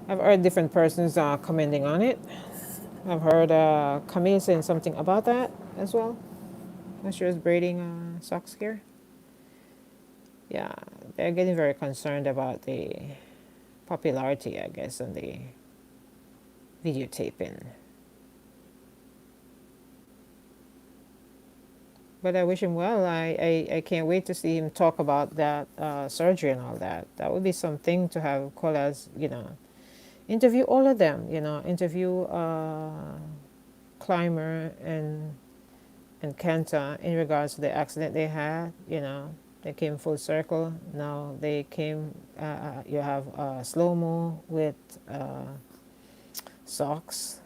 I've heard different persons commenting on it. I've heard Camille saying something about that as well. When she was braiding socks here. Yeah, they're getting very concerned about the popularity, I guess, and the videotaping. But I wish him well. I can't wait to see him talk about that surgery and all that. That would be something to have Colas, interview all of them, interview Clymer and Kenta in regards to the accident they had. They came full circle. Now they came, you have Slow Mo with socks,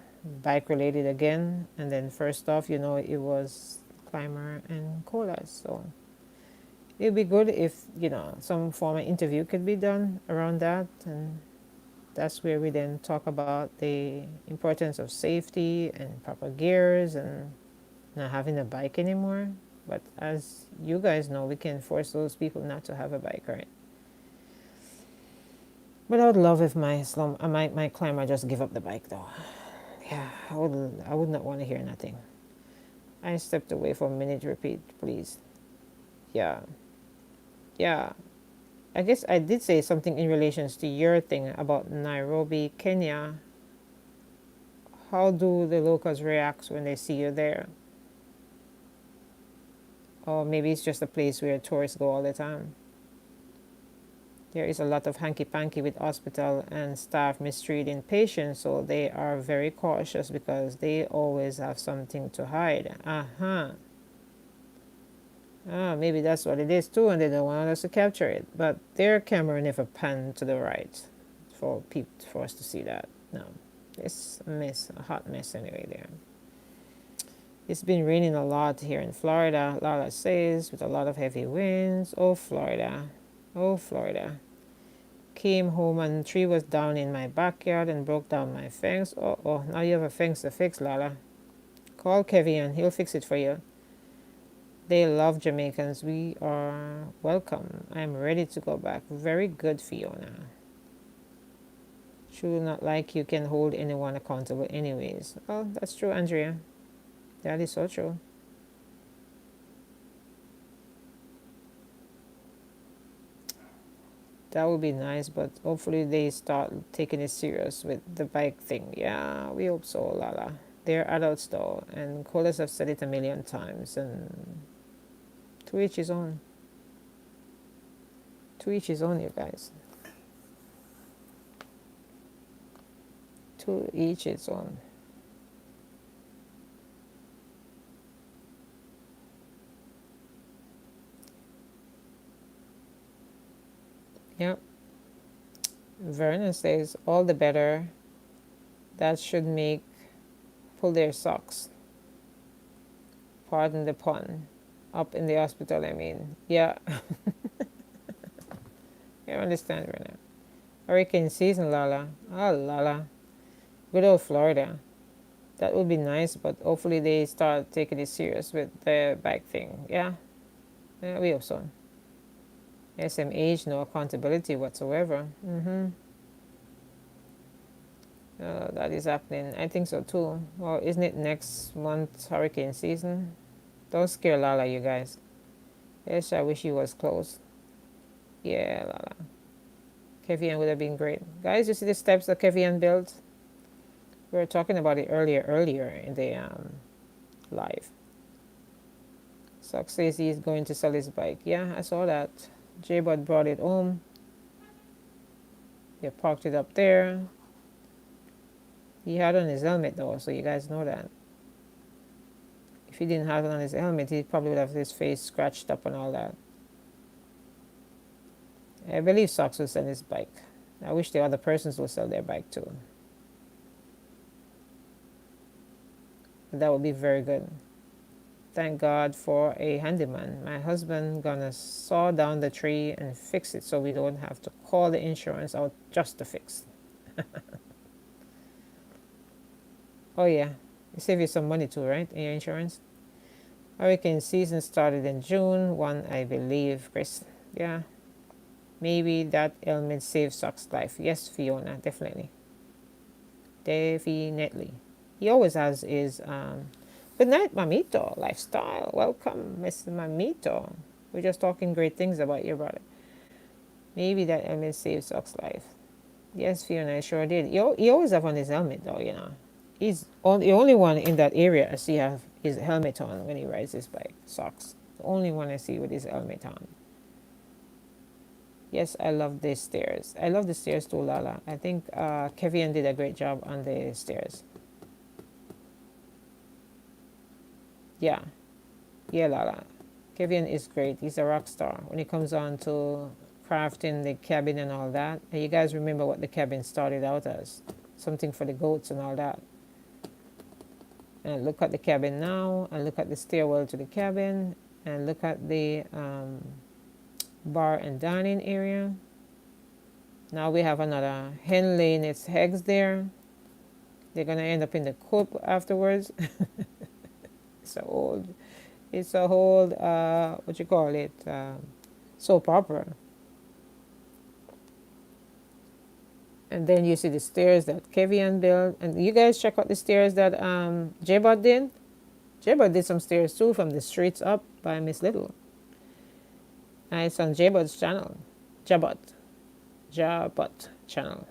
bike related again. And then first off, it was Clymer and Colas. So it'd be good if, some form of interview could be done around that. And that's where we then talk about the importance of safety and proper gears and not having a bike anymore. But as you guys know, we can force those people not to have a bike, right? But I would love if my climber just give up the bike though. Yeah, I would not want to hear nothing. I stepped away for a minute. Repeat, please. Yeah, yeah. I guess I did say something in relations to your thing about Nairobi, Kenya. How do the locals react when they see you there? Or maybe it's just a place where tourists go all the time. There is a lot of hanky-panky with hospital and staff mistreating patients, so they are very cautious because they always have something to hide. Uh-huh. Ah, maybe that's what it is too, and they don't want us to capture it. But their camera never panned to the right for us to see that. No, it's a mess, a hot mess anyway there. It's been raining a lot here in Florida, Lala says, with a lot of heavy winds. Oh, Florida. Oh, Florida. Came home and a tree was down in my backyard and broke down my fence. Oh, now you have a fence to fix, Lala. Call Kevin, he'll fix it for you. They love Jamaicans. We are welcome. I'm ready to go back. Very good, Fiona. True, not like you can hold anyone accountable, anyways. Oh, that's true, Andrea. That is so true. That would be nice, but hopefully they start taking it serious with the bike thing. Yeah, we hope so, Lala. They're adults though, and callers have said it a million times, and to each his own. To each his own, you guys. To each his own. Yep. Vernon says, all the better. That should make pull their socks. Pardon the pun. Up in the hospital, I mean. Yeah, I understand, Vernon. Hurricane season, Lala. Oh, Lala. Good old Florida. That would be nice, but hopefully they start taking it serious with the bike thing. Yeah, we hope so. SMH, no accountability whatsoever. That is happening. I think so too. Well, isn't it next month hurricane season? Don't scare Lala, you guys. Yes, I wish he was close. Yeah, Lala. Kevian would have been great. Guys, you see the steps that Kevian built? We were talking about it earlier in the live. Sock says he's going to sell his bike. Yeah, I saw that. J-Bud brought it home. They parked it up there. He had on his helmet though, so you guys know that. If he didn't have it on his helmet, he probably would have his face scratched up and all that. I believe Socks will sell his bike. I wish the other persons will sell their bike too. That would be very good. Thank God for a handyman. My husband gonna saw down the tree and fix it so we don't have to call the insurance out just to fix. Oh yeah, it save you some money too, right? In your insurance. Hurricane season started in June 1, I believe, Chris. Yeah, maybe that element saved Sock's life. Yes, Fiona, definitely. Definitely. He always has his good night, Mamito. Lifestyle. Welcome, Mr. Mamito. We're just talking great things about your brother. Maybe that helmet saved Sock's life. Yes, Fiona, I sure did. He always have on his helmet though, you know. He's the only one in that area I see have his helmet on when he rides his bike. Socks. The only one I see with his helmet on. Yes, I love the stairs. I love the stairs too, Lala. I think Kevin did a great job on the stairs. Yeah, yeah, Lala. Kevin is great. He's a rock star when it comes on to crafting the cabin and all that. And you guys remember what the cabin started out as? Something for the goats and all that. And look at the cabin now, and look at the stairwell to the cabin, and look at the bar and dining area. Now we have another hen laying its eggs there. They're gonna end up in the coop afterwards. It's a whole what you call it, soap opera. And then you see the stairs that Kevian built. And you guys check out the stairs that J-Bot did. J-Bot did some stairs too from the streets up by Miss Little. And it's on J-Bot's channel. Jabot. Jabot channel.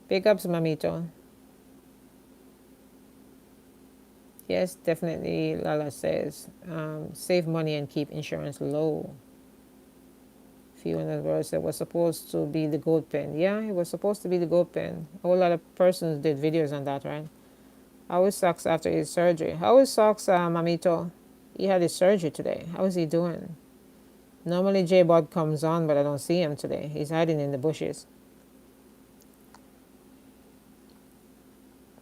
Big ups, Mamito. Yes, definitely, Lala says. Save money and keep insurance low. Fiona Rose said was supposed to be the gold pen. Yeah, it was supposed to be the gold pen. A whole lot of persons did videos on that, right? How is Socks after his surgery? How is Socks, Mamito? He had his surgery today. How is he doing? Normally J-Bot comes on, but I don't see him today. He's hiding in the bushes.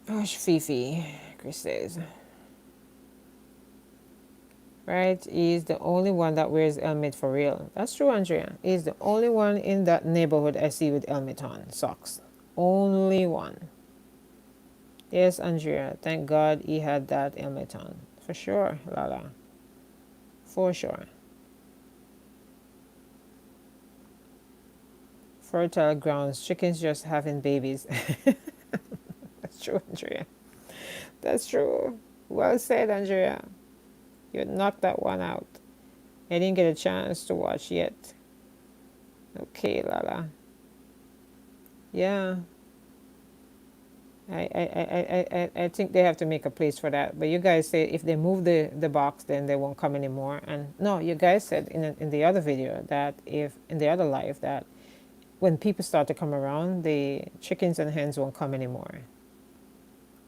Gosh, Fifi, Chris says. Right? He's the only one that wears helmet for real. That's true, Andrea. He's the only one in that neighborhood I see with helmet on, socks. Only one. Yes, Andrea. Thank God he had that helmet on. For sure, Lala. For sure. Fertile grounds. Chickens just having babies. That's true, Andrea. That's true. Well said, Andrea. You knocked that one out. I didn't get a chance to watch yet. Okay, Lala. Yeah. I think they have to make a place for that. But you guys say if they move the box, then they won't come anymore. And no, you guys said in the other video that if in the other live that when people start to come around, the chickens and hens won't come anymore.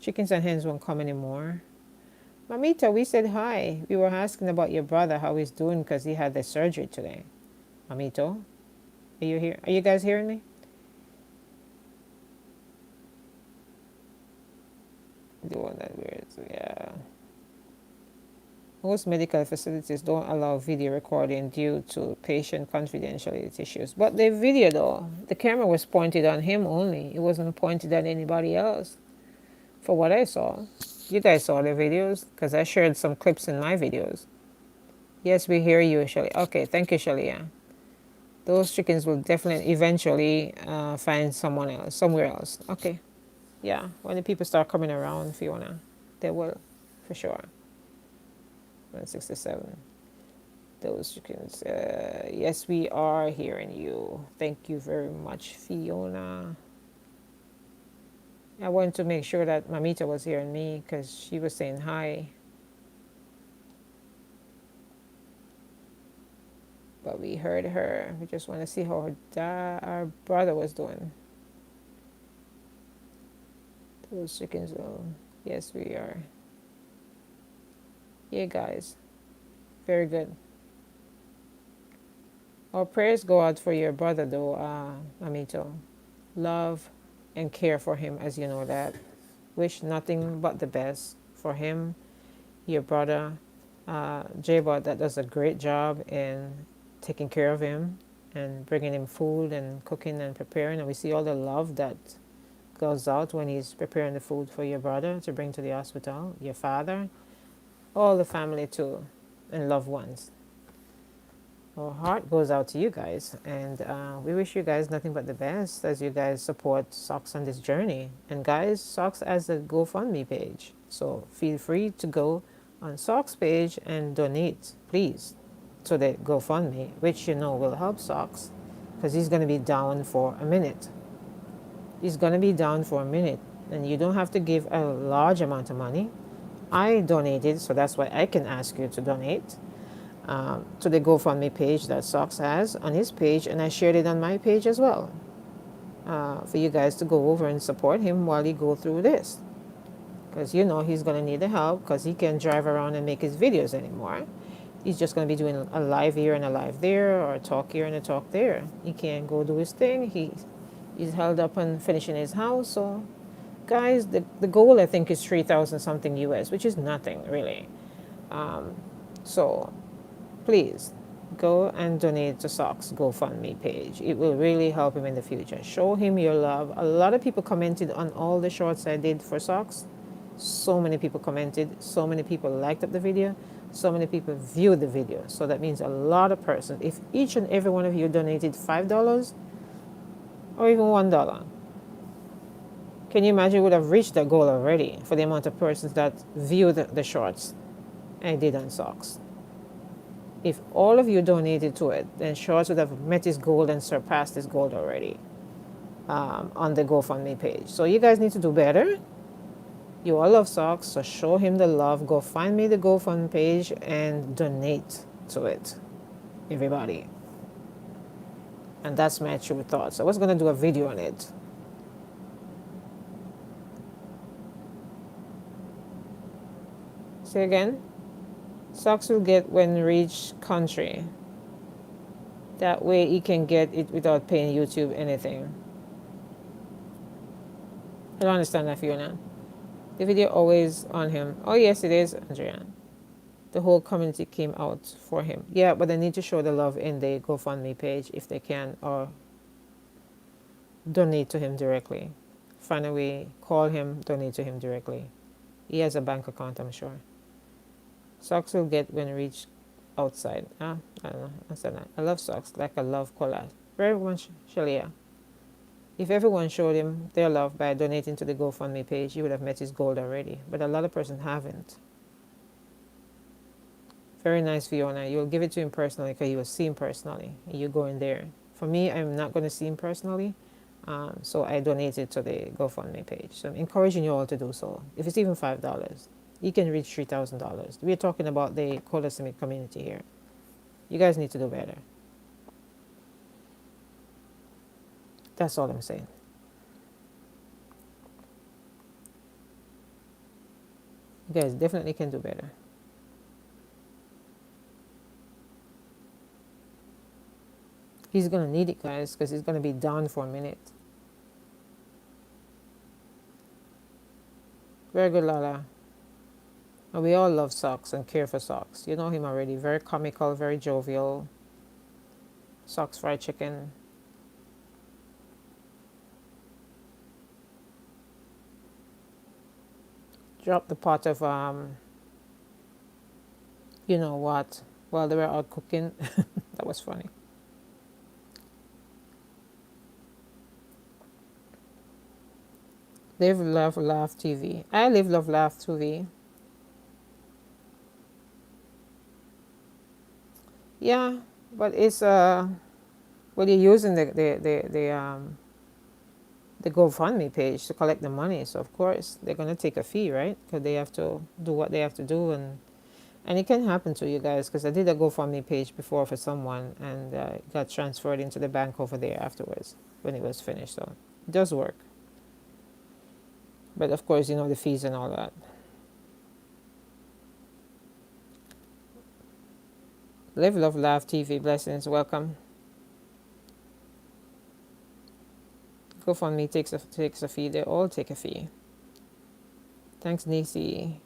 Chickens and hens won't come anymore. Mamita, we said hi. We were asking about your brother, how he's doing because he had the surgery today. Mamito, are you here? Are you guys hearing me? The one that weird, yeah. Most medical facilities don't allow video recording due to patient confidentiality issues. But the video, though, the camera was pointed on him only. It wasn't pointed at anybody else, for what I saw. You guys saw the videos? Because I shared some clips in my videos. Yes, we hear you, Shelly. Okay, thank you, Shelly. Yeah. Those chickens will definitely eventually find someone else, somewhere else. Okay. Yeah, when the people start coming around, Fiona, they will, for sure. 167. Those chickens. Yes, we are hearing you. Thank you very much, Fiona. I wanted to make sure that Mamita was hearing me because she was saying hi. But we heard her. We just want to see how our brother was doing. Those chickens will. Yes, we are. Yeah, guys. Very good. Our prayers go out for your brother, though, Mamito. Love and care for him, as you know that. Wish nothing but the best for him, your brother, J-Bot, that does a great job in taking care of him and bringing him food and cooking and preparing. And we see all the love that goes out when he's preparing the food for your brother to bring to the hospital, your father, all the family too, and loved ones. Our heart goes out to you guys, and we wish you guys nothing but the best as you guys support Socks on this journey. And guys, Socks has a GoFundMe page, so feel free to go on Socks page and donate, please, to the GoFundMe, which you know will help Socks, because he's going to be down for a minute. He's going to be down for a minute, and you don't have to give a large amount of money. I donated, so that's why I can ask you to donate. To the GoFundMe page that Socks has on his page, and I shared it on my page as well, for you guys to go over and support him while he go through this, because you know he's going to need the help because he can't drive around and make his videos anymore. He's just going to be doing a live here and a live there, or a talk here and a talk there. He can't go do his thing. He's held up on finishing his house. So guys, the goal I think is 3,000 something US, which is nothing really. So please go and donate to Socks GoFundMe page. It will really help him in the future. Show him your love. A lot of people commented on all the shorts I did for Socks. So many people commented. So many people liked up the video. So many people viewed the video. So that means a lot of persons. If each and every one of you donated $5, or even $1. Can you imagine we would have reached that goal already for the amount of persons that viewed the shorts I did on socks? If all of you donated to it, then shorts would have met its goal and surpassed its goal already on the GoFundMe page. So you guys need to do better. You all love socks, so show him the love. Go find me the GoFundMe page and donate to it, everybody. And that's my true thoughts. I was gonna do a video on it. Say again. Socks will get when reach country. That way he can get it without paying YouTube anything. I don't understand that, Fiona. The video always on him. Oh yes, it is, Andrea. The whole community came out for him. Yeah, but they need to show the love in the GoFundMe page if they can, or donate to him directly. Find a way, call him, donate to him directly. He has a bank account, I'm sure. Socks will get when reach outside. I don't know. I said that. I love socks, like I love collage. Very much, Shalia. If everyone showed him their love by donating to the GoFundMe page, he would have met his goal already. But a lot of persons haven't. Very nice, Fiona. You'll give it to him personally because you will see him personally. You go in there. For me, I'm not going to see him personally. So I donated to the GoFundMe page. So I'm encouraging you all to do so. If it's even $5, you can reach $3,000. We're talking about the Colosemic community here. You guys need to do better. That's all I'm saying. You guys definitely can do better. He's going to need it, guys, because he's going to be down for a minute. Very good, Lala. And we all love socks and care for socks. You know him already. Very comical, very jovial. Socks fried chicken. Drop the pot of you know what, while they were out cooking. That was funny. Live, love, laugh TV. I live, love, laugh TV. Yeah, but it's well, you're using the GoFundMe page to collect the money, so of course they're gonna take a fee, right? Because they have to do what they have to do, and it can happen to you guys. Because I did a GoFundMe page before for someone, and it got transferred into the bank over there afterwards when it was finished. So it does work, but of course you know the fees and all that. Live, love, laugh TV. Blessings, welcome. GoFundMe takes a fee. They all take a fee. Thanks, Nisi.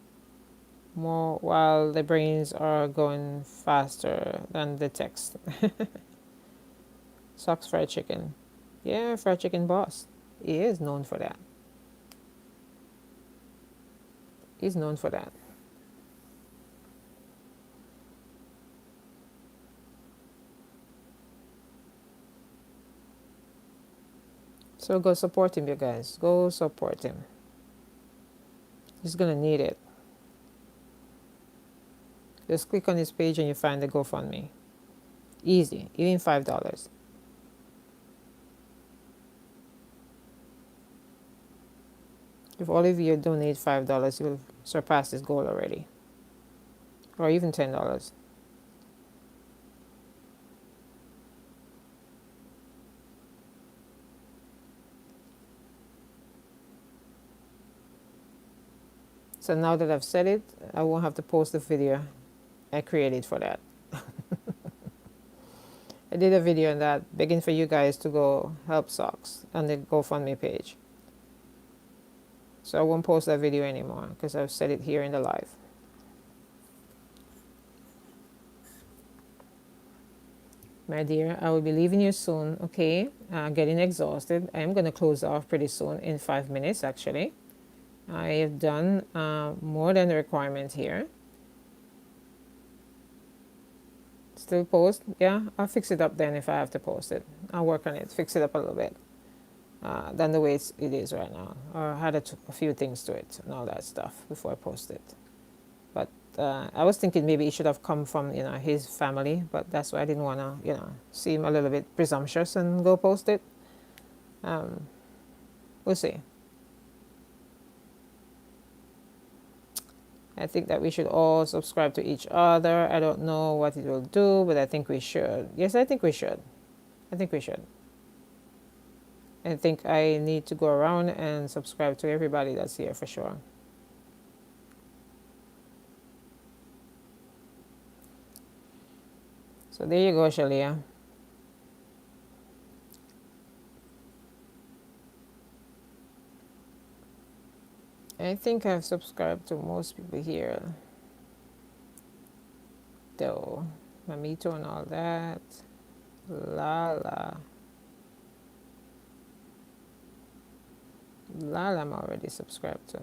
More while the brains are going faster than the text. Socks fried chicken. Yeah, fried chicken boss. He is known for that. He's known for that. So go support him, you guys. Go support him. He's gonna need it. Just click on his page and you find the GoFundMe. Easy, even $5. If all of you donate $5, you'll surpass this goal already. Or even $10. So now that I've said it, I won't have to post the video I created for that. I did a video on that, begging for you guys to go help socks on the GoFundMe page. So I won't post that video anymore because I've said it here in the live. My dear, I will be leaving you soon, okay? Getting exhausted. I am going to close off pretty soon, in 5 minutes actually. I have done more than the requirement here. Still post? Yeah, I'll fix it up then if I have to post it. I'll work on it, fix it up a little bit. than the way it is right now, or had a few things to it and all that stuff before I post it. But I was thinking maybe it should have come from his family, but that's why I didn't want to seem a little bit presumptuous and go post it. Um, we'll see. I think that we should all subscribe to each other. I don't know what it will do, but I think we should. Yes, I think we should. I think we should. I think I need to go around and subscribe to everybody that's here for sure. So there you go, Shalia. I think I've subscribed to most people here, though. Mamito and all that. Lala. Lala, I'm already subscribed to.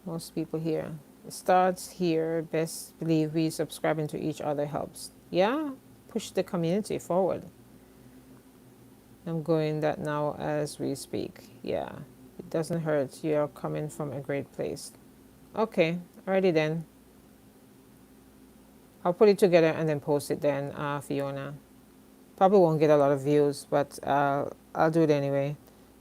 Most people here. It starts here. Best believe we subscribing to each other helps. Yeah, push the community forward. I'm going that now as we speak. Yeah, it doesn't hurt. You're coming from a great place. Okay, alrighty then. I'll put it together and then post it then, Fiona. Probably won't get a lot of views, but I'll do it anyway.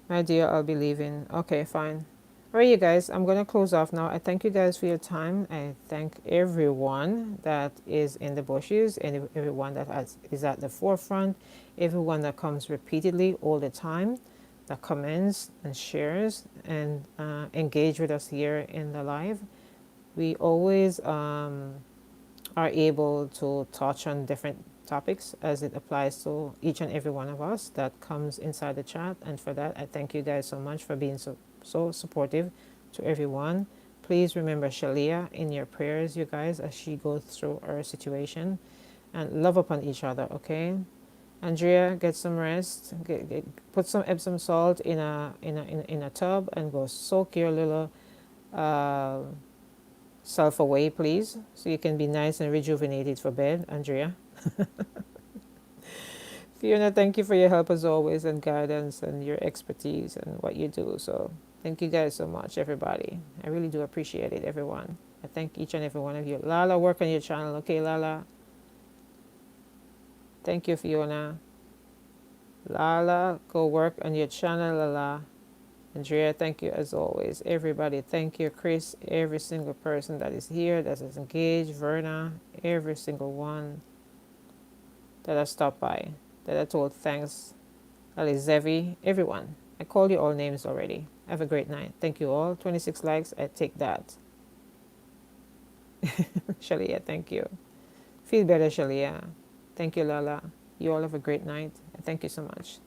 My dear, I'll be leaving. Okay, fine. All right, you guys, I'm going to close off now. I thank you guys for your time. I thank everyone that is in the bushes and everyone that is at the forefront, everyone that comes repeatedly all the time, that comments and shares and engage with us here in the live. We always are able to touch on different topics as it applies to each and every one of us that comes inside the chat. And for that, I thank you guys so much for being so supportive to everyone. Please remember Shalia in your prayers, you guys, as she goes through her situation, and love upon each other, okay? Andrea, get some rest. Put some Epsom salt in a tub and go soak your little uh, self away, please, so you can be nice and rejuvenated for bed, Andrea. Fiona, thank you for your help as always and guidance and your expertise and what you do. So thank you guys so much, everybody. I really do appreciate it, everyone. I thank each and every one of you. Lala, work on your channel. Okay, Lala. Thank you, Fiona. Lala, go work on your channel, Lala. Andrea, thank you as always. Everybody, thank you. Chris, every single person that is here, that is engaged. Verna, every single one that has stopped by, that I told thanks. Alizevi, everyone. I called you all names already. Have a great night. Thank you all. 26 likes, I take that. Shalia, thank you. Feel better, Shalia. Thank you, Lala. You all have a great night. Thank you so much.